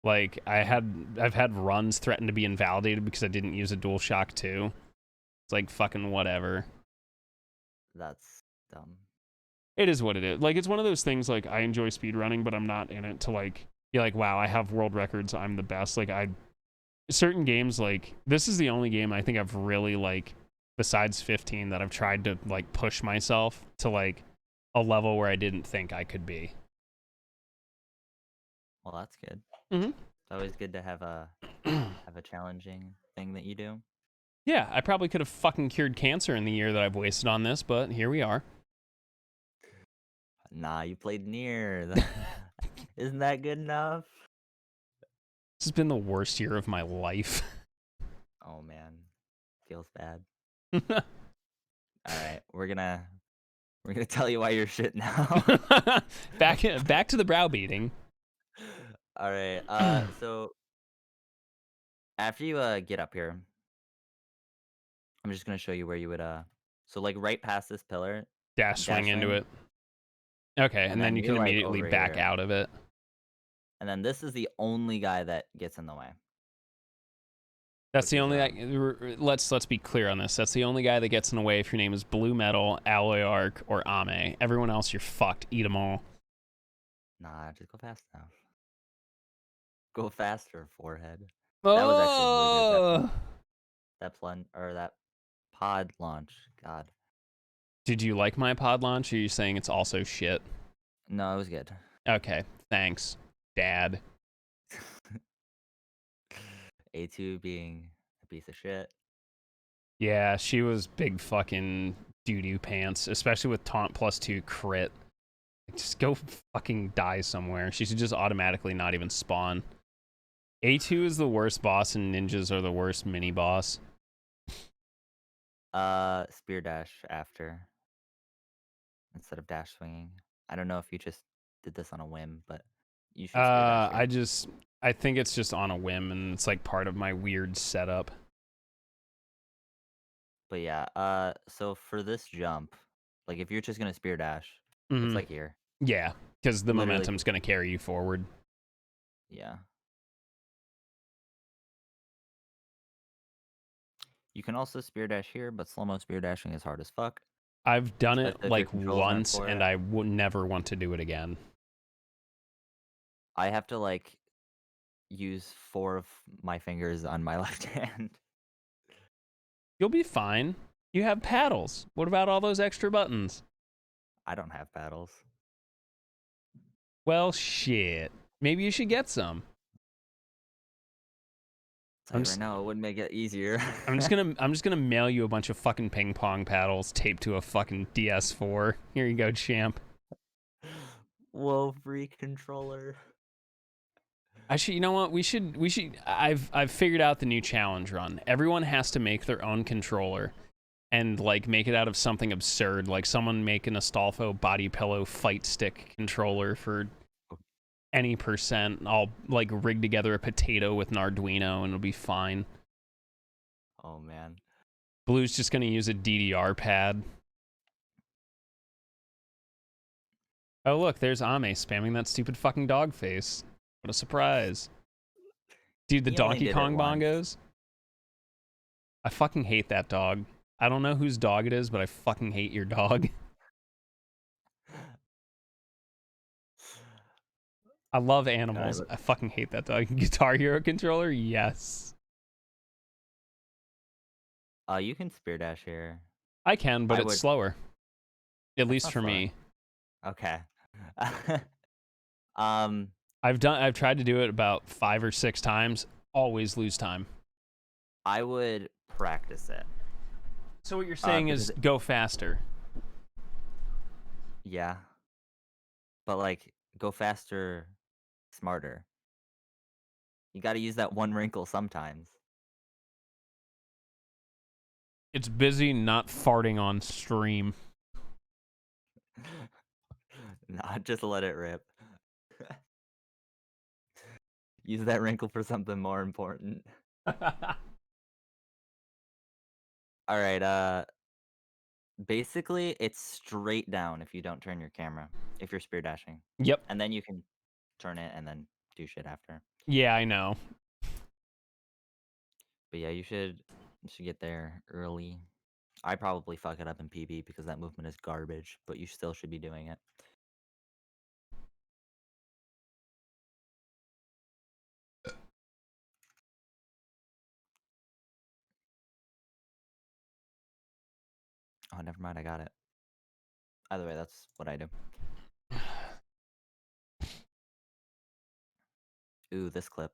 Like I've had runs threaten to be invalidated because I didn't use a DualShock 2. It's like fucking whatever. That's dumb. It is what it is. Like, it's one of those things, like, I enjoy speedrunning, but I'm not in it to, like, be like, wow, I have world records, I'm the best. Like, certain games, like, this is the only game I think I've really, like, besides 15 that I've tried to like push myself to like a level where I didn't think I could be. Well, that's good. Mm-hmm. It's always good to have a challenging thing that you do. Yeah, I probably could have fucking cured cancer in the year that I've wasted on this, but here we are. Nah, you played Nier. Isn't that good enough? This has been the worst year of my life. Oh man, feels bad. All right, we're gonna tell you why you're shit now. back to the browbeating. All right. So after you get up here, I'm just gonna show you where you would so like right past this pillar, Dash swing dash into swing, it. Okay, and and then then you can you're like immediately over back here, out of it. and then this is the only guy that gets in the way, That's which the is only let's be clear on this. That's the only guy that gets in the way if your name is Blue Metal, Alloy Arc, or Ame. Everyone else, you're fucked. Eat them all. nah, just go fast enough. Go faster, forehead. That was actually really good. Oh! That plun or that pod launch. God, Did you like my pod launch? Or are you saying it's also shit? no, it was good. Okay, thanks, Dad. A2 being a piece of shit. Yeah, she was big fucking doo-doo pants, especially with taunt +2 crit. Just go fucking die somewhere. She should just automatically not even spawn. A2 is the worst boss and ninjas are the worst mini boss. Spear dash after instead of dash swinging. I don't know if you just did this on a whim, but you should spear dash here. I think it's just on a whim and it's like part of my weird setup. But yeah, so for this jump, like if you're just gonna spear dash, it's Mm-hmm. like here. Yeah, because the Literally momentum's gonna carry you forward. Yeah. You can also spear dash here, but slow-mo spear dashing is hard as fuck. I've done it Especially if your like controls aren't once for and it. I would never want to do it again. I have to like use 4 of my fingers on my left hand. You'll be fine. You have paddles. What about all those extra buttons? I don't have paddles. Well, shit. Maybe you should get some. Tell I'm you just, right now, it wouldn't make it easier. I'm just gonna mail you a bunch of fucking ping pong paddles taped to a fucking DS4. Here you go, champ. Whoa, free controller. You know what? I've figured out the new challenge run. Everyone has to make their own controller and like make it out of something absurd, like someone make an Astolfo body pillow fight stick controller for any percent. I'll like rig together a potato with an Arduino and it'll be fine. Oh man. Blue's just gonna use a DDR pad. Oh look, there's Ame spamming that stupid fucking dog face. What a surprise. Dude, the He only Donkey did it Kong once. bongos. I fucking hate that dog. I don't know whose dog it is, but I fucking hate your dog. I love Alright, animals. I fucking hate that dog. Guitar Hero controller? Yes. you can spear dash here. I can, but I it's would. slower. At That's least not for slower. me. Okay. um, I've tried to do it about 5 or 6 times. Always lose time. I would practice it. So what you're saying is go faster. Yeah. But like, go faster, smarter. You got to use that one wrinkle sometimes. It's busy not farting on stream. Nah, just let it rip. Use that wrinkle for something more important. All right, basically it's straight down if you don't turn your camera, if you're spear dashing. Yep. And then you can turn it and then do shit after. Yeah, I know. But yeah, you should get there early. I probably fuck it up in PB because that movement is garbage, but you still should be doing it. Oh, never mind. I got it. Either way, that's what I do. Ooh, this clip.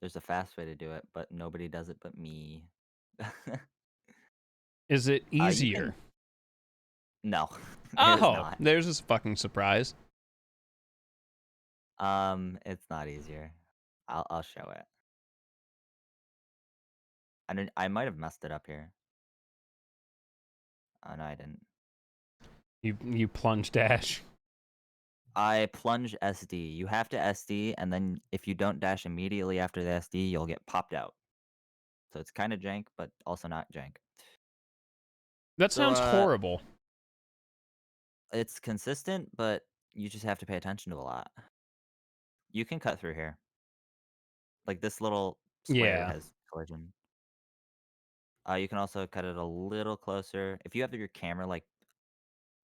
There's a fast way to do it, but nobody does it but me. Is it You can. easier? No, it is Oh, not. there's this fucking surprise. It's not easier. I'll show it. I might have messed it up here. Oh no, I didn't. You plunge dash. I plunge SD. You have to SD, and then if you don't dash immediately after the SD, you'll get popped out. So it's kind of jank, but also not jank. That So sounds horrible. it's consistent, but you just have to pay attention to a lot. You can cut through here. Like this little square Yeah. has collision. You can also cut it a little closer. If you have your camera like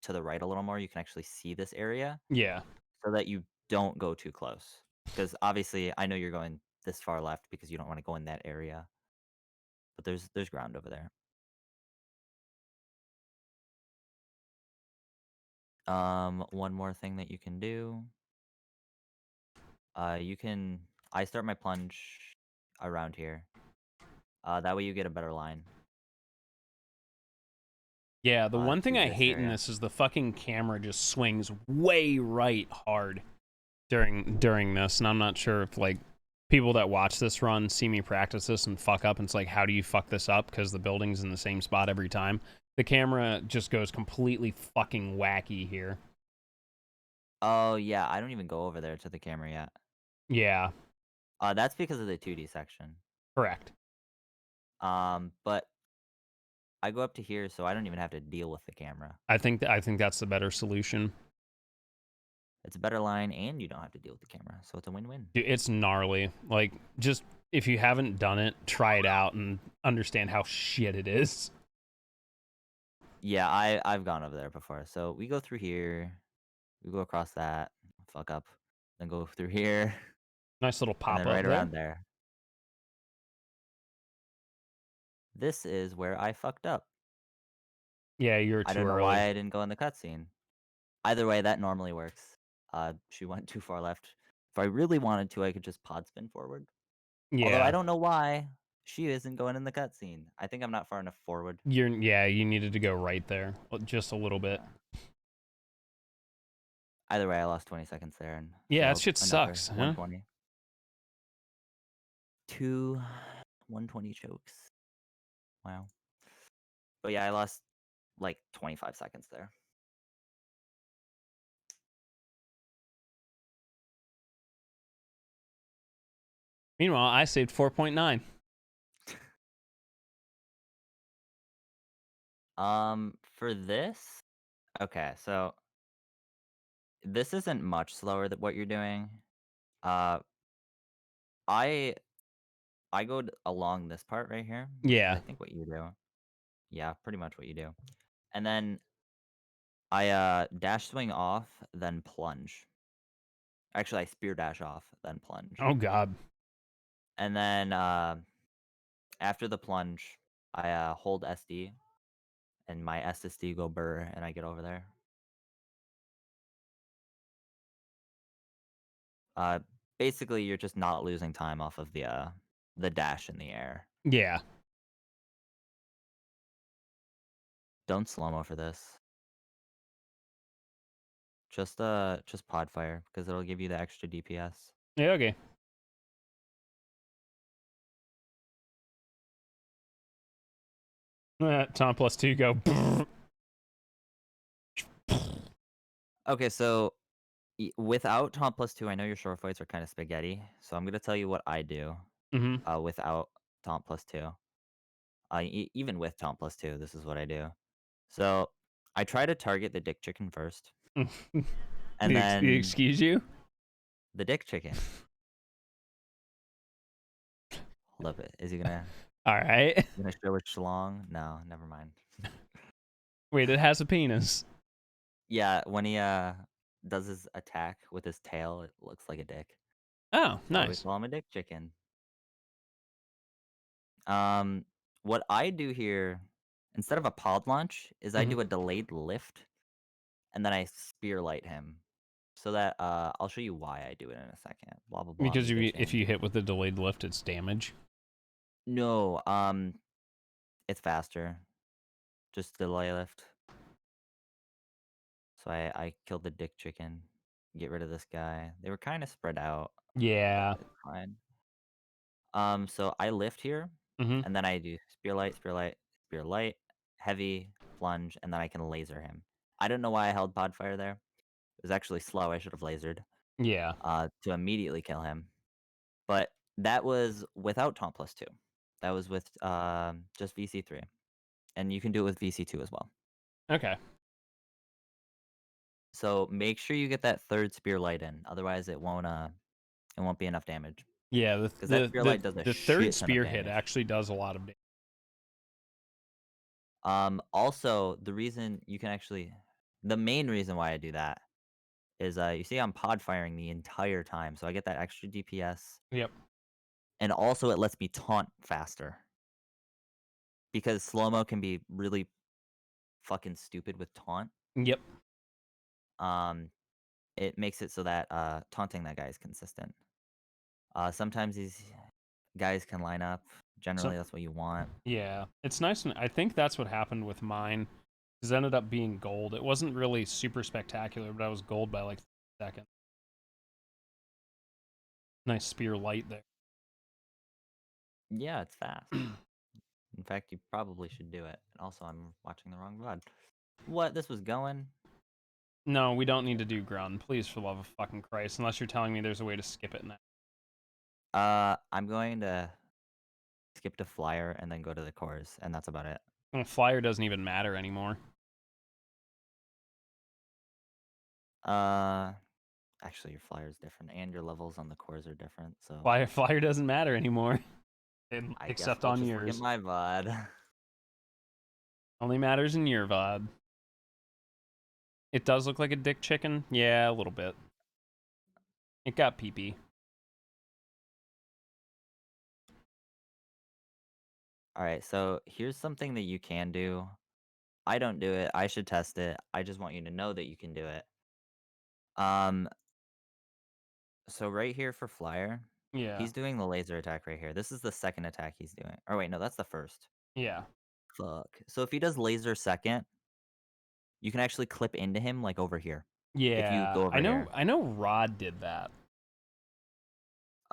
to the right a little more, you can actually see this area Yeah. so that you don't go too close. Because obviously, I know you're going this far left because you don't want to go in that area. But there's ground over there. One more thing that you can do. You can. I start my plunge around here. That way you get a better line. Yeah, the one thing To I this hate in area. this is the fucking camera just swings way right hard during this, and I'm not sure if like people that watch this run see me practice this and fuck up, and it's like, how do you fuck this up? Because the building's in the same spot every time. The camera just goes completely fucking wacky here. Oh yeah, I don't even go over there to the camera yet. Yeah, That's because of the 2D section. correct. But I go up to here, so I don't even have to deal with the camera. I think that's the better solution. It's a better line, and you don't have to deal with the camera, so it's a win-win. Dude, it's gnarly. Like, just if you haven't done it, try it out and understand how shit it is. Yeah, I've gone over there before. So we go through here, we go across that, fuck up, then go through here, Nice little and pop then up right there. around there. This is where I fucked up. Yeah, you're I too don't know why early. I didn't go in the cutscene. Either way, that normally works. She went too far left. If I really wanted to, I could just pod spin forward. Although I Yeah. don't know why she isn't going in the cutscene. I think I'm not far enough forward. You needed to go right there. Just a little bit. Yeah. Either way, I lost 20 seconds there and Yeah, that failed shit another sucks, huh? 120. Two 120 chokes. Wow. But yeah, I lost like 25 seconds there. Meanwhile, I saved 4.9. For this, okay, so this isn't much slower than what you're doing. Uh, I I go along this part right here, which is Yeah. I think what you do. Yeah, pretty much what you do. And then I dash swing off, then plunge. Actually, I spear dash off, then plunge. Oh god. And then after the plunge, I hold SD, and my SSD go burr, and I get over there. Uh, Basically, you're just not losing time off of the dash in the air. Yeah. Don't slow mo for this. Just pod fire because it'll give you the extra DPS. Yeah, okay. Tom plus 2 go. Okay, so without Tom plus 2, I know your short fights are kind of spaghetti. So I'm gonna tell you what I do. Mm-hmm. Without Tom plus 2. Even with Tom plus 2, this is what I do. So I try to target the dick chicken first, and The then excuse you? the dick chicken. Hold up, is he gonna All right. show a schlong? No, never mind. Wait, it has a penis. Yeah, when he does his attack with his tail, it looks like a dick. Oh, That's why we nice. call him a dick chicken. What I do here instead of a pod launch, is I Mhm. do a delayed lift, and then I spear light him. So that I'll show you why I do it in a second. Blah blah blah. Because Media if chain. you hit with the delayed lift, it's damage. No, it's faster. Just delay lift. So I killed the dick chicken. Get rid of this guy. They were kind of spread out, Yeah. but it's fine. So I lift here, Mm-hmm. and then I do spear light, spear light, spear light, heavy, plunge, and then I can laser him. I don't know why I held pod fire there. It was actually slow. I should have lasered Yeah. to immediately kill him. But that was without taunt plus 2. That was with just VC3. And you can do it with VC2 as well. Okay. So make sure you get that third spear light in. Otherwise it won't be enough damage. Yeah. Because that spear light does a The third shit ton of spearhead damage. actually does a lot of damage. Also, the main reason why I do that is you see I'm pod firing the entire time, so I get that extra DPS, Yep. and also it lets me taunt faster because slow mo can be really fucking stupid with taunt. Yep. It makes it so that taunting that guy is consistent. Sometimes these guys can line up. So Generally, that's what you want. yeah, it's nice, and I think that's what happened with mine. Because it ended up being gold. It wasn't really super spectacular, but I was gold by like 3 seconds. Nice spear light there. Yeah, it's fast. In fact, you probably should do it. And also, I'm watching the wrong VOD. What? This was going? No, we don't need to do grun, please, for the love of fucking Christ. Unless you're telling me there's a way to skip it now. I'm going to skip to flyer and then go to the cores, and that's about it. Well, flyer doesn't even matter anymore. Actually, your flyer is different, and your levels on the cores are different. So Flyer doesn't matter anymore, I guess except we'll on just look at yours. my VOD. Only matters in your VOD. It does look like a dick chicken. Yeah, a little bit. It got pee-pee. All right, so here's something that you can do. I don't do it. I should test it. I just want you to know that you can do it. Um, so right here for flyer, Yeah. he's doing the laser attack right here. This is the second attack he's doing. Or wait, no, that's the first. Yeah. Fuck. So if he does laser second, you can actually clip into him like over here. If you Yeah. go over here. I know Rod did that.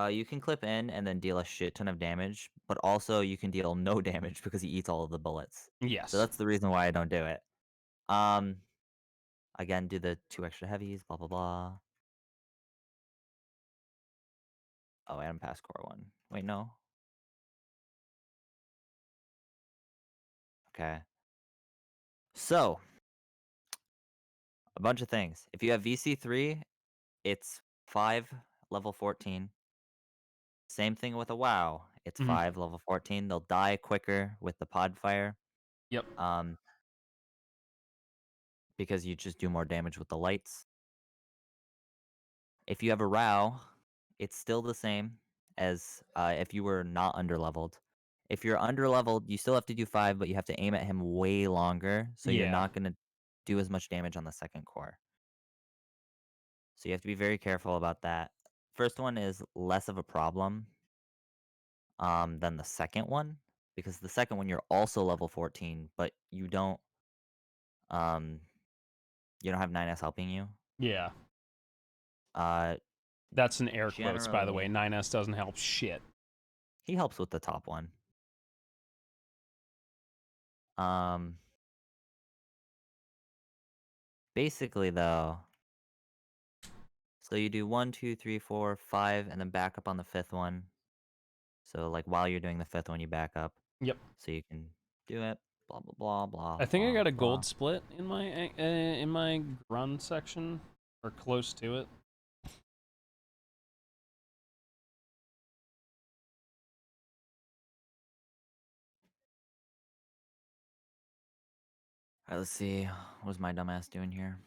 You can clip in and then deal a shit ton of damage, but also you can deal no damage because he eats all of the bullets. So Yes. that's the reason why I don't do it. Um, again, do the 2 extra heavies, blah blah blah. Oh, and pass core 1. Wait, no. Okay. So, a bunch of things. If you have VC3, it's 5 level 14. Same thing with a WoW. It's Mhm. 5 level 14. They'll die quicker with the pod fire. Yep. Because you just do more damage with the lights. If you have a RAW, it's still the same as if you were not underleveled. If you're underleveled, you still have to do 5, but you have to aim at him way longer, so you're Yeah. not going to do as much damage on the second core. So you have to be very careful about that. First one is less of a problem than the second one, because the second one you're also level 14, but um you don't have 9S helping you. Yeah. Uh That's an air quotes, by the way. Generally 9S doesn't help shit. he helps with the top one. Um Basically though, so you do 1, 2, 3, 4, 5, and then back up on the 5th one. So like while you're doing the 5th one, you back up. Yep. So you can do it. Blah blah blah blah I think I blah got a blah. gold split in my run section, or close to it. Alright, let's see. What's my dumbass doing here?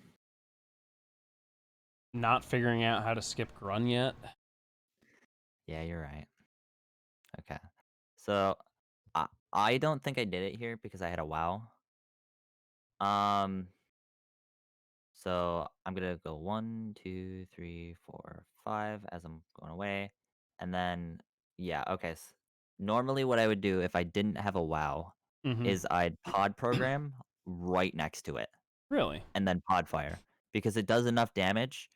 Not figuring out how to skip grun yet. Yeah, you're right. Okay. So I don't think I did it here because I had a WoW. Um, so I'm gonna go 1, 2, 3, 4, 5 as I'm going away, and then yeah, okay. Normally, what I would do if I didn't have a WoW Mm-hmm. is I'd pod program right next to it, Really? and then pod fire because it does enough damage,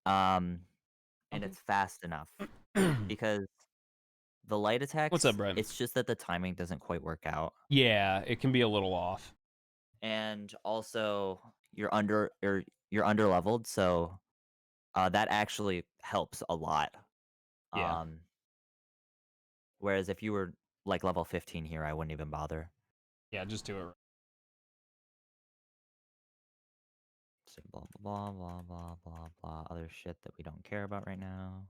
um, and Okay. it's fast enough. Because the light What's up, attacks, Brian? it's just that the timing doesn't quite work out. Yeah, it can be a little off. And also you're under leveled, so that actually helps a lot. Yeah. Um, whereas if you were like level 15 here, I wouldn't even bother. Yeah, just do it. So blah blah blah blah blah blah other shit that we don't care about right now.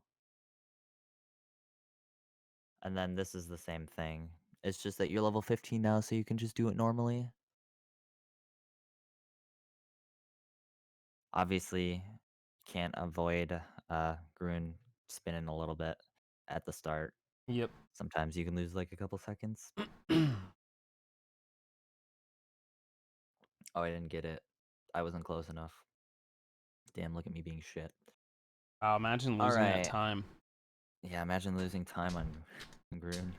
And then this is the same thing. It's just that you're level 15 now, so you can just do it normally. Obviously, can't avoid Grun spinning a little bit at the start. Yep. Sometimes you can lose like a couple seconds. Oh, I didn't get it. I wasn't close enough. Damn, look at me being shit. Imagine All losing that right. time. Yeah, imagine losing time on Grun.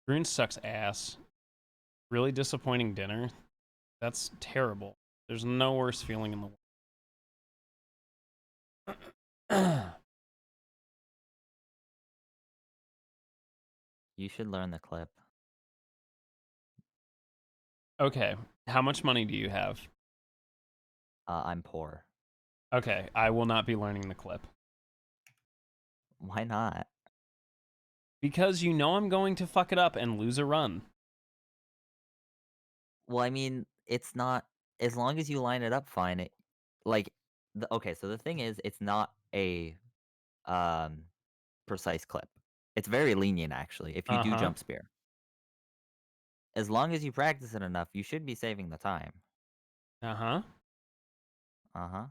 Green sucks ass. Really disappointing dinner. That's terrible. There's no worse feeling in the world. You should learn the clip. Okay, how much money do you have? I'm poor. Okay, I will not be learning the clip. Why not? Because you know I'm going to fuck it up and lose a run. Well, I mean, it's not as long as you line it up fine. Like, okay, so the thing is, it's not a um precise clip. It's very lenient actually. If you do Uh-huh. jump spear, as long as you practice it enough, you should be saving the time. Uh-huh. Uh huh.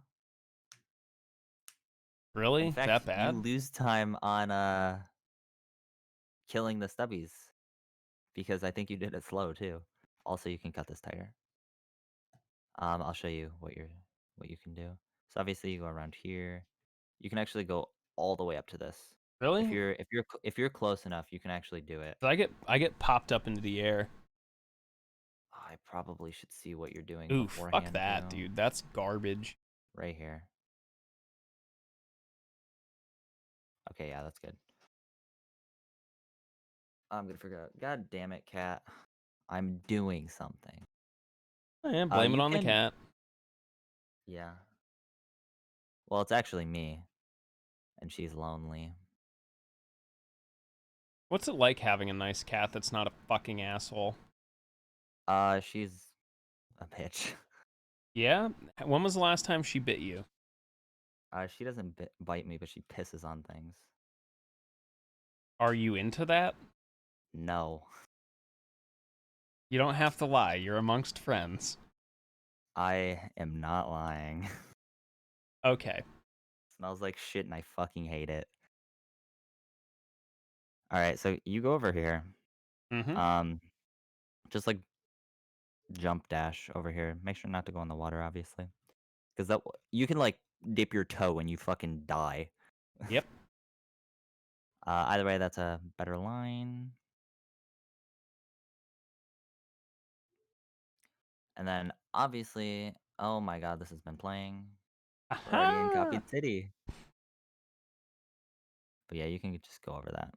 In Really? fact, That you bad? lose time on killing the stubbies because I think you did it slow too. Also, you can cut this tire. I'll show you what you can do. So obviously you go around here. You can actually go all the way up to this. Really? If you're close enough, you can actually do it. I get popped up into the air. I probably should see what you're doing Ooh, fuck beforehand that, too. dude. That's garbage. Right here. Okay, yeah, that's good. I'm gonna figure out. God damn it, cat. I'm doing something. Blame it You on the can. cat. Yeah. Well, it's actually me, and she's lonely. What's it like having a nice cat that's not a fucking asshole? She's a bitch. Yeah? When was the last time she bit you? She doesn't bite me, but she pisses on things. Are you into that? No, You don't have to lie. You're amongst friends. I am not lying. Okay. Smells like shit, and I fucking hate it. All right, so you go over here. Mm-hmm. Um, just like jump dash over here. Make sure not to go in the water, obviously, because that you can like dip your toe and you fucking die. Yep. Either way, that's a better line. And then obviously, oh my god, this has been playing. We're already in Aha! Copied City. But yeah, you can just go over that.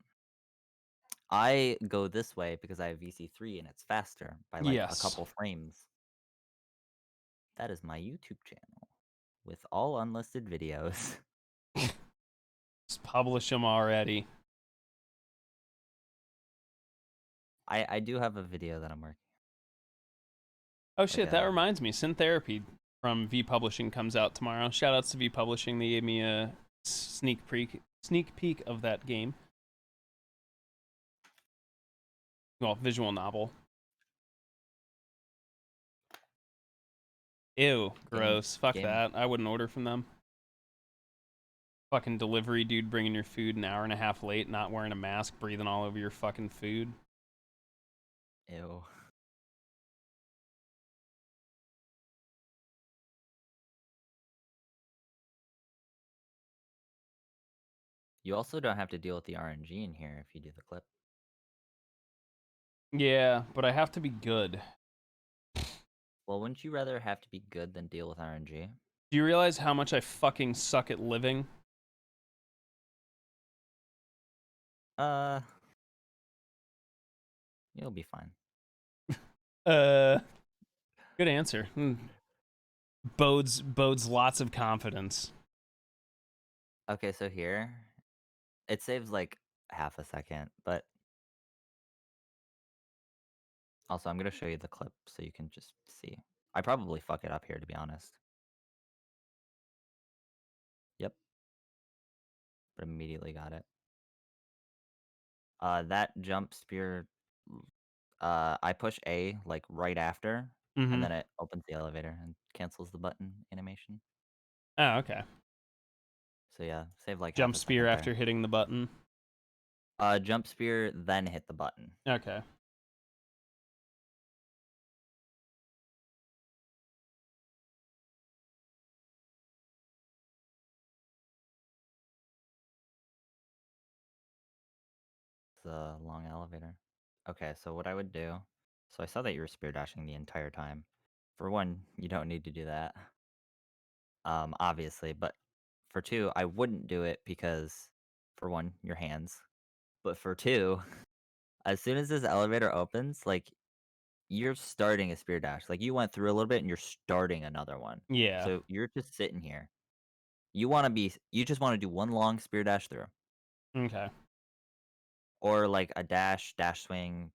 I go this way because I have VC3 and it's faster by like a Yes. couple frames. That is my YouTube channel with all unlisted videos. Just publish them already. I do have a video that I'm working. Oh Like shit, that reminds me. Sin Therapy from V Publishing comes out tomorrow. Shout outs to V Publishing. They gave me a sneak peek of that game. Well, visual novel. Ew, game gross. Fuck game. that. I wouldn't order from them. Fucking delivery dude bringing your food an hour and a half late, not wearing a mask, breathing all over your fucking food. Ew. You also don't have to deal with the RNG in here if you do the clip. Yeah, but I have to be good. Well, wouldn't you rather have to be good than deal with RNG? Do you realize how much I fucking suck at living? Uh, you'll be fine. Good answer. Bodes lots of confidence. Okay, so here, it saves like half a second, but also I'm gonna show you the clip so you can just see. I probably fuck it up here, to be honest. Yep, but immediately got it. That jump spear, I push A like right after, and Mm-hmm. then it opens the elevator and cancels the button animation. Oh, okay. So yeah, save like half Jump a spear second there. after hitting the button. Jump spear, then hit the button. Okay. It's a long elevator. Okay, so what I would do, so I saw that you were spear dashing the entire time. For one, you don't need to do that, obviously, but for two, I wouldn't do it because, for one, your hands, but for two, as soon as this elevator opens, like, you're starting a spear dash. Like, you went through a little bit and you're starting another one. Yeah. So you're just sitting here. You just want to do one long spear dash through, Okay. or like a dash swing,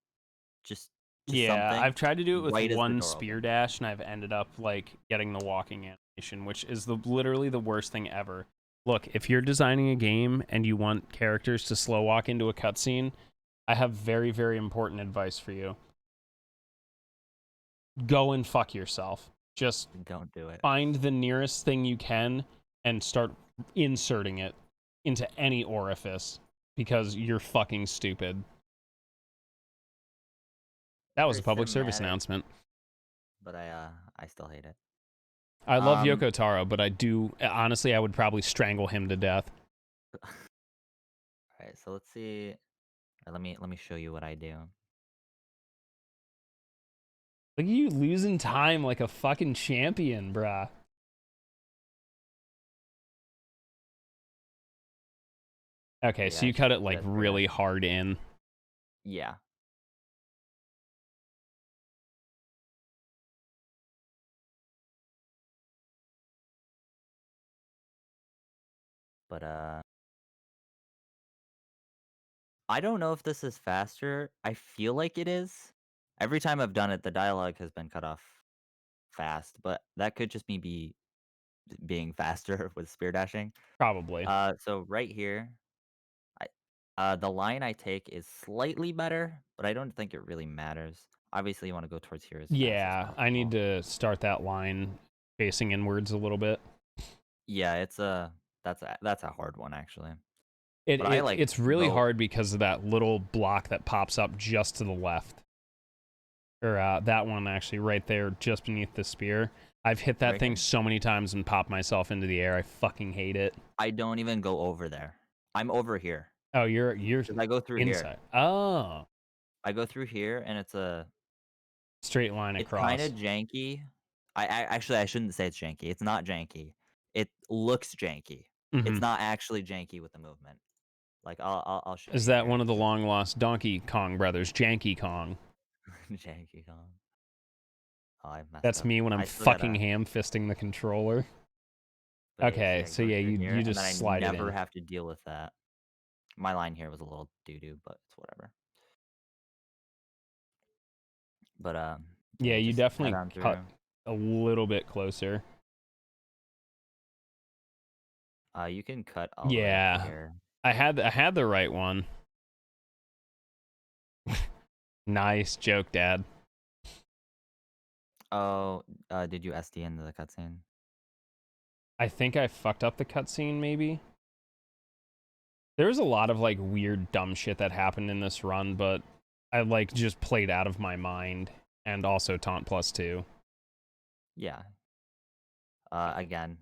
just Yeah, something I've tried to do it with right as the one door spear opens. dash, and I've ended up like getting the walking animation, which is literally the worst thing ever. Look, if you're designing a game and you want characters to slow walk into a cutscene, I have very, very important advice for you. Go and fuck yourself. Just Don't do it. find the nearest thing you can and start inserting it into any orifice because you're fucking stupid. That was Very a public service cinematic, announcement. but I still hate it. I love Um, Yoko Taro, but I do honestly I would probably strangle him to death. all right. So let's see. Let me show you what I do. Look at you losing time like a fucking champion, bruh. Okay, So yeah, so I you cut just it do like that spear dash. really hard in. Yeah. But I don't know if this is faster. I feel like it is. Every time I've done it, the dialogue has been cut off fast, but that could just be being faster with spear dashing. Probably. So right here, I the line I take is slightly better, but I don't think it really matters. Obviously, you want to go towards here as fast as Yeah, I need possible. to start that line facing inwards a little bit. Yeah, that's a hard one actually. It, But I it like it's really go hard because of that little block that pops up just to the left. Or that one actually right there just beneath the spear. I've hit that right thing here. so many times and popped myself into the air. I fucking hate it. I don't even go over there. I'm over here Oh, you're because I go through here. inside. Oh, I go through here, and straight line it's kind across. of janky. Actually I shouldn't say it's janky. It's not janky. It looks janky. Hmm. It's not actually janky with the movement. Like I'll show Is you that here. one of the long lost Donkey Kong brothers, Janky Kong? Janky Kong. Oh, I messed That's up. me when I'm I still fucking gotta. ham fisting the controller. But yeah, see, Okay, I so go yeah, through you here, and then just I slide it never in. have to deal with that. My line here was a little doo doo, but it's whatever. But so Yeah, yeah, you just head definitely on cut through. a little bit closer. You can cut all the way up to Yeah, here. I had the right one. Nice joke, Dad. Oh, did you SD into the cutscene? I think I fucked up the cutscene, maybe. There was a lot of like weird dumb shit that happened in this run, but I like just played out of my mind, and also taunt +2. Yeah. Again,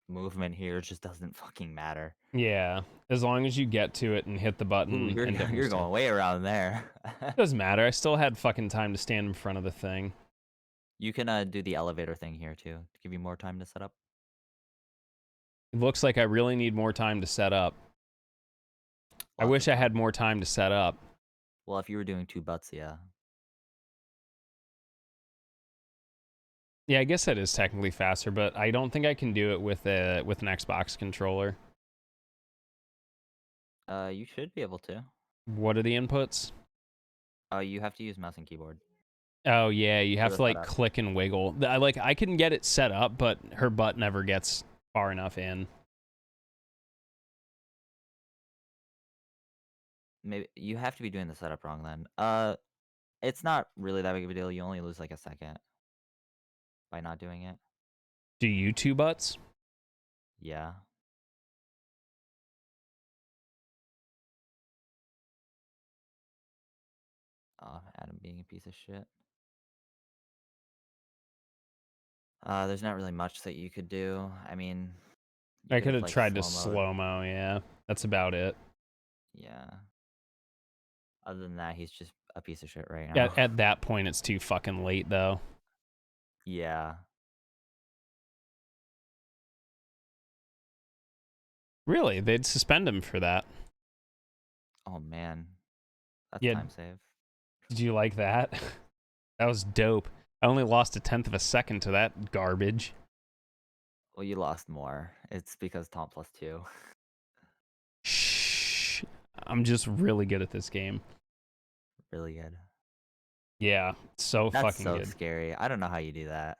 movement here just doesn't fucking matter. Yeah, as long as you get to it and hit the Ooh, button you're and don't you're use time. going way around there. Doesn't matter. I still had fucking time to stand in front of the thing. You can do the elevator thing here too to give you more time to set up. It looks like I really need more time to set up. I Lots wish of I time. had more time to set up. Well, if you were doing 2 butts, yeah. Yeah, I guess that is technically faster, but I don't think I can do it with an Xbox controller. You should be able to. What are the inputs? You have to use mouse and keyboard Oh yeah, you for have the to like setup. click and wiggle. I can get it set up, but her butt never gets far enough in. Maybe you have to be doing the setup wrong then. It's not really that big of a deal. You only lose like a second by not doing it. Do you two butts? Yeah. Adam being a piece of shit. There's not really much that you could do. I mean, you I could could have have like tried to slow mode. slow-mo, yeah. That's about it. Yeah. Other than that, he's just a piece of shit right now. At that point, it's too fucking late, though. Yeah. Really, they'd suspend him for that. Oh man, that's Yeah, time save. did you like that? That was dope. I only lost a tenth of a second to that garbage. Well, you lost more. It's because Tom plus 2. Shh. I'm just really good at this game. Really good. Yeah, so That's fucking so good. scary. I don't know how you do that.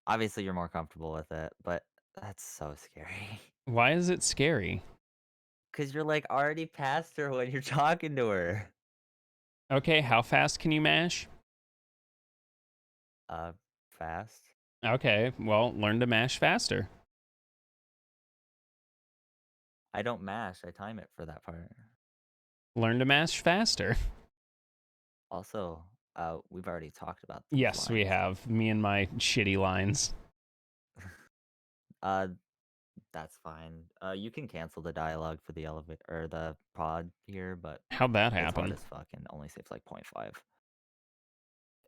Obviously, you're more comfortable with it, but that's so scary. Why is it scary? Because you're like already past her when you're talking to her. Okay, how fast can you mash? Uh, fast. Okay, well, learn to mash faster. I don't mash. I time it for that part. Learn to mash faster. Also, we've already talked about these Yes, we lines. have. Me and my shitty lines. Uh, that's fine. You can cancel the dialogue for the elevator or the pod here, but How'd that it's hard happen? as fuck and only saves like 0.5.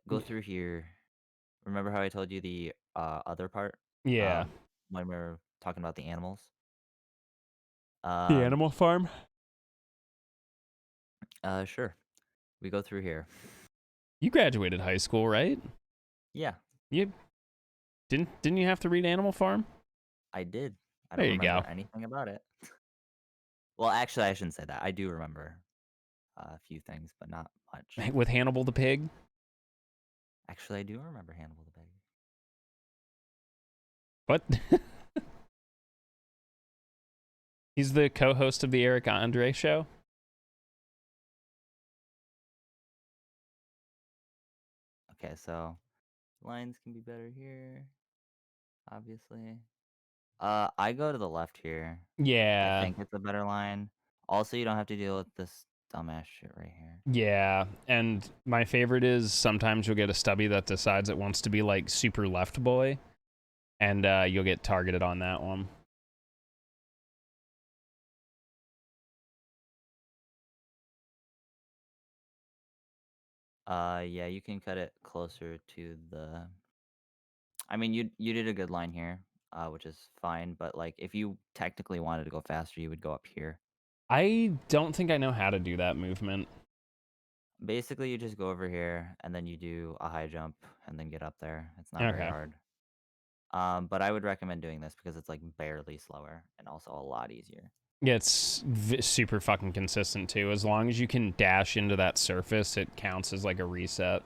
Go through here. Remember how I told you the other part? Yeah. When we were talking about the animals. The Um, Animal Farm? sure. We go through here. You graduated high school, right? Yeah, You didn't you have to read Animal Farm? I did. I There don't you go. remember anything about it. Well, actually, I shouldn't say that. I do remember a few things, but not much. With Hannibal the pig? Actually, I do remember Hannibal the Pig. What? He's the co-host of the Eric Andre show? Okay, so lines can be better here, obviously. I go to the left here. I Yeah. think it's a better line. Also, you don't have to deal with this dumbass shit right here. Yeah, and my favorite is sometimes you'll get a stubby that decides it wants to be like super left boy, and you'll get targeted on that one. Yeah, you can cut it closer to the. I mean, you did a good line here, which is fine. But like, if you technically wanted to go faster, you would go up here. I don't think I know how to do that movement. Basically, you just go over here and then you do a high jump and then get up there. It's not very Okay. hard. But I would recommend doing this because it's like barely slower and also a lot easier. Yeah, it's super fucking consistent too. As long as you can dash into that surface, it counts as like a reset.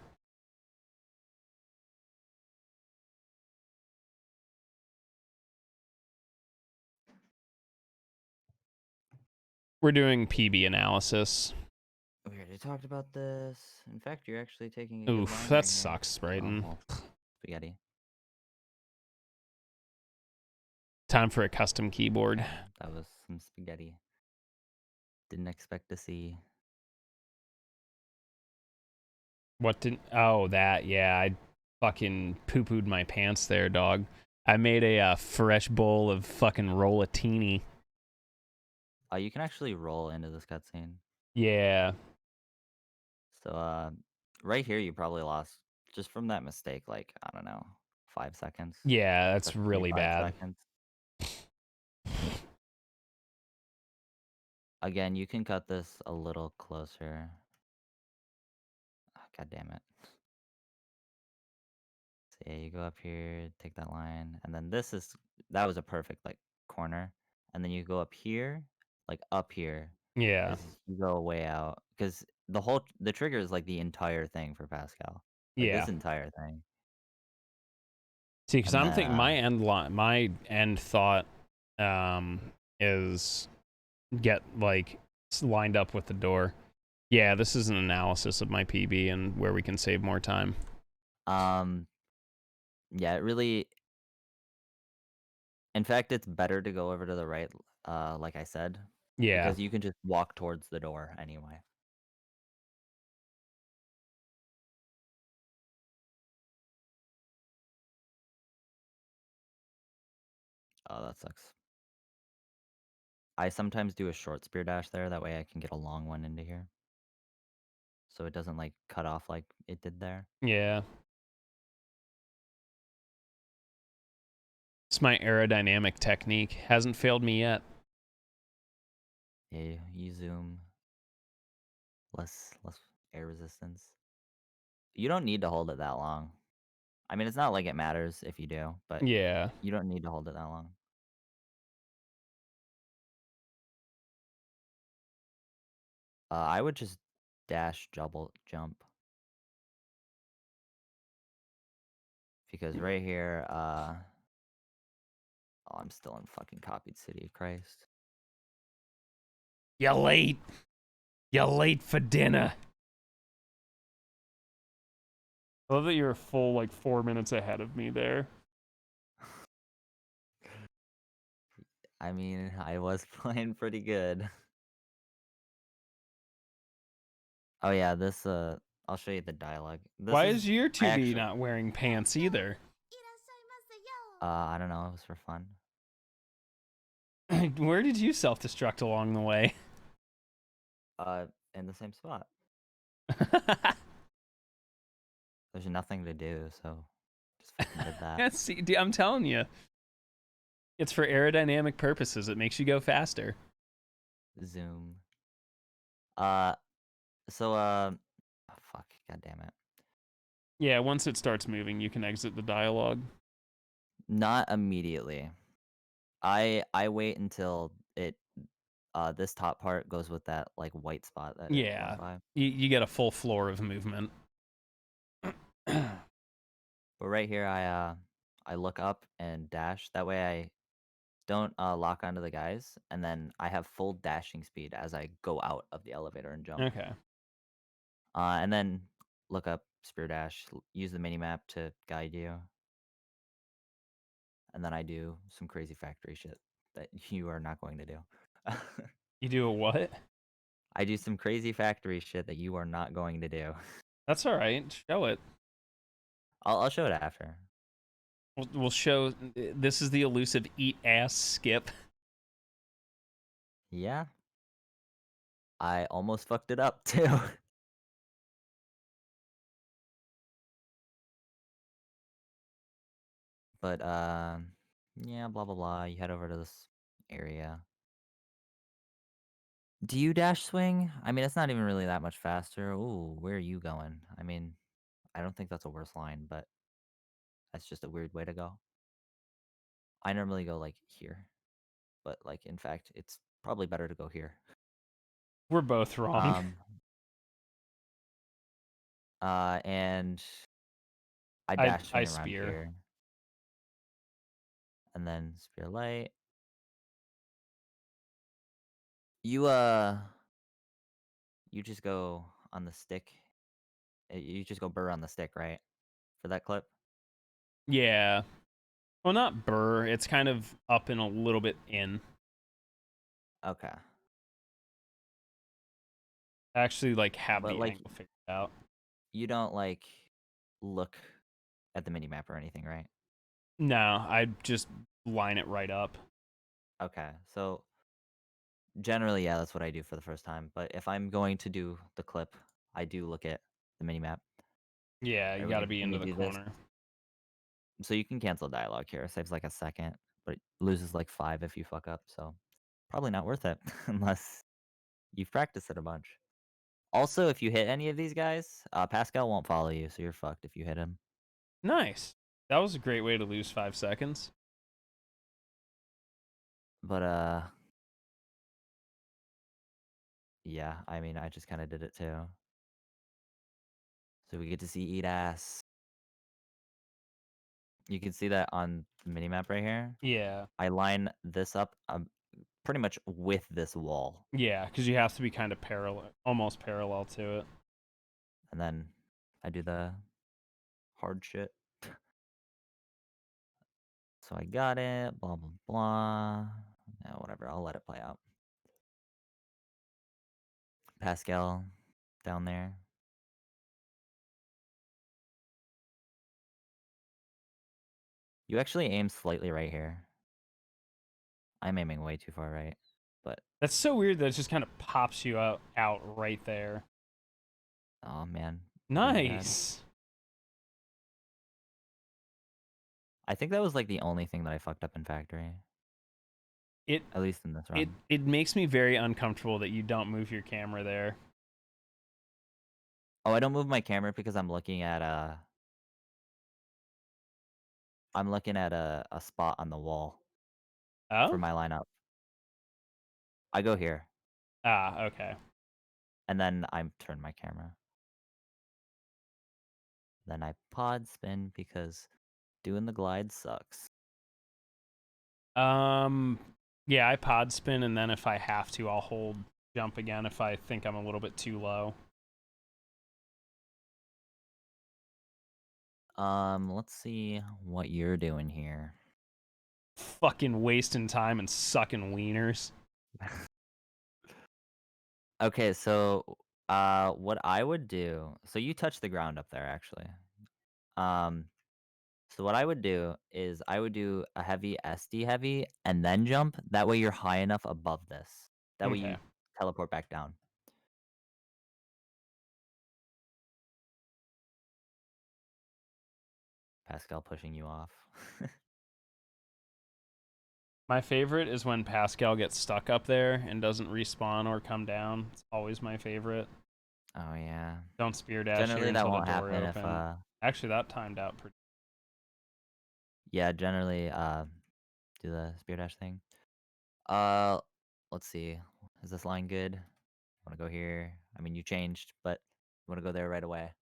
We're doing PB analysis. We already talked about this. In fact, you're actually taking a good Oof, line that right here. sucks, Oh, Brighton. well, spaghetti. Time for a custom keyboard. That was some spaghetti. Didn't expect to see. What did? Oh, that. Yeah, I fucking poo pooed my pants there, dog. I made a fresh bowl of fucking rollatini. You can actually roll into this cutscene. Yeah. So right here you probably lost just from that mistake, like, I don't know, 5 seconds. Yeah, that's Preferably really 5 bad. seconds. Again, you can cut this a little closer. God damn it. So yeah, you go up here, take that line, and then that was a perfect like corner. And then you go up here, like up here, Yeah. is you go way out because the trigger is like the entire thing for Pascal, like Yeah. this entire thing. See, because And I'm then thinking my end thought is get like lined up with the door. Yeah, this is an analysis of my PB and where we can save more time. yeah, it really. In fact, it's better to go over to the right, like I said, Yeah. because you can just walk towards the door anyway. Oh, that sucks. I sometimes do a short spear dash there. That way I can get a long one into here. So it doesn't like cut off like it did there. Yeah. It's my aerodynamic technique. Hasn't failed me yet. Yeah, you zoom. Less air resistance. You don't need to hold it that long. I mean, it's not like it matters if you do, but Yeah. you don't need to hold it that long. I would just dash double jump. Because right here, oh, I'm still in fucking copied City, Christ. You late. You late for dinner. I love that you're a full like 4 minutes ahead of me there. I mean, I was playing pretty good. Oh yeah, I'll show you the dialogue. Why is your I 2B actually, not wearing pants either? I don't know, it was for fun. Where did you self-destruct along the way? In the same spot. There's nothing to do, so just fucking did that. See, I'm telling you. It's for aerodynamic purposes. It makes you go faster. Zoom. Uh, oh, fuck, god damn it. Yeah, once it starts moving, you can exit the dialogue. Not immediately. I wait until this top part goes with that like white spot that it's going Yeah, by. you get a full floor of movement. But right here, I look up and dash. That way, I don't lock onto the guys, and then I have full dashing speed as I go out of the elevator and jump. Okay. And then look up spear dash. Use the mini map to guide you, and then I do some crazy factory shit that you are not going to do. You do a what? I do some crazy factory shit that you are not going to do. That's all right. Show it. I'll show it after. We'll show. This is the elusive eat ass skip. Yeah. I almost fucked it up too. But yeah, blah blah blah. You head over to this area. Do you dash swing? I mean, it's not even really that much faster. Ooh, where are you going? I mean, I don't think that's a worse line, but that's just a weird way to go. I normally go like here, but like in fact, it's probably better to go here. We're both wrong. And I I dash swing around spear. here, and then spear light. You just go on the stick. You just go burr on the stick, right? For that clip. Yeah. Well, not burr. It's kind of up and a little bit in. Okay. I actually like have But the like angle figured out. You don't like look at the mini map or anything, right? No, I just line it right up. Okay, so generally, yeah, that's what I do for the first time. But if I'm going to do the clip, I do look at the mini map. Yeah, you Right, got to be let me into the do this. corner. So you can cancel dialogue here. It saves like a second, but it loses like 5 if you fuck up. So probably not worth it unless you've practiced it a bunch. Also, if you hit any of these guys, Pascal won't follow you, so you're fucked if you hit him. Nice. That was a great way to lose 5 seconds. But yeah, I mean, I just kind of did it too. So we get to see eat ass. You can see that on the minimap right here. Yeah. I line this up pretty much with this wall, Yeah, because you have to be kind of parallel, almost parallel to it. and then I do the hard shit. So I got it, blah, blah, blah. Yeah, whatever, I'll let it play out. Pascal down there. You actually aim slightly right here. I'm aiming way too far right, but That's so weird that it just kind of pops you out right there. oh man, really bad. Nice. I think that was like the only thing that I fucked up in Factory, It at least in this it run. it makes me very uncomfortable that you don't move your camera there. Oh, I don't move my camera because I'm looking at a spot on the wall for Oh? my lineup. I go here, Ah, okay. and then I turn my camera. Then I pod spin because doing the glide sucks. Yeah, I pod spin, and then if I have to, I'll hold jump again if I think I'm a little bit too low. Let's see what you're doing here. Fucking wasting time and sucking wieners. Okay, so what I would do, so you touch the ground up there actually. Um so what I would do is I would do a heavy SD heavy and then jump. That way you're high enough above this. That way Okay. you teleport back down. Pascal pushing you off. My favorite is when Pascal gets stuck up there and doesn't respawn or come down. It's always my favorite. Oh yeah. Don't spear dash here Generally that until the won't door happen if open. Actually, that timed out pretty. yeah, generally do the spear dash thing. Uh let's see. Is this line good? Want to go here? I mean, you changed, but you want to go there right away.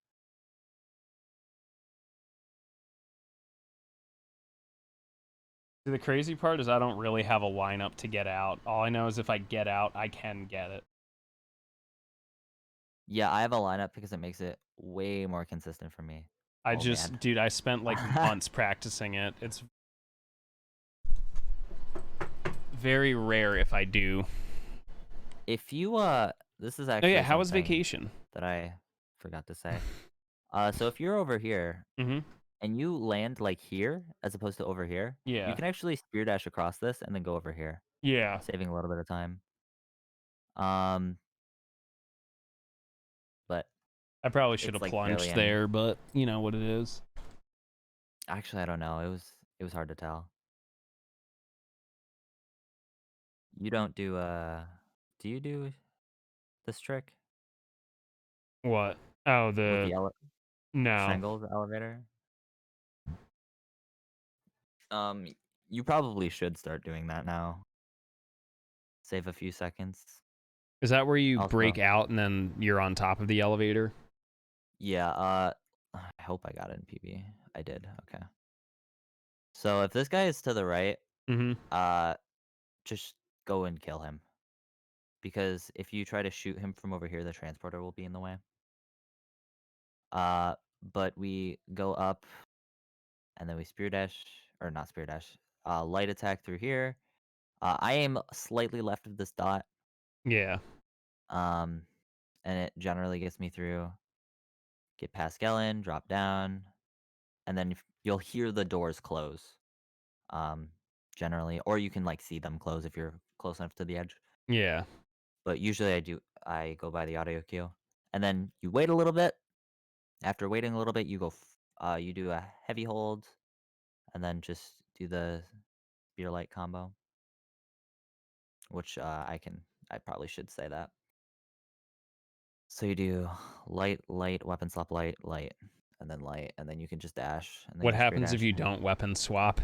See, the crazy part is I don't really have a lineup to get out. All I know is if I get out, I can get it. Yeah, I have a lineup because it makes it way more consistent for me. I Oh man. just, dude, I spent like months practicing it. It's very rare if I do. If you this is Oh actually yeah, how was something vacation? that I forgot to say. So if you're over here Mm-hmm. and you land like here as opposed to over here, you Yeah. can actually spear dash across this and then go over here, Yeah. saving a little bit of time. Um, but I probably should it's have like barely plunged any. there, but you know what it is. Actually, I don't know. It was hard to tell. You don't do you do this trick What? Oh, with the the no. strangles elevator? Um, you probably should start doing that now. Save a few seconds. Is that where you break Also, out and then you're on top of the elevator? yeah, I hope I got it in PB. I did. Okay. So if this guy is to the right, Mm-hmm. uh just go and kill him. Because if you try to shoot him from over here, the transporter will be in the way. Uh but we go up and then we spear dash or not spear dash. Light attack through here. I aim slightly left of this dot. Yeah. Um and it generally gets me through. get past skeleton, drop down, and then you'll hear the doors close. Generally, or you can like see them close if you're close enough to the edge. Yeah. But usually I go by the audio cue, and then you wait a little bit. After waiting a little bit, you do a heavy hold, and then just do the spear light combo, which I probably should say that. So you do light, light, weapon swap, light, light, light, and then you can just dash, and then What you spear happens if dash. you don't weapon swap?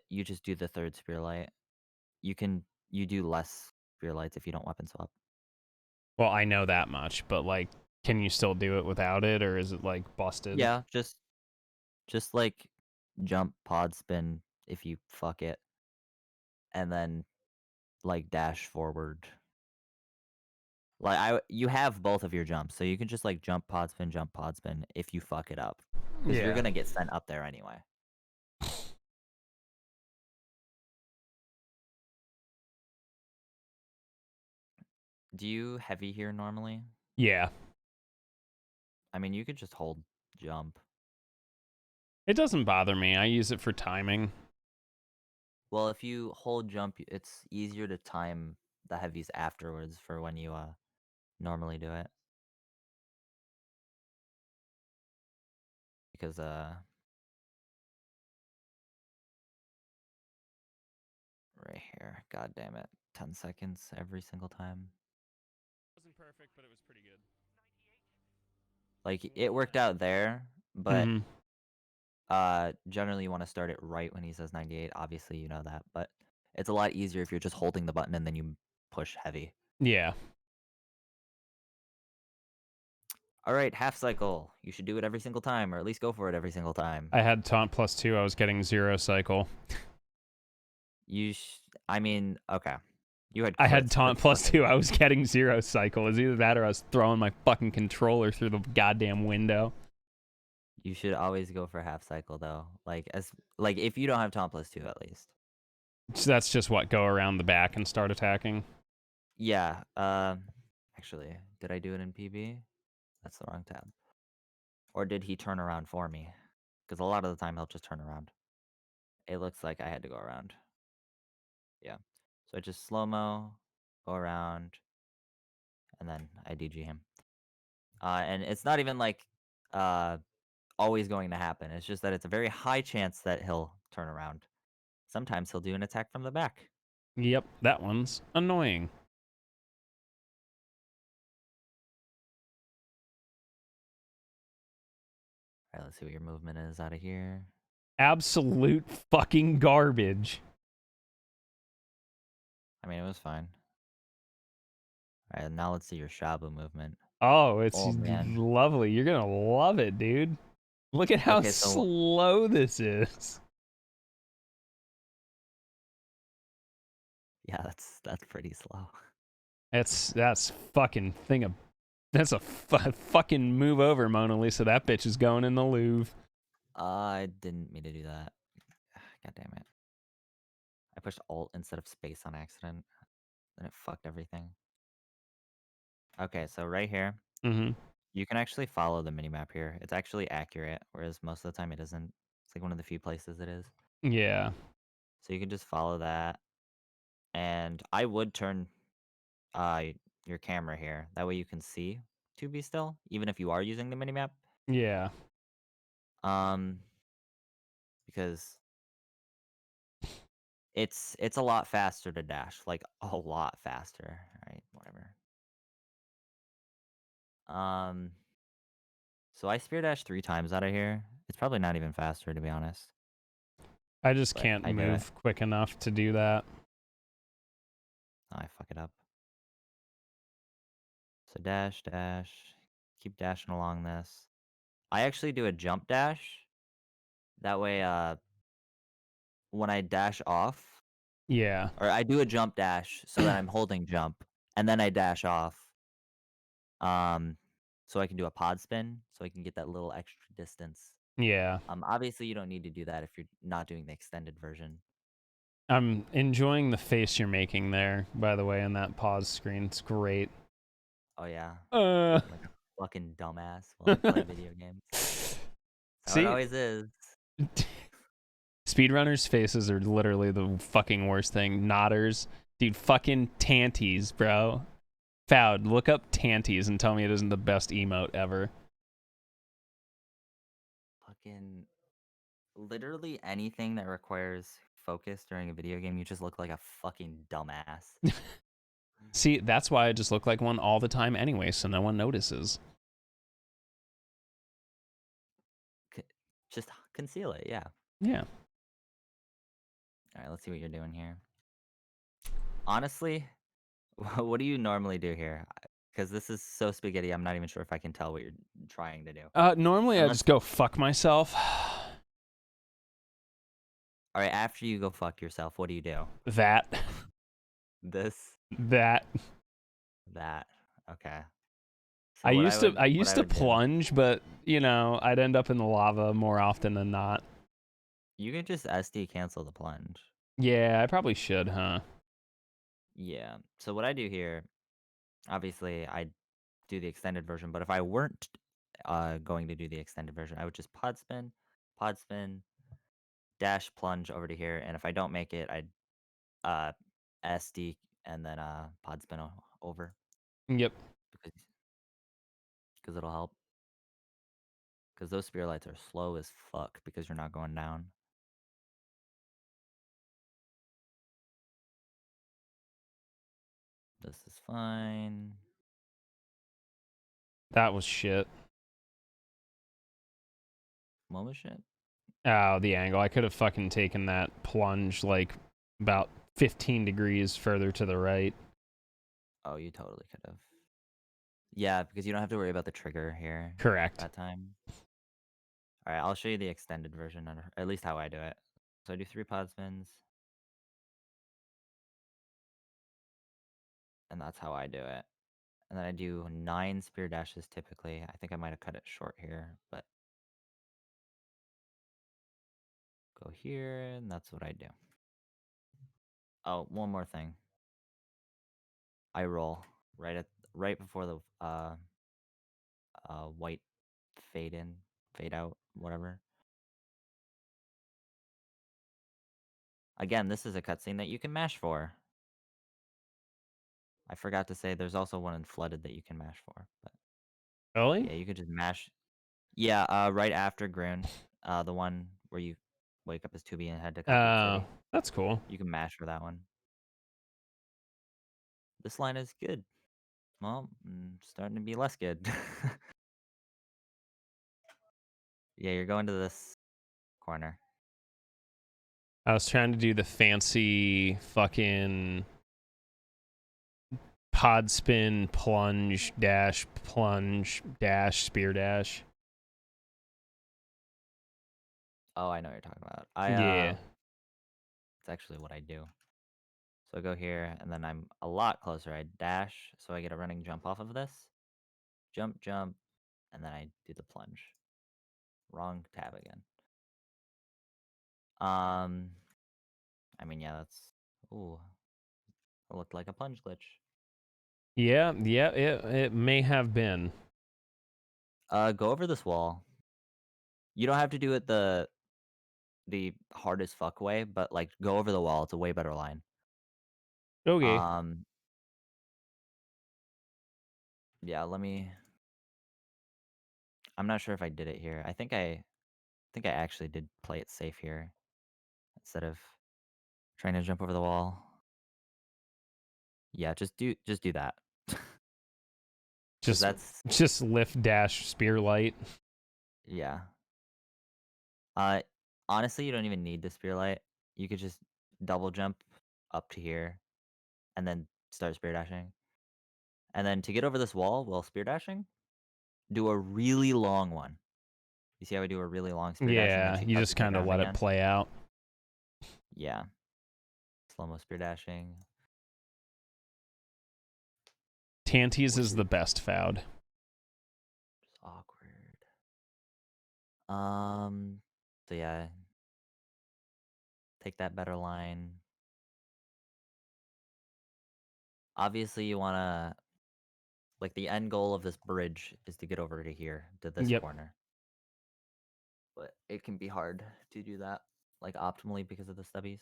You just do the third spear light. You do less spear lights if you don't weapon swap. Well, I know that much, but like, can you still do it without it, or is it like busted? Yeah, just like jump pod spin if you fuck it, and then like dash forward. Like you have both of your jumps, so you can just like jump pod spin if you fuck it up, because you're Yeah. gonna get sent up there anyway. Do you heavy here normally? Yeah. I mean, you could just hold jump. It doesn't bother me. I use it for timing. Well, if you hold jump, it's easier to time the heavies afterwards for when you normally do it. Because right here, god damn it, 10 seconds every single time. Wasn't perfect, but it was pretty good. Like it worked out there, but Mm-hmm. generally you want to start it right when he says 98. Obviously, you know that, but it's a lot easier if you're just holding the button and then you push heavy. Yeah. All right, half cycle. You should do it every single time, or at least go for it every single time. I had taunt +2. I was getting 0 cycle. I mean, okay. You had I had crits. taunt Crits +2. I was getting 0 cycle. It was either that or I was throwing my fucking controller through the goddamn window. You should always go for half cycle though. Like if you don't have taunt +2 at least. So that's just what, go around the back and start attacking? Yeah. Actually, did I do it in PB? That's the wrong tab. Or did he turn around for me? Because a lot of the time he'll just turn around. It looks like I had to go around. Yeah. So I just slow-mo, go around, and then I DG him. And it's not even like always going to happen. It's just that it's a very high chance that he'll turn around. Sometimes he'll do an attack from the back. Yep, that one's annoying. All right, let's see what your movement is out of here. Absolute fucking garbage. I mean, it was fine. All right, now let's see your Shabu movement. Oh, it's Oh, man. lovely. You're gonna love it, dude. Look at how Okay, so slow this is. yeah, that's pretty slow. That's fucking thing of... That's a fucking move over, Mona Lisa. That bitch is going in the Louvre. I didn't mean to do that. God damn it. I pushed Alt instead of space on accident. Then it fucked everything. Okay, so right here, Mm-hmm. you can actually follow the minimap here. It's actually accurate, whereas most of the time it isn't. It's like one of the few places it is. Yeah. So you can just follow that. And I would turn uh your camera here. That way you can see 2B still, even if you are using the minimap. Yeah. Um because it's a lot faster to dash, like a lot faster. All right, whatever. So I spear dash 3 times out of here. It's probably not even faster to be honest, I just but can't I do it. move quick enough to do that. Oh, I fuck it up. So dash, dash, keep dashing along this. I actually do a jump dash. That way, when I dash off, Yeah. or I do a jump dash so that I'm holding jump, and then I dash off. Um, so I can do a pod spin, so I can get that little extra distance. Yeah. Obviously you don't need to do that if you're not doing the extended version. I'm enjoying the face you're making there, by the way, in that pause screen. It's great. Oh yeah, Uh, like a fucking dumbass while I play video games. That's how it See, always is. speedrunners' faces are literally the fucking worst thing. Nodders, dude, fucking tanties, bro. Foud, look up tanties and tell me it isn't the best emote ever. Fucking literally anything that requires focus during a video game, you just look like a fucking dumbass. See, that's why I just look like one all the time anyway, so no one notices. Just conceal it, yeah. Yeah. All right, let's see what you're doing here. Honestly, what do you normally do here? Because this is so spaghetti, I'm not even sure if I can tell what you're trying to do. Normally I Unless, just go fuck myself. all right, after you go fuck yourself, what do you do? That. This, That. that. Okay. I So used to what I would do, plunge, but you know, I'd end up in the lava more often than not. you could just SD cancel the plunge. Yeah, I probably should, huh? Yeah. So what I do here, obviously, I do the extended version, but if I weren't going to do the extended version, I would just pod spin, dash plunge over to here, and if I don't make it, I'd uh, SD and then pod spin over Yep. because it'll help. Because those spear lights are slow as fuck because you're not going down. This is fine. That was shit. What was shit? Oh, the angle. I could have fucking taken that plunge like about 15 degrees further to the right. Oh, you totally could have. Yeah, because you don't have to worry about the trigger here Correct. that time. All right, I'll show you the extended version, or at least how I do it. So I do 3 pod spins, and that's how I do it. And then I do 9 spear dashes typically. I think I might have cut it short here, but go here, and that's what I do. Oh, one more thing. I roll right before the white fade in, fade out, whatever. Again, this is a cutscene that you can mash for. I forgot to say there's also one in flooded that you can mash for, but Really? yeah, you could just mash. Yeah, right after Groon, the one where you wake up as 2B and head to Copperwood City. That's cool. You can mash for that one. This line is good. Well, starting to be less good. Yeah, you're going to this corner. I was trying to do the fancy fucking pod spin, plunge, dash, spear dash. Oh, I know what you're talking about. Yeah. It's actually what I do. So I go here, and then I'm a lot closer. I dash, so I get a running jump off of this. Jump, jump, and then I do the plunge. Wrong tab again. I mean, yeah, that's... Ooh, it looked like a plunge glitch. Yeah, it may have been. Go over this wall. You don't have to do it the hardest fuck way, but, like, go over the wall. It's a way better line. Okay. Yeah, let me... I'm not sure if I did it here. I think I actually did play it safe here instead of trying to jump over the wall. Yeah, just do that. 'Cause that's... Just lift dash spear light. Yeah. Honestly, you don't even need the spear light. You could just double jump up to here and then start spear dashing. And then to get over this wall while spear dashing, do a really long one. You see how I do a really long spear dash and then Yeah, she you cuts just it back kind of down let it again? play out. Yeah. Slow-mo spear dashing. Tanties Which is is the best foud. just awkward. So yeah. Take that better line. Obviously, you want to Like the end goal of this bridge is to get over to here, to this Yep. corner. But it can be hard to do that, like optimally because of the stubbies.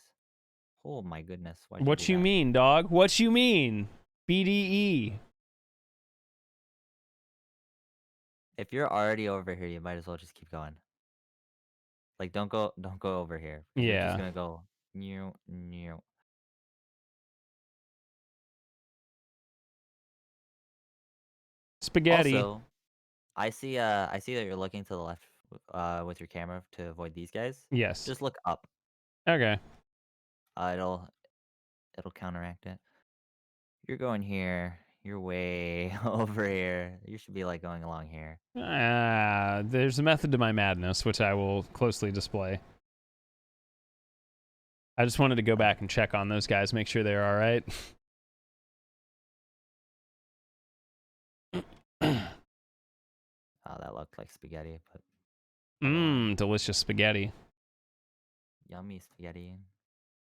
Oh my goodness, why'd you do What you that? mean, dog? What you mean? BDE. If you're already over here, you might as well just keep going. Like don't go over here because you're just Yeah. gonna go new new. Spaghetti. Also, I see that you're looking to the left with your camera to avoid these guys. Yes. Just look up. Okay. It'll counteract it. You're going here. You're way over here. You should be like going along here. There's a method to my madness, which I will closely display. I just wanted to go back and check on those guys, make sure they're all right. Oh, that looked like spaghetti, but Delicious spaghetti. yummy spaghetti.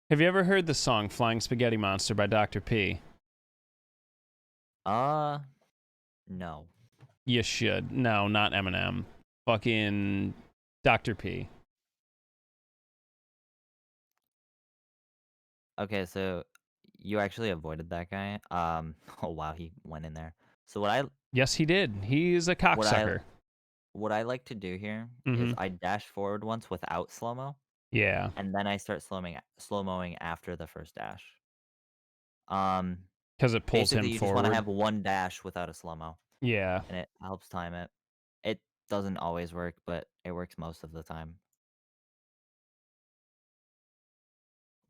Have you ever heard the song Flying Spaghetti Monster by Dr. P? No. You should. No, not Eminem. Fucking Dr. P. Okay, so you actually avoided that guy. Oh wow, he went in there. So Yes, he did. He's a what I cocksucker. what I like to do here is Mm-hmm. I dash forward once without slow-mo, Yeah. and then I start slow-moing after the first dash. Um, Because it pulls Basically him you just want to forward. have one dash without a slow-mo, Yeah. and it helps time it. It doesn't always work, but it works most of the time.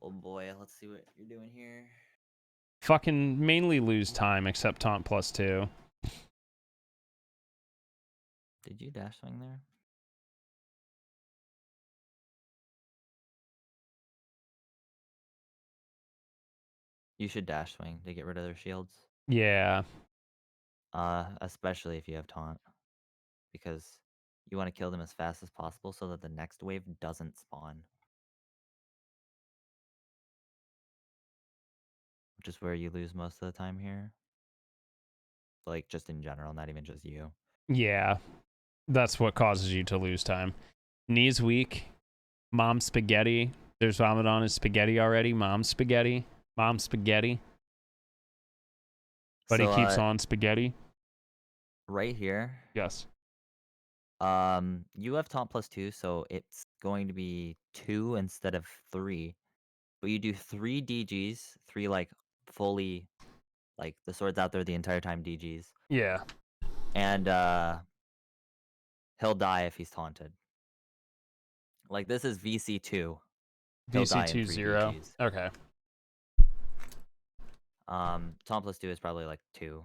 Oh boy, let's see what you're doing here. Fucking mainly lose time except taunt +2. Did you dash swing there? You should dash swing to get rid of their shields. Yeah. Especially if you have taunt, because you want to kill them as fast as possible so that the next wave doesn't spawn. Which is where you lose most of the time here. Like, just in general, not even just you. Yeah. That's what causes you to lose time. Knees weak. Mom spaghetti. There's vomit on his spaghetti already. Mom spaghetti. Mom spaghetti. But he So, keeps on spaghetti. right here, Yes. you have taunt +2, so it's going to be 2 instead of 3. But you do 3 DGs, 3 like fully, like the sword's out there the entire time DGs. Yeah. And he'll die if he's taunted. Like this is VC2. He'll die in 3 VC20. DGs. Okay. Taunt +2 is probably like 2.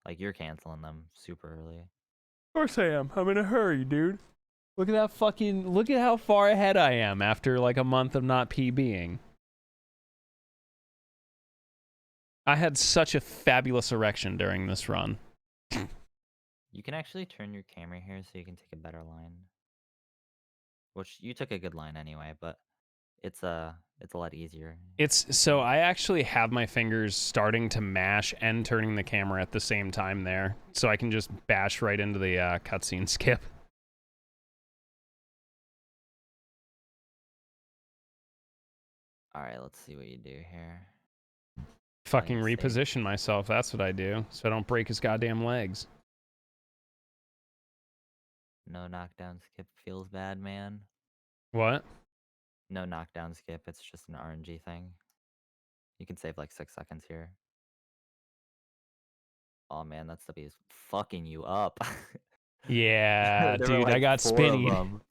Like you're canceling them super early. Of course I am. I'm in a hurry, dude. Look at that fucking... Look at how far ahead I am after like a month of not PBing. I had such a fabulous erection during this run. You can actually turn your camera here so you can take a better line. Which you took a good line anyway, but it's a lot easier. It's so I actually have my fingers starting to mash and turning the camera at the same time there, so I can just bash right into the cutscene skip. All right, let's see what you do here. Fucking Playing safe. reposition myself. That's what I do, so I don't break his goddamn legs. No knockdown skip feels bad, man. What? No knockdown skip. It's just an RNG thing. You can save like 6 seconds here. Oh man, that stuff is fucking you up. Yeah, There were dude, I like got 4 of spinny. them.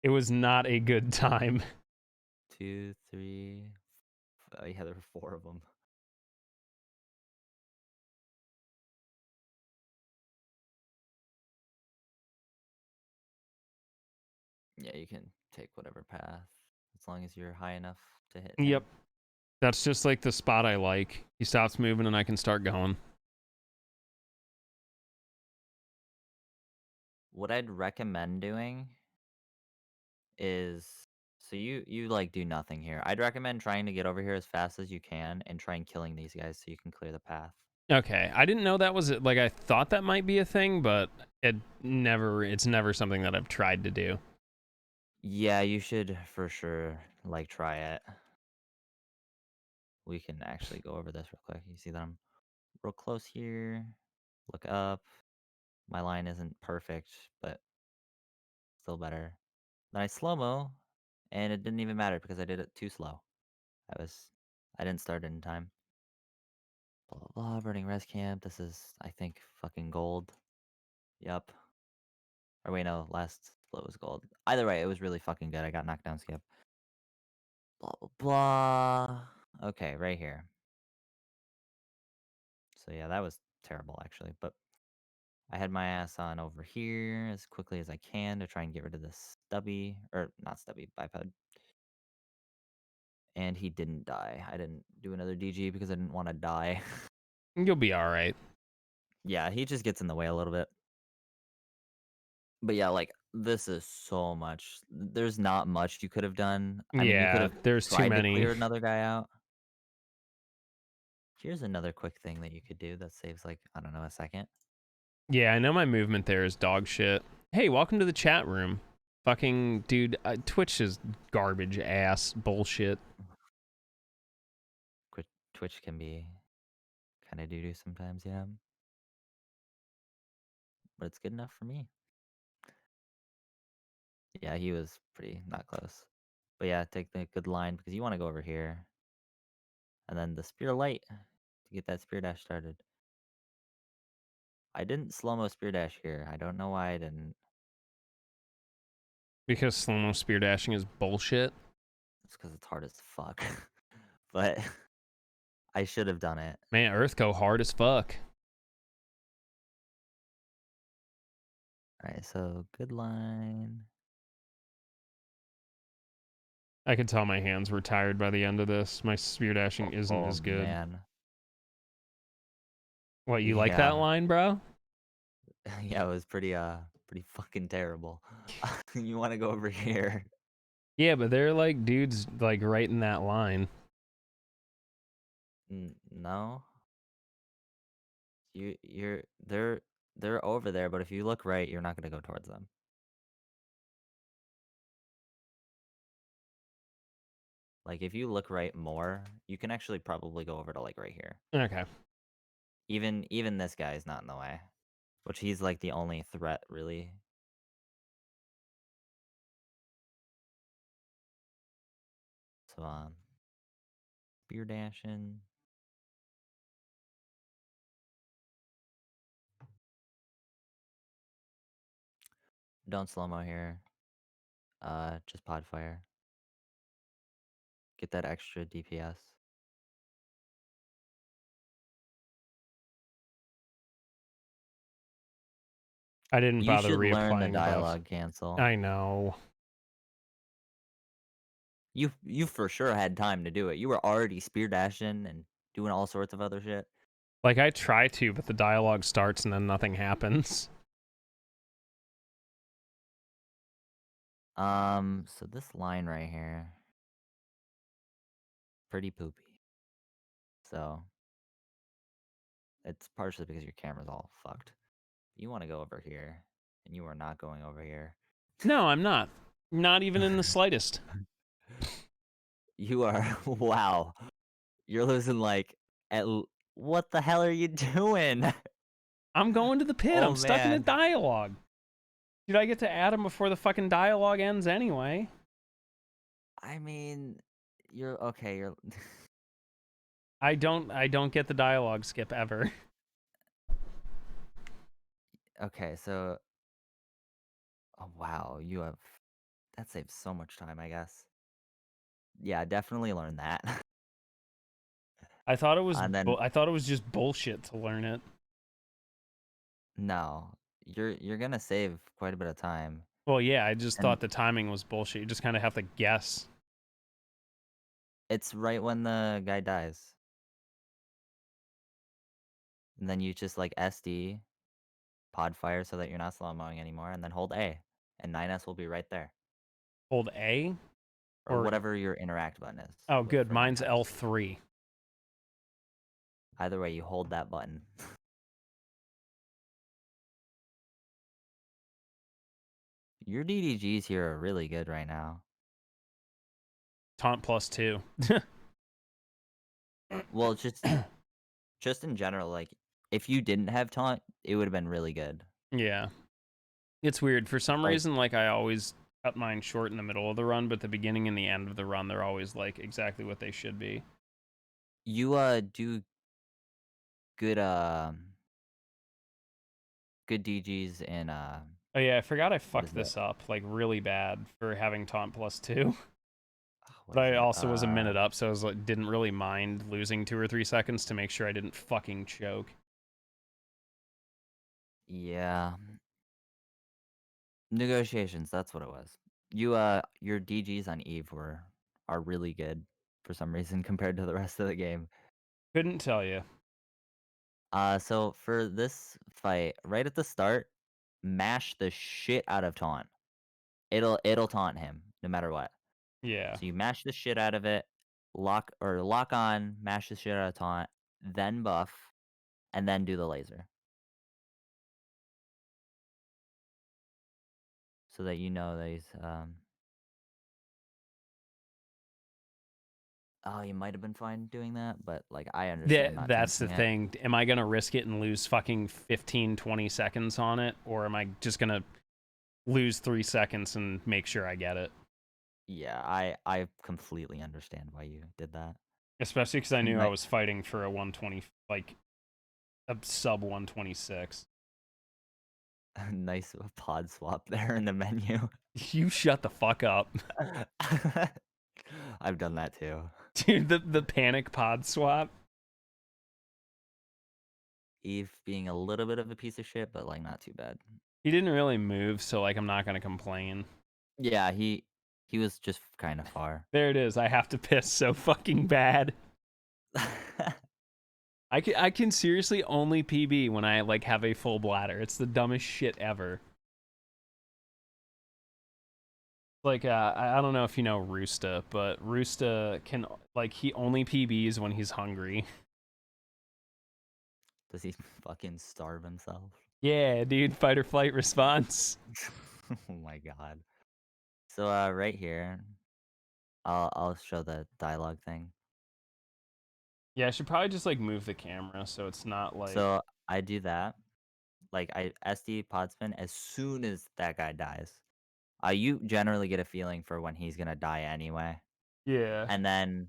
It was not a good time. 2, 3. Oh, yeah, there were 4 of them. Yeah, you can take whatever path as long as you're high enough to hit him. Yep. That's just like the spot I like. He stops moving and I can start going. What I'd recommend doing is So you like do nothing here. I'd recommend trying to get over here as fast as you can and trying killing these guys so you can clear the path. Okay, I didn't know that was it. Like I thought that might be a thing, but it's never something that I've tried to do. Yeah, you should for sure like try it. We can actually go over this real quick. You see that I'm real close here. Look up. My line isn't perfect, but still better. Then I slow-mo, and it didn't even matter because I did it too slow. I didn't start it in time. Blah blah blah. Burning res camp. This is, I think, fucking gold. Yep. Or wait, no, last split was gold. Either way, it was really fucking good. I got knockdown skip. Blah blah blah. Okay, right here. So yeah, that was terrible actually, but I had my ass on over here as quickly as I can to try and get rid of this stubby, or not stubby, biped. And he didn't die. I didn't do another DG because I didn't want to die. You'll be all right. Yeah, he just gets in the way a little bit. But yeah, like this is so much. There's not much you could have done. I mean, you could Yeah, have there's too tried to many. clear another guy out. Here's another quick thing that you could do that saves like, I don't know, a second. Yeah, I know my movement there is dog shit. Hey, welcome to the chat room. Fucking dude, Twitch is garbage ass bullshit. Twitch can be kind of doo-doo sometimes, yeah. But it's good enough for me. Yeah, he was pretty not close. But yeah, take the good line because you want to go over here. And then the spear light to get that spear dash started. I didn't slow-mo spear dash here. I don't know why I didn't. Because slow-mo spear dashing is bullshit. It's because it's hard as fuck. But I should have done it. Man, Earth go hard as fuck. Alright, so good line. I could tell my hands were tired by the end of this. My spear dashing isn't Oh as good. man. What, you like that Yeah. line, bro? Yeah, it was pretty fucking terrible. You want to go over here. Yeah, but they're like dudes like right in that line. No. You're they're over there, but if you look right, you're not going to go towards them. Like if you look right more, you can actually probably go over to like right here. Okay. Even this guy is not in the way, which he's like the only threat really. So spear dashing. Don't slow mo here. Just pod fire. Get that extra DPS. I didn't You bother should learn the reapplying buffs. dialogue cancel. I know. You for sure had time to do it. You were already spear dashing and doing all sorts of other shit. Like I try to, but the dialogue starts and then nothing happens. So this line right here, pretty poopy. So it's partially because your camera's all fucked. You want to go over here, and you are not going over here. No, I'm not. Not even in the slightest. You are wow. You're losing like what the hell are you doing? I'm going to the pit. Oh I'm stuck in a man. dialogue. Dude, I get to add him before the fucking dialogue ends anyway. I mean, you're okay. You're I don't get the dialogue skip ever. okay. So, oh wow, you have that saves so much time. I guess. Yeah, definitely learn that. I thought it was And then I thought it was just bullshit to learn it. no, you're gonna save quite a bit of time. Well, yeah, I just And thought the timing was bullshit. You just kind of have to guess. it's right when the guy dies. And then you just like SD pod fire so that you're not slow mowing anymore, and then hold A, and 9S will be right there. Hold A? or Or whatever your interact button is. oh, good. For Mine's impacts. L3. Either way, you hold that button. Your DDGs here are really good right now. Taunt +2. Well, just in general, like if you didn't have taunt, it would have been really good. Yeah. It's weird. For some Like reason, like, I always cut mine short in the middle of the run, but the beginning and the end of the run, they're always, like, exactly what they should be. you do good good DGs in Oh, yeah, I forgot I what is fucked it? this up, like, really bad for having taunt +2. What But is I it? also was a minute up, so I was like, didn't really mind losing 2 or 3 seconds to make sure I didn't fucking choke. Yeah. Negotiations, that's what it was. Your DGs on Eve are really good for some reason compared to the rest of the game. Couldn't tell you. So for this fight, right at the start, mash the shit out of taunt. It'll taunt him no matter what. Yeah. So you mash the shit out of it, lock on, mash the shit out of taunt, then buff, and then do the laser. So that you know that he's oh, you might have been fine doing that, but like I understand not That's the chancing it. thing. Am I going to risk it and lose fucking 15, 20 seconds on it? Or am I just going to lose 3 seconds and make sure I get it? Yeah, I completely understand why you did that. Especially because I knew I Ni- was fighting for a 120, like, a sub 126. nice pod swap there in the menu. You shut the fuck up. I've done that too. Dude, the panic pod swap. Eve being a little bit of a piece of shit, but like not too bad. He didn't really move, so like I'm not gonna complain. Yeah, he was just kind of far. There it is. I have to piss so fucking bad. I can seriously only PB when I like have a full bladder. It's the dumbest shit ever. Like I don't know if you know Roosta, but Roosta can like he only PBs when he's hungry. Does he fucking starve himself? Yeah, dude, fight or flight response. Oh my god. So right here, I'll show the dialogue thing. Yeah, I should probably just like move the camera so it's not like So I do that. Like I SD pod spin as soon as that guy dies. You generally get a feeling for when he's gonna die anyway, yeah. and then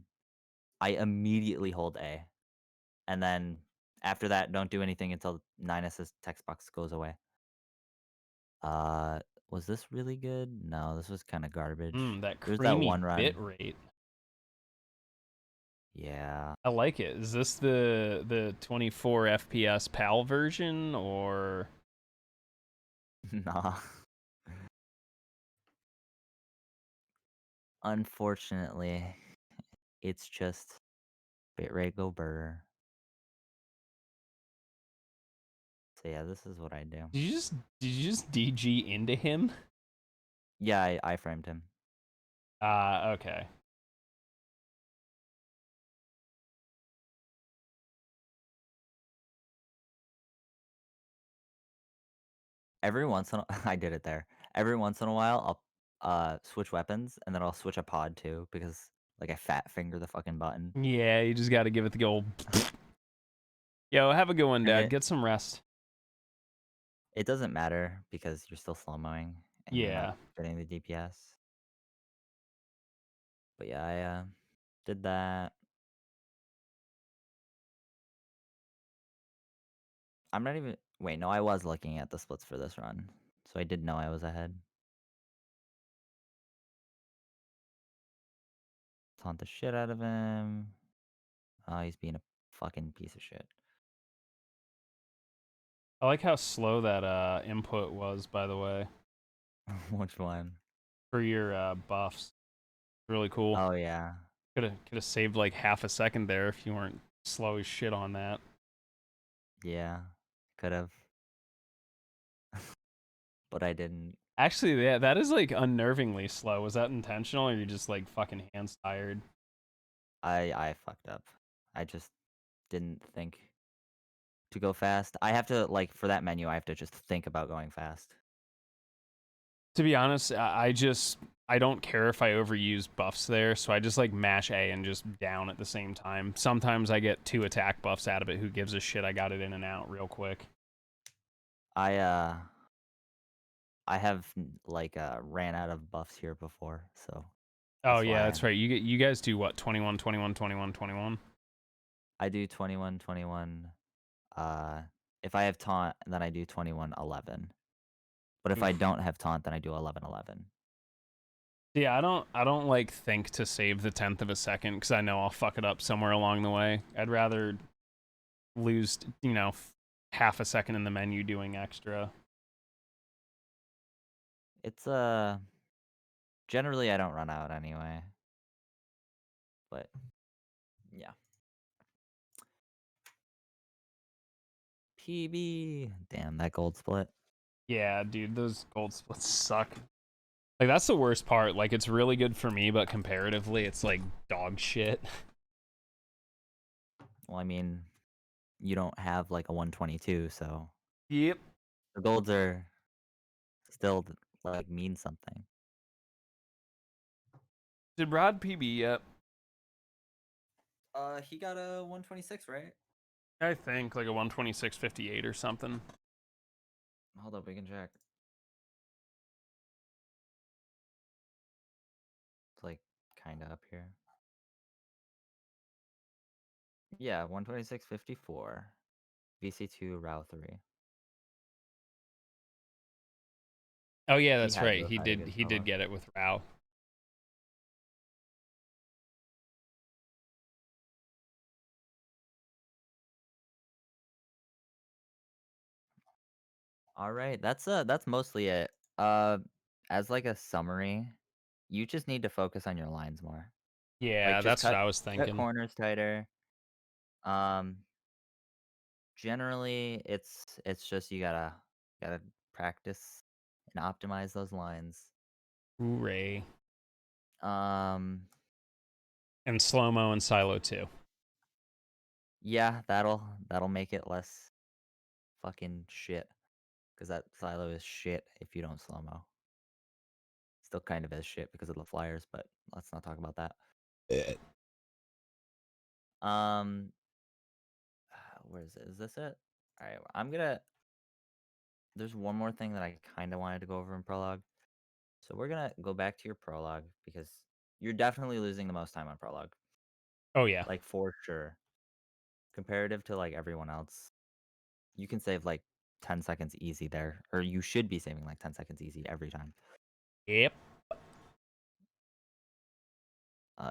I immediately hold A, and then after that, don't do anything until 9s's text box goes away. Uh, was this really good? No, this was kind of garbage. That There's that creamy one bit run. rate. Yeah. I like it. Is this the 24 FPS PAL version or Nah. Unfortunately, it's just bitrate go burr. So yeah, this is what I do. did you just DG into him? Yeah, I framed him. Okay. Every once in a I did it there. Every once in a while, I'll switch weapons and then I'll switch a pod too because like I fat finger the fucking button. Yeah, you just got to give it the old. Yo, have a good one, And Dad. Get some rest. it doesn't matter because you're still slow mowing and you're not Yeah. getting the DPS. But yeah, I did that. I'm not even wait, no, I was looking at the splits for this run. So I did know I was ahead. Taunt the shit out of him. Oh, he's being a fucking piece of shit. I like how slow that input was, by the way, Which one? for your buffs. Really cool. Oh yeah. Could have saved like half a second there if you weren't slow as shit on that. Yeah. Could have. But I didn't. Actually, yeah, that is like unnervingly slow. Was that intentional, or you just like fucking hands tired? I fucked up. I just didn't think to go fast. I have to like for that menu. I have to just think about going fast. To be honest, I don't care if I overuse buffs there, so I just like mash A and just down at the same time. Sometimes I get 2 attack buffs out of it. Who gives a shit? I got it in and out real quick. I I have ran out of buffs here before, so Oh that's yeah, why that's right. You guys do what? 21, 21, 21, 21. I do 21, 21. If I have taunt, then I do 21, 11. But if I Oof. don't have taunt, then I do 11, 11. Yeah, I don't like think to save the 10th of a second because I know I'll fuck it up somewhere along the way. I'd rather lose, half a second in the menu doing extra. It's generally I don't run out anyway. But yeah. PB. Damn, that gold split. Yeah, dude, those gold splits suck. Like that's the worst part. Like it's really good for me, but comparatively, it's like dog shit. Well, I mean, you don't have like a 122, so Yep. the golds are still like mean something. Did Rod PB yet? He got a 126, right? I think like a 126.58 or something. Hold up, we can check. It's like kind of up here. Yeah, 126.54. VC2 Row 3. Oh yeah, He that's had to right. have He had a did. good He did promo. get it with Rao. All right, that's mostly it. As like a summary, you just need to focus on your lines more. Like Yeah, just that's what cut I was cut thinking. corners tighter. Um, generally it's just you gotta practice and optimize those lines. Hooray! Um, And slow mo and silo too. yeah, that'll make it less fucking shit. Because that silo is shit if you don't slow mo. Still kind of is shit because of the flyers, but let's not talk about that. Um, where is it? Is this it? All right, I'm gonna. There's one more thing that I kind of wanted to go over in prologue. So we're gonna go back to your prologue because you're definitely losing the most time on prologue, Oh yeah. like for sure. Comparative to like everyone else, you can save like 10 seconds easy there, or you should be saving like 10 seconds easy every time. Yep.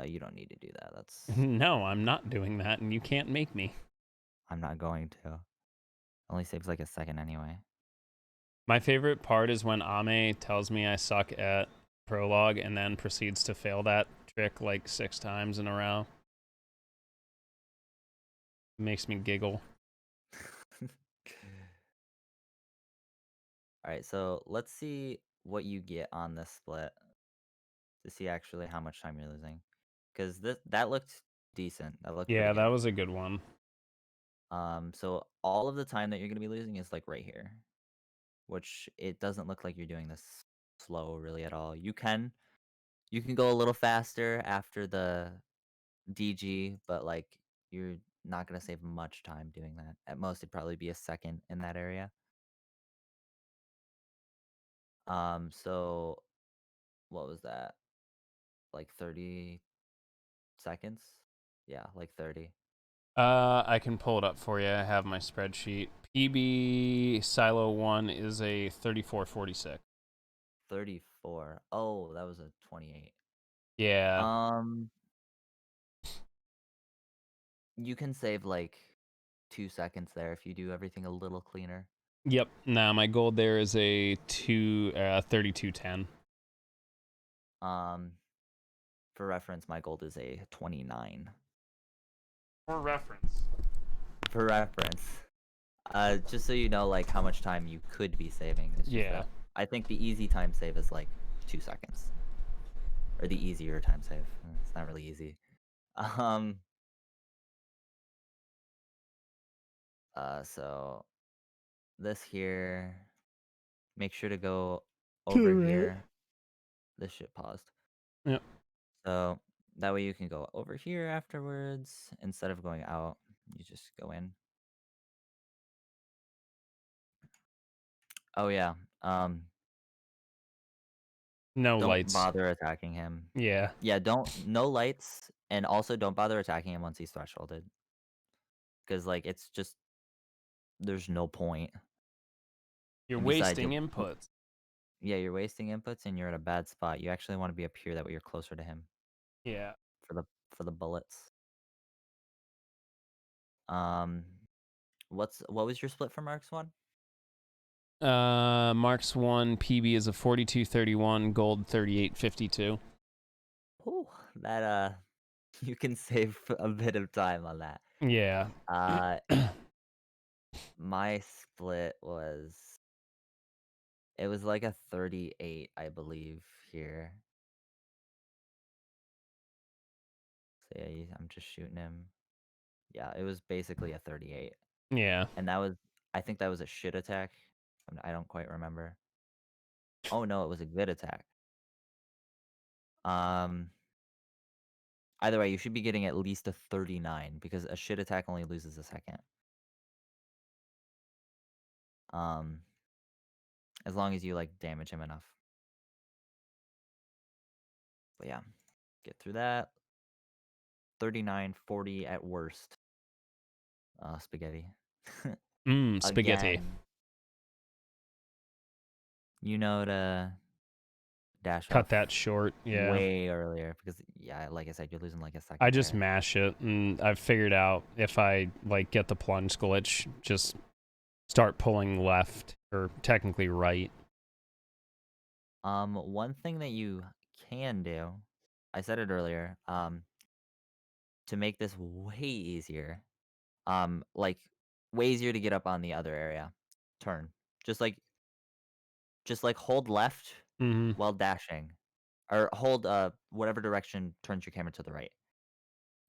You don't need to do that. That's No, I'm not doing that, and you can't make me. I'm not going to. Only saves like a second anyway. My favorite part is when Ame tells me I suck at prologue and then proceeds to fail that trick like 6 times in a row. It makes me giggle. All right, so let's see what you get on this split to see actually how much time you're losing. Because that looked decent. That looked pretty Yeah, that good. was a good one. So all of the time that you're gonna be losing is like right here, which it doesn't look like you're doing this slow really at all. You can go a little faster after the DG, but like you're not gonna save much time doing that. At most, it'd probably be a second in that area. So what was that? Like 30 seconds? Yeah, like 30. I can pull it up for you. I have my spreadsheet. PB Silo 1 is a 34.46. 34. Oh, that was a 28. Yeah. Um, you can save like 2 seconds there if you do everything a little cleaner. Yep. Nah, my gold there is a 32.10. Um, for reference, my gold is a 29. For reference. For reference. Just so you know, like how much time you could be saving. It's just Yeah. that I think the easy time save is like 2 seconds. Or the easier time save. It's not really easy. Um so this here, make sure to go over Right. here. This shit paused. Yep. So that way you can go over here afterwards instead of going out. You just go in. Oh yeah. No Don't lights. bother attacking him. Yeah. Yeah, no lights, and also don't bother attacking him once he's thresholded. Because like it's just there's no point. You're And besides, wasting inputs. yeah, you're wasting inputs and you're at a bad spot. You actually want to be up here that way you're closer to him Yeah. for the bullets. Um, what was your split for Marks one? Marks 1 PB is a 42.31, gold 38.52. Oh, that you can save a bit of time on that. Yeah. Uh, my split was it was like a 38, I believe here. So yeah, I'm just shooting him. Yeah, it was basically a 38, Yeah. and I think that was a shit attack. I don't quite remember. Oh no, it was a good attack. Um, Either way, you should be getting at least a 39 because a shit attack only loses a second. Um, as long as you like damage him enough. But yeah, get through that. 39, 40 at worst. Spaghetti. Spaghetti. Again, you know to dash Cut off that short. Yeah. way earlier because yeah, like I said, you're losing like a I second just there. mash it, and I've figured out if I like get the plunge glitch, just start pulling left or technically right. One thing that you can do, I said it earlier, to make this way easier, like way easier to get up on the other area. Turn. Just like hold left Mm-hmm. while dashing. Or hold whatever direction turns your camera to the right.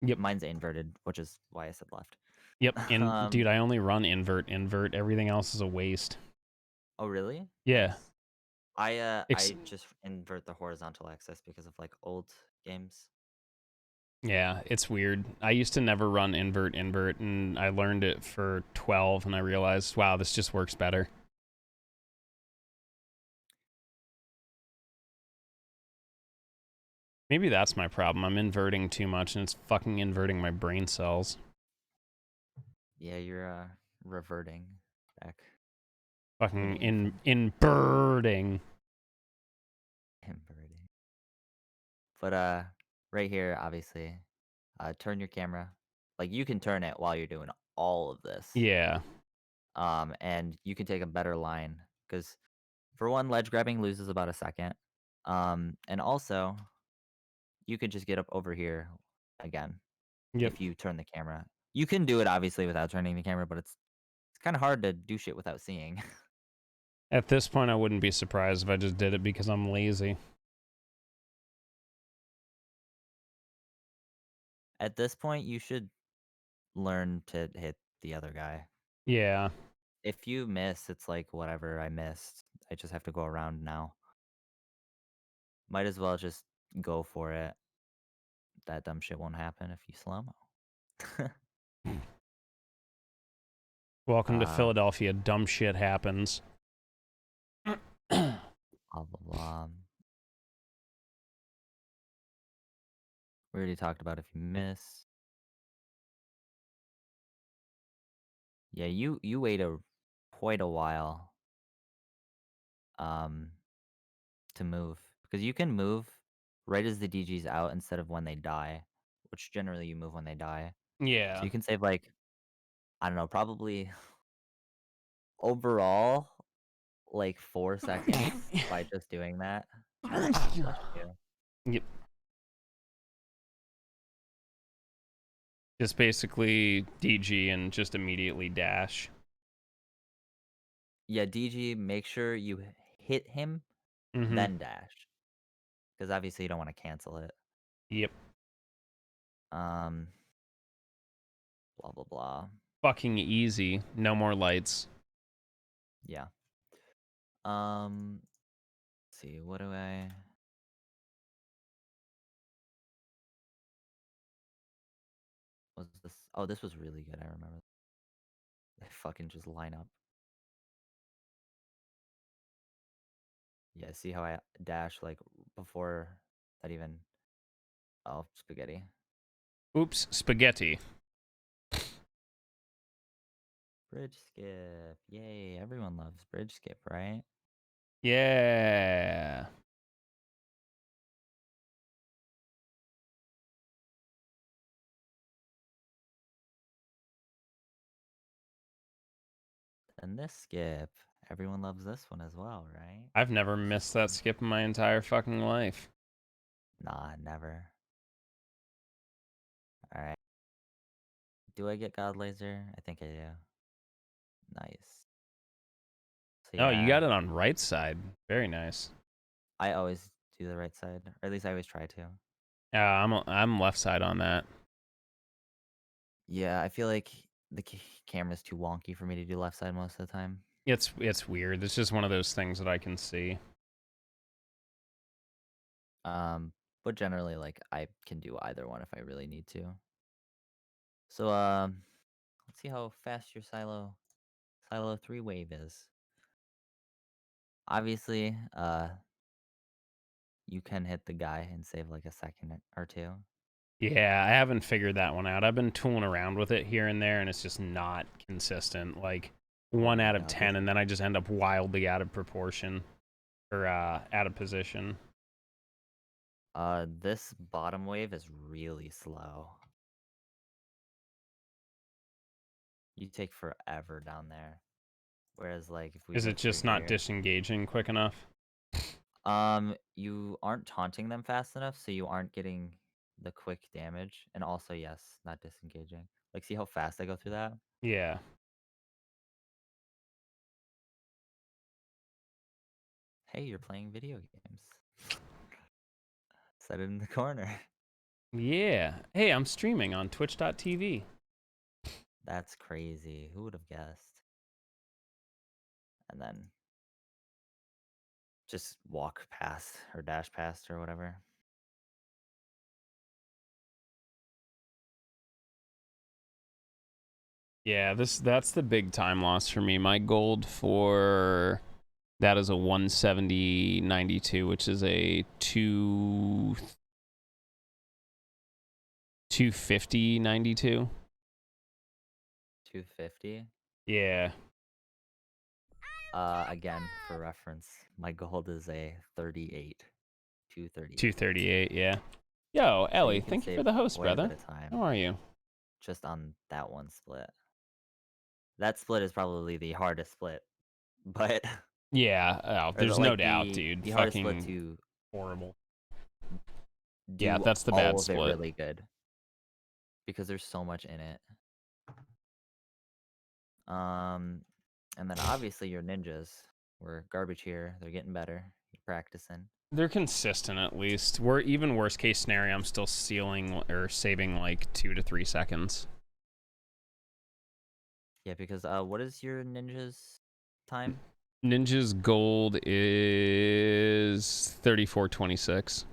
Yep. Mine's inverted, which is why I said left. Yep. And dude, um I only run invert. Everything else is a waste. oh really? Yeah. Nice. I just invert the horizontal axis because of like old games. Yeah, it's weird. I used to never run invert, and I learned it for 12, and I realized, wow, this just works better. Maybe that's my problem. I'm inverting too much, and it's fucking inverting my brain cells. Yeah, you're reverting back. Fucking Really infant. inverting. Inverting. But right here, obviously, turn your camera. Like you can turn it while you're doing all of this. Yeah. And you can take a better line because for one, ledge grabbing loses about a second. And also you could just get up over here again Yep. if you turn the camera. You can do it obviously without turning the camera, but it's kind of hard to do shit without seeing. At this point, I wouldn't be surprised if I just did it because I'm lazy. At this point, you should learn to hit the other guy. Yeah. If you miss, it's like whatever, I missed. I just have to go around now. Might as well just go for it. That dumb shit won't happen if you slow mo. Welcome to uh, Philadelphia. Dumb shit happens. blah blah blah. We already talked about if you miss. Yeah, you wait quite a while um to move because you can move right as the DG's out instead of when they die, which generally you move when they die. So Yeah. you can save like I don't know, probably overall like 4 seconds by just doing that. Bless you. Yep. Just basically DG and just immediately dash. Yeah, DG, make sure you hit him, Mm-hmm. then dash. Because obviously you don't want to cancel it. Yep. Blah blah blah. Fucking easy. No more lights. Yeah. Let's see, what do I? Was this? Oh, this was really good. I remember. They fucking just line up. Yeah, see how I dash like before that even. Oh, spaghetti. Oops, spaghetti. Bridge skip. Yay, everyone loves bridge skip, right? Yeah. And this skip. Everyone loves this one as well, right? I've never missed that skip in my entire fucking life. Nah, never. Alright. Do I get God Laser? I think I do. Nice. So Oh, you yeah, got it on right side. Very nice. I always do the right side. Or at least I always try to. I'm left side on that. Yeah, I feel like the camera's too wonky for me to do left side most of the time. It's weird. It's just one of those things that I can see. But generally, like, I can do either one if I really need to. So, let's see how fast your Silo 3 wave is. Obviously, you can hit the guy and save like a second or two. Yeah, I haven't figured that one out. I've been tooling around with it here and there, and it's just not consistent. Like 1 out of No, 10, and then I just end up wildly out of proportion or out of position. this bottom wave is really slow. You take forever down there. Whereas, like, if we Is go it through just not here, disengaging quick enough? you aren't taunting them fast enough, so you aren't getting the quick damage. And also, yes, not disengaging. Like, see how fast I go through that? Yeah. Hey, you're playing video games. Set it in the corner. Yeah. Hey, I'm streaming on twitch.tv. That's crazy. Who would have guessed? And then just walk past or dash past or whatever. Yeah, that's the big time loss for me. My gold for that is a 170.92, which is a 250.92. 250. Yeah. Again, for reference, my gold is a 38. 238. 238, yeah. Yo, So Ellie, you can thank you save for the host, quite a bit brother. of time How are you? just on that one split. That split is probably the hardest split, but Yeah, oh, or there's no like doubt, dude. the hardest split Fucking to horrible. Yeah, do that's the all bad of it split. really good because there's so much in it. And then obviously your ninjas were garbage here. They're getting better. You're practicing. They're consistent at least. We're even worst case scenario, I'm still stealing or saving like 2 to 3 seconds. Yeah, because what is your ninjas time? Ninja's gold is 34.26.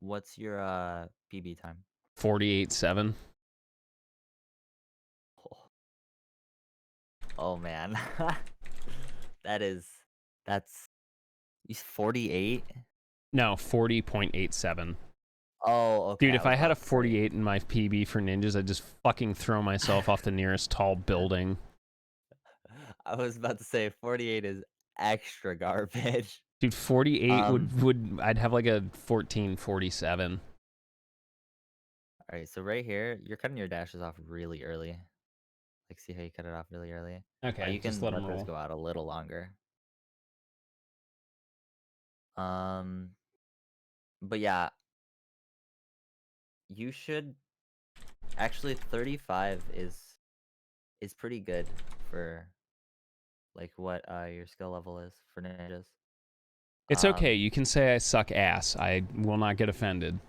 What's your PB time? 48.7. Oh, oh man. That's he's 48. No, 40.87. Oh, okay. Dude, I if was I had a about to say. 48 in my PB for ninjas, I'd just fucking throw myself off the nearest tall building. I was about to say 48 is extra garbage. Dude, 48 Um, would I'd have like a 14.47. all right, so right here, you're cutting your dashes off really early. Like, see how you cut it off really early? Okay, You just can let him let this roll. go out a little longer. Um, but yeah, you should actually 35 is pretty good for like what your skill level is for ninjas. It's okay. Um, You can say I suck ass. I will not get offended.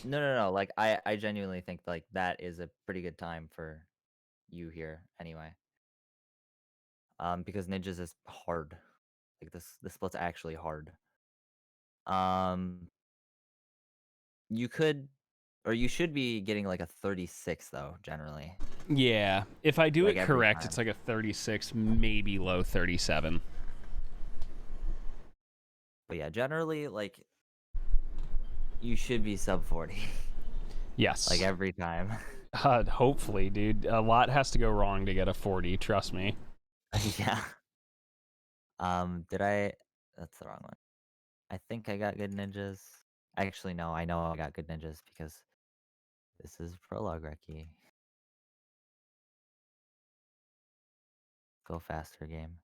no. Like I genuinely think like that is a pretty good time for you here anyway. Because ninjas is hard. Like this split's actually hard. Um, you could or you should be getting like a 36 though, generally. Yeah. If I do Like it every correct, it's time. like a 36, maybe low 37. But yeah, generally like you should be sub 40 like Yes. every time. Hopefully, dude. A lot has to go wrong to get a 40. Trust me. Yeah. Did I That's the wrong one. I think I got good ninjas. Actually, no, I know I got good ninjas because this is prologue recce. Go faster, game.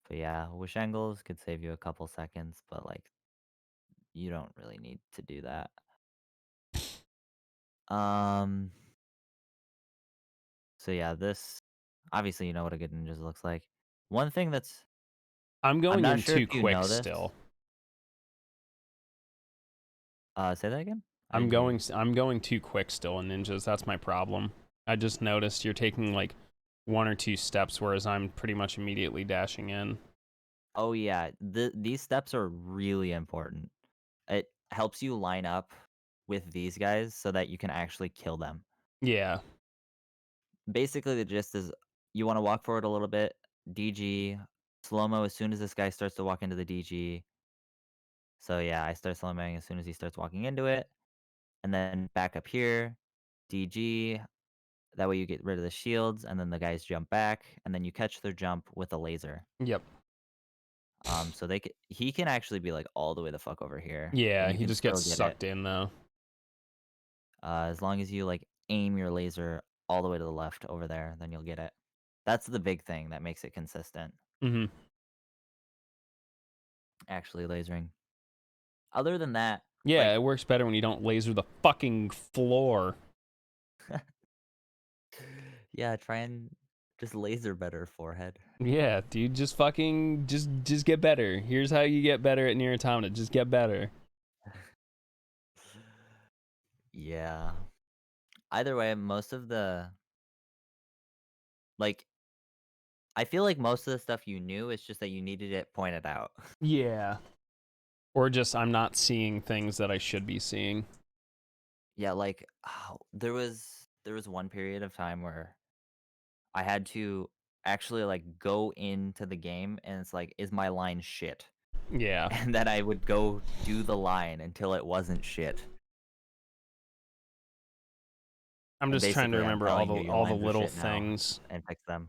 But yeah, wish angles could save you a couple seconds, but like you don't really need to do that. Um so yeah, this obviously you know what a good ninjas looks like. One thing that's I'm I'm going not in sure if too you quick know this. still. Say that again? I I'm didn't hear you. going I'm going too quick still in ninjas. That's my problem. I just noticed you're taking like one or two steps, whereas I'm pretty much immediately dashing in. Oh yeah, these steps are really important. It helps you line up with these guys so that you can actually kill them. Yeah. Basically, the gist is you want to walk forward a little bit, DG, slow mo as soon as this guy starts to walk into the DG. So yeah, I start slow moing as soon as he starts walking into it, and then back up here, DG. That way you get rid of the shields, and then the guys jump back, and then you catch their jump with a laser. Yep. So he can actually be like all the way the fuck over here, and Yeah, you he can just gets still get it. sucked in though. As long as you like aim your laser all the way to the left over there, then you'll get it. That's the big thing that makes it consistent. Mhm. Actually, lasering. Other than that, Yeah, like, it works better when you don't laser the fucking floor. yeah, try and just laser better, forehead. Yeah, dude, just fucking just get better. Here's how you get better at Nier Automata. Just get better. Yeah. Either way, most of the like, I feel like most of the stuff you knew, it's just that you needed it pointed out. Yeah. Or just I'm not seeing things that I should be seeing. Yeah, like there was one period of time where I had to actually like go into the game and it's like, is my line shit? Yeah. And then I would go do the line until it wasn't shit. I'm And just trying to basically, I'm remember all telling the you, your all the lines are little shit now, things. and fix them.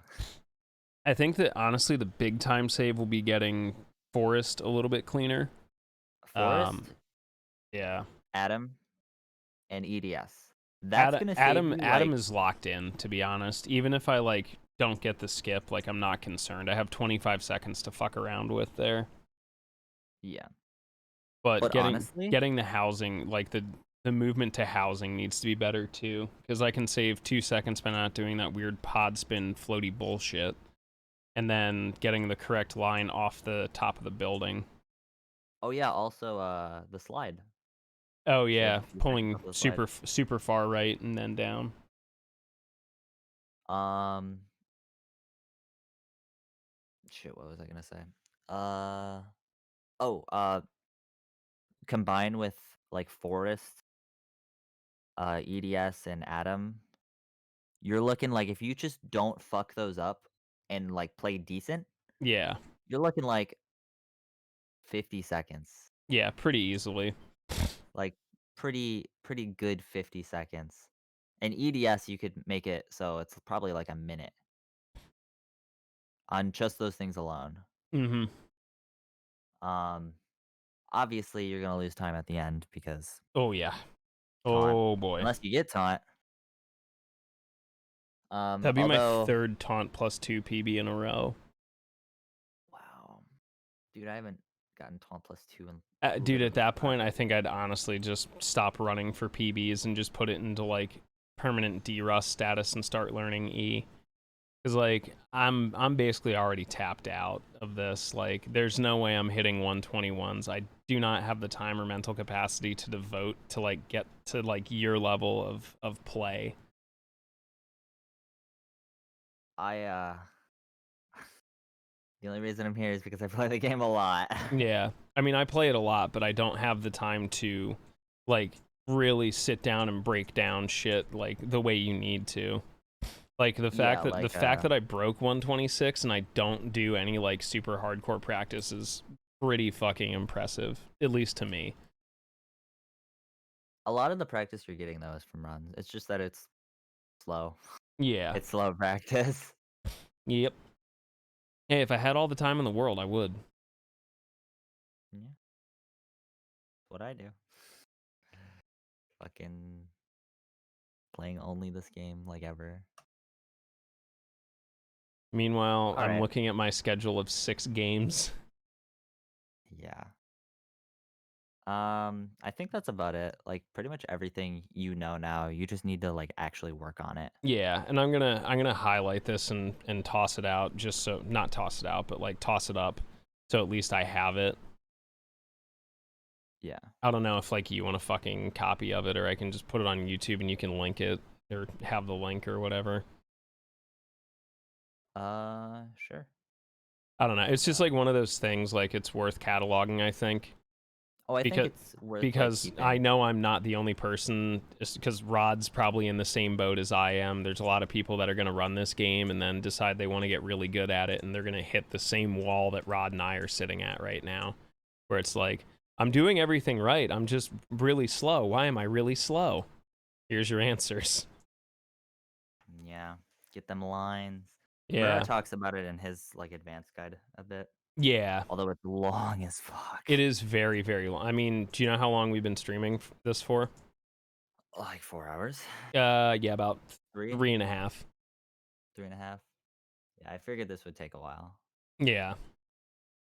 I think that honestly the big time save will be getting Forest a little bit cleaner. Forest, Yeah. Adam, and EDS. That's gonna save you Adam like, is locked in, to be honest. Even if I like don't get the skip, like I'm not concerned. I have 25 seconds to fuck around with there. yeah. But But honestly, getting the housing, like the movement to housing needs to be better too, because I can save 2 seconds by not doing that weird pod spin floaty bullshit, and then getting the correct line off the top of the building. oh yeah, also the slide. Oh Save yeah, a few seconds pulling off the slide. super far right and then down. Um, shit, what was I gonna say? Uh, oh, combined with like Forest, EDS, and Adam, you're looking like if you just don't fuck those up and like play decent, Yeah, you're looking like 50 seconds. yeah, pretty easily. Like pretty good 50 seconds. And EDS you could make it so it's probably like a minute on just those things alone. Mm-hmm. Um Obviously you're going to lose time at the end because Oh yeah. taunt, Oh boy. unless you get taunt. That'd be my Although, third taunt plus 2 PB in a row. wow. Dude, I haven't gotten taunt plus 2 in Dude, at literally that point, forever. I think I'd honestly just stop running for PBs and just put it into like permanent D-Rust status and start learning E. Because like I'm basically already tapped out of this. Like there's no way I'm hitting 121s. I do not have the time or mental capacity to devote to like get to like your level of play. The only reason I'm here is because I play the game a lot. Yeah. I mean I play it a lot, but I don't have the time to like really sit down and break down shit like the way you need to. Like the fact Yeah, that the like fact that I broke 126 and I don't do any like super hardcore practice is pretty fucking impressive, at least to me. a lot of the practice you're getting though is from runs. It's just that it's slow. Yeah. It's slow practice. Yep. Hey, if I had all the time in the world, I would. Yeah. What I do. Fucking playing only this game like ever. Meanwhile, All I'm right. looking at my schedule of 6 games. Yeah. I think that's about it. Like pretty much everything you know now. You just need to like actually work on it. Yeah, and I'm gonna highlight this and toss it out just so not toss it out, but like toss it up so at least I have it. Yeah. I don't know if like you want a fucking copy of it or I can just put it on YouTube and you can link it or have the link or whatever. Sure. I don't know. It's just like one of those things like it's worth cataloging, I think. Oh, I think Because it's worth like because I keeping. know I'm not the only person because Rod's probably in the same boat as I am. There's a lot of people that are going to run this game and then decide they want to get really good at it and they're going to hit the same wall that Rod and I are sitting at right now where it's like I'm doing everything right. I'm just really slow. Why am I really slow? Here's your answers. Yeah. Get them lines. Mura Yeah. talks about it in his like advanced guide a bit. Yeah. Although it's long as fuck. It is very, very long. I mean, do you know how long we've been streaming this for? Like 4 hours. Yeah, about 3? 3.5. 3.5. Yeah, I figured this would take a while. Yeah.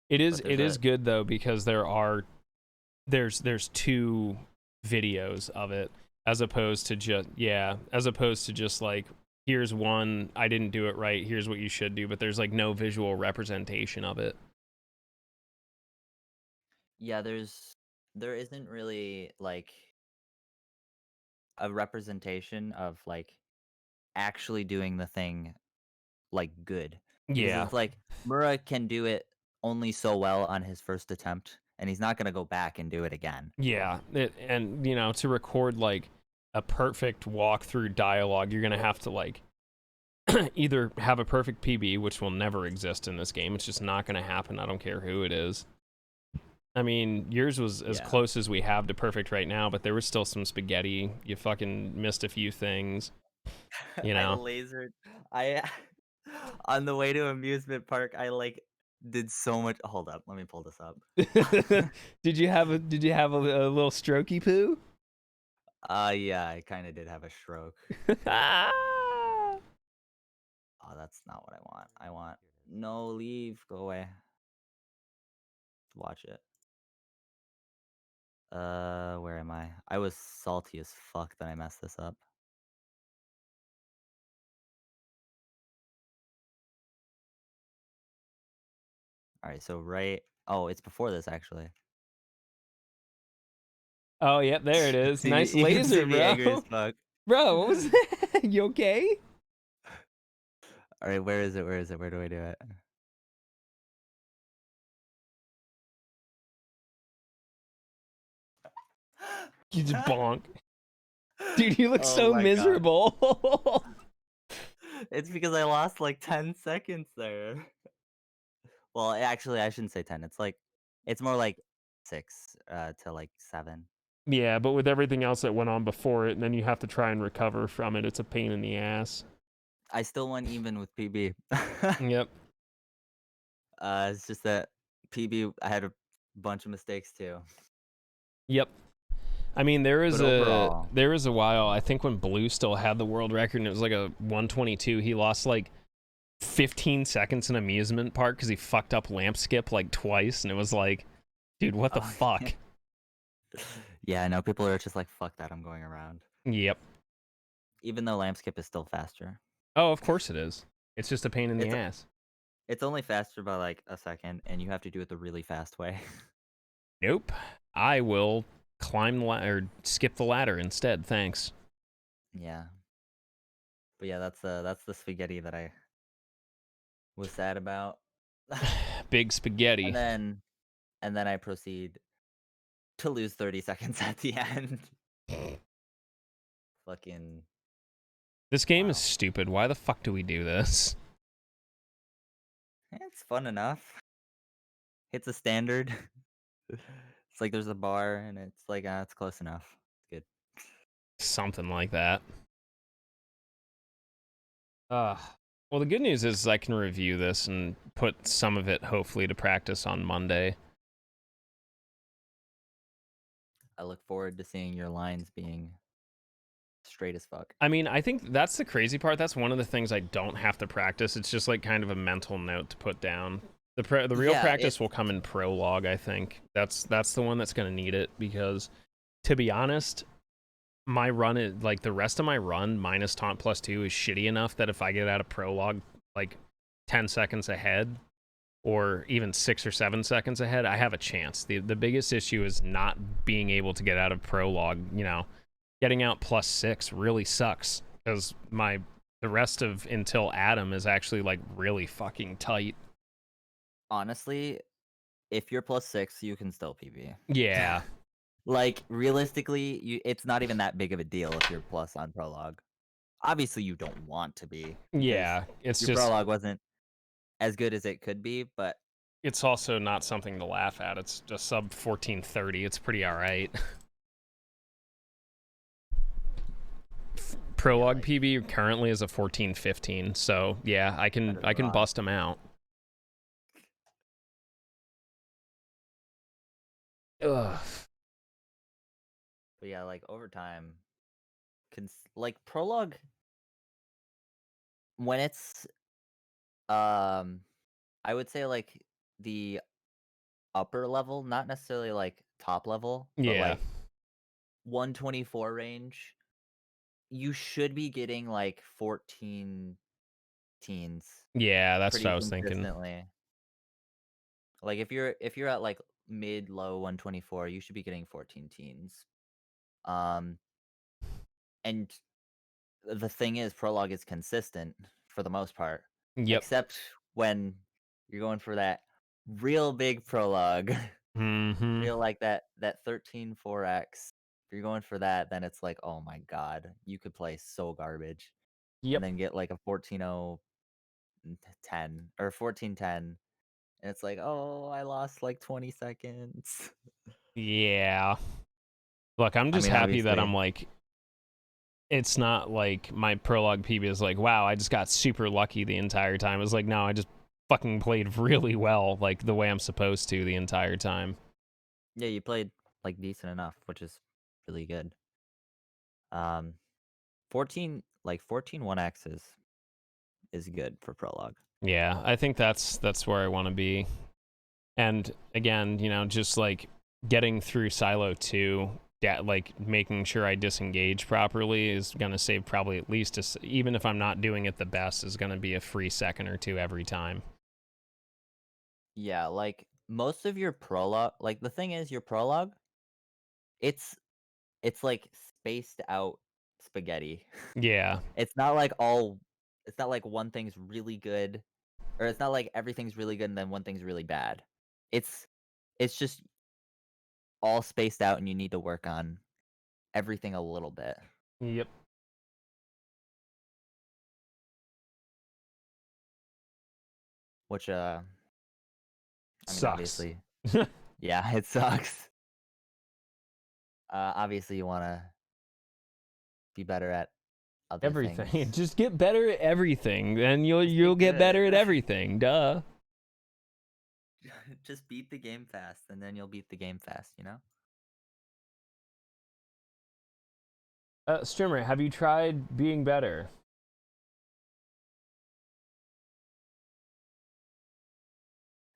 It is But there's it is good though because there's 2 videos of it as opposed to just like here's one I didn't do it right, here's what you should do, but there's like no visual representation of it. Yeah, there isn't really like a representation of like actually doing the thing like good. Because Yeah. it's like Mura can do it only so well on his first attempt, and he's not gonna go back and do it again. Yeah. And you know, to record like a perfect walkthrough dialogue, you're going to have to like either have a perfect PB, which will never exist in this game. It's just not going to happen. I don't care who it is. I mean, yours was as Yeah. close as we have to perfect right now, but there was still some spaghetti. You fucking missed a few things, you I know? lasered. I on the way to amusement park, I like did so much. Hold up, let me pull this up. Did you have a little strokey poo? Yeah, I kind of did have a stroke. Oh, that's not what I want. I want no leave. Go away. Watch it. Where am I? I was salty as fuck that I messed this up. All right, so right. Oh, it's before this actually. Oh, yep, there it is. See me, Nice you can see laser, me angry as bro. fuck. Bro, what was that? You okay? All right, where is it? Where is it? Where do I do it? You just bonk. Dude, you look Oh so my God. miserable. It's because I lost like 10 seconds there. Well, actually, I shouldn't say 10. It's more like 6 to like 7. Yeah, but with everything else that went on before it, and then you have to try and recover from it, it's a pain in the ass. I still went even with PB. Yep. It's just that PB, I had a bunch of mistakes too. Yep. I mean, But overall, there was a while, I think when Blue still had the world record and it was like a 122, he lost like 15 seconds in amusement park because he fucked up lamp skip like twice, and it was like, dude, what the Oh, fuck? yeah, I know people are just like, fuck that, I'm going around. Yep. even though lamp skip is still faster. Oh, of course it is. It's just a pain in the It's ass. it's only faster by like a second, and you have to do it the really fast way. Nope. I will climb the or skip the ladder instead. Thanks. Yeah. But yeah, that's the spaghetti that I was sad about. Big spaghetti. and then and then I proceed to lose 30 seconds at the end. Fucking This game is wow. stupid. Why the fuck do we do this? It's fun enough. It's a standard. It's like there's a bar and it's like it's close enough. It's good. Something like that. Well, the good news is I can review this and put some of it, hopefully, to practice on Monday. I look forward to seeing your lines being straight as fuck. I mean, I think that's the crazy part. That's one of the things I don't have to practice. It's just like kind of a mental note to put down. The real Yeah, practice will come in prologue, I think. That's the one that's going to need it because, to be honest, my run is like the rest of my run minus taunt plus 2 is shitty enough that if I get out of prologue like 10 seconds ahead or even 6 or 7 seconds ahead, I have a chance. The biggest issue is not being able to get out of prologue. Getting out plus 6 really sucks because the rest of until Adam is actually like really fucking tight. Honestly, if you're plus 6, you can still PB. Yeah. Like realistically, it's not even that big of a deal if you're plus on prologue. Obviously, you don't want to be because Yeah, it's your just prologue wasn't as good as it could be, but it's also not something to laugh at. It's just sub 1430. It's pretty all right. Prologue like, PB currently is a 1415, so yeah, I can bust them out. Ugh. but yeah, like overtime, like prologue when it's I would say like the upper level, not necessarily like top level, but Yeah. like 124 range, you should be getting like 14 teens Yeah, that's what pretty I was thinking. consistently. Like if you're at like mid low 124, you should be getting 14 teens. Um and the thing is prologue is consistent for the most part, Yep. except when you're going for that real big prologue. Mm-hmm. Real like that 13 4x. If you're going for that, then it's like, oh my god, you could play so garbage. Yep. And then get like a 14-0 10 or 14-10. And it's like, oh, I lost like 20 seconds. Yeah. Look, I'm I just mean, happy that obviously, I'm like, it's not like my prologue PB is like, wow, I just got super lucky the entire time. It's like, no, I just fucking played really well, like the way I'm supposed to the entire time. yeah, you played like decent enough, which is really good. 14 like 14 1x is good for prologue. Yeah, I think that's where I want to be. And again, just like getting through Silo 2, like making sure I disengage properly is going to save probably at least, even if I'm not doing it the best, is going to be a free second or two every time. Yeah, like most of your prologue, like the thing is your prologue, it's it's like spaced out spaghetti. Yeah. It's not like one thing's really good, or it's not like everything's really good and then one thing's really bad. It's it's just all spaced out and you need to work on everything a little bit. Yep. Which I mean Sucks. obviously yeah, it sucks. Obviously you wanna be better at other things. Everything. Just get better at everything, and Just you'll get get better at good. everything. Duh. Just beat the game fast and then you'll beat the game fast, you know? Strimmer, have you tried being better?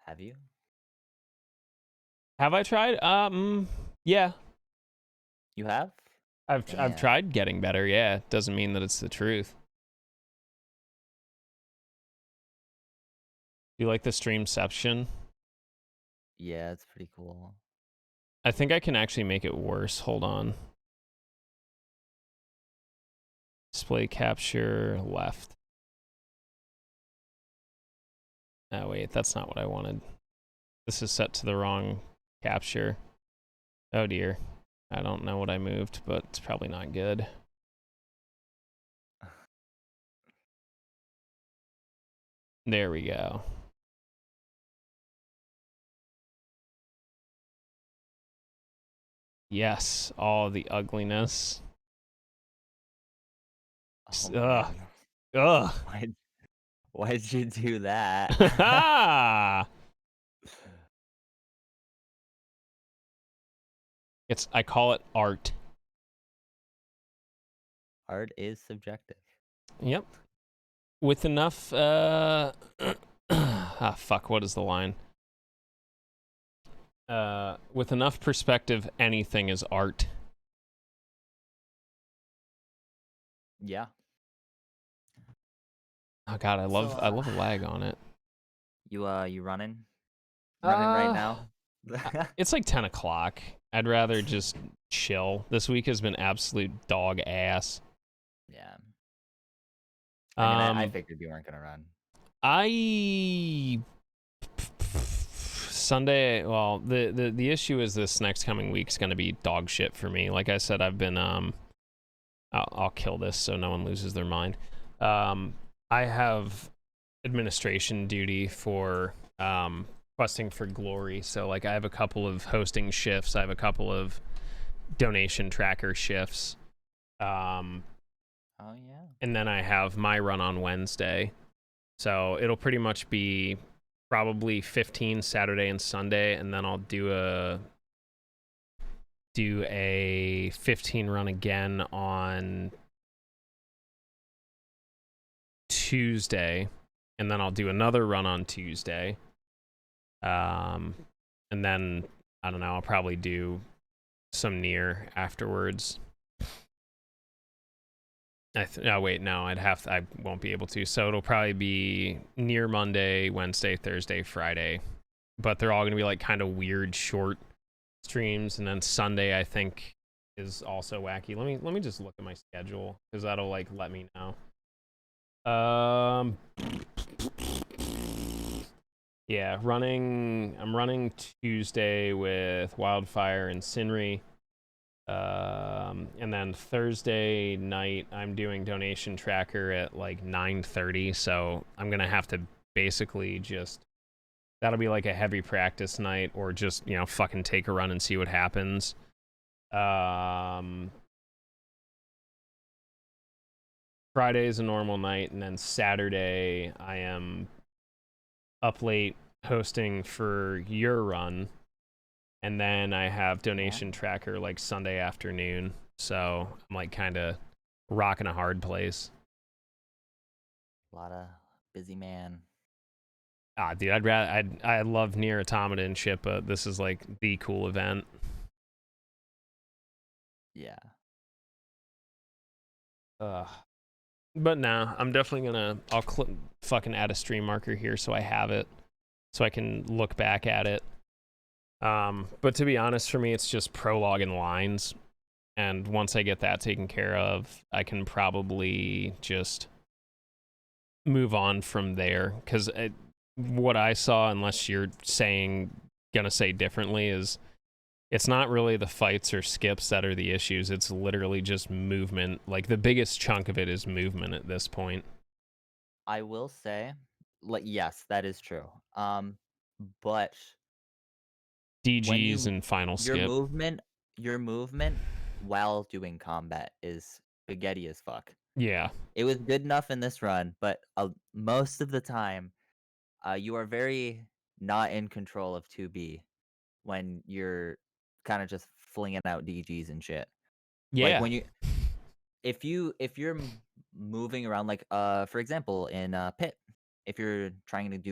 Have you? Have I tried? Yeah. You have? I've Damn. tried getting better. Yeah, doesn't mean that it's the truth. Do you like the streamception? Yeah, it's pretty cool. I think I can actually make it worse. Hold on. Display capture left. Oh wait, that's not what I wanted. This is set to the wrong capture. Oh dear. I don't know what I moved, but it's probably not good. There we go. Yes, all the ugliness. Oh, Ugh. man. Ugh. Why'd you do that? I call it art. Art is subjective. Yep. With enough fuck, what is the line? With enough perspective, anything is art. Yeah. Oh god, I love So, I love a lag on it. you running? Running right now? It's like 10 o'clock. I'd rather just chill. This week has been absolute dog ass. Yeah. I mean, I Um, figured you weren't gonna run. Sunday. Well, the issue is this next coming week's gonna be dog shit for me. Like I said, I've been I'll kill this so no one loses their mind. I have administration duty for questing for glory. So like I have a couple of hosting shifts. I have a couple of donation tracker shifts. Oh yeah. And then I have my run on Wednesday. So it'll pretty much be probably 15 Saturday and Sunday, and then I'll do a 15 run again on Tuesday, and then I'll do another run on Tuesday. And then I don't know, I'll probably do some Nier afterwards. Oh wait, no, I won't be able to. So it'll probably be Nier Monday, Wednesday, Thursday, Friday. But they're all gonna be like kind of weird short streams, and then Sunday I think is also wacky. Let me just look at my schedule, because that'll like let me know. Yeah, I'm running Tuesday with Wildfire and Sinri. And then Thursday night I'm doing donation tracker at like 9:30, so I'm gonna have to basically just, that'll be like a heavy practice night, or just, you know, fucking take a run and see what happens. Friday is a normal night, and then Saturday I am up late hosting for your run, and then I have donation tracker like Sunday afternoon, so I'm like kind of rocking a hard place. A lot of busy man. Ah, dude, I love Nier Automata and shit, but this is like the cool event. Yeah. But nah, I'm definitely I'll fucking add a stream marker here so I have it, so I can look back at it. But to be honest, for me, it's just prologue and lines. And once I get that taken care of, I can probably just move on from there. Because what I saw, unless you're gonna say differently, is it's not really the fights or skips that are the issues. It's literally just movement. Like, the biggest chunk of it is movement at this point. I will say, like, yes, that is true. But when DGs and final skip. your movement while doing combat is spaghetti as fuck. Yeah. It was good enough in this run, but most of the time, you are very not in control of 2B when you're kind of just flinging out DGs and shit. Like Yeah. when if you're moving around, like for example in Pit, if you're trying to do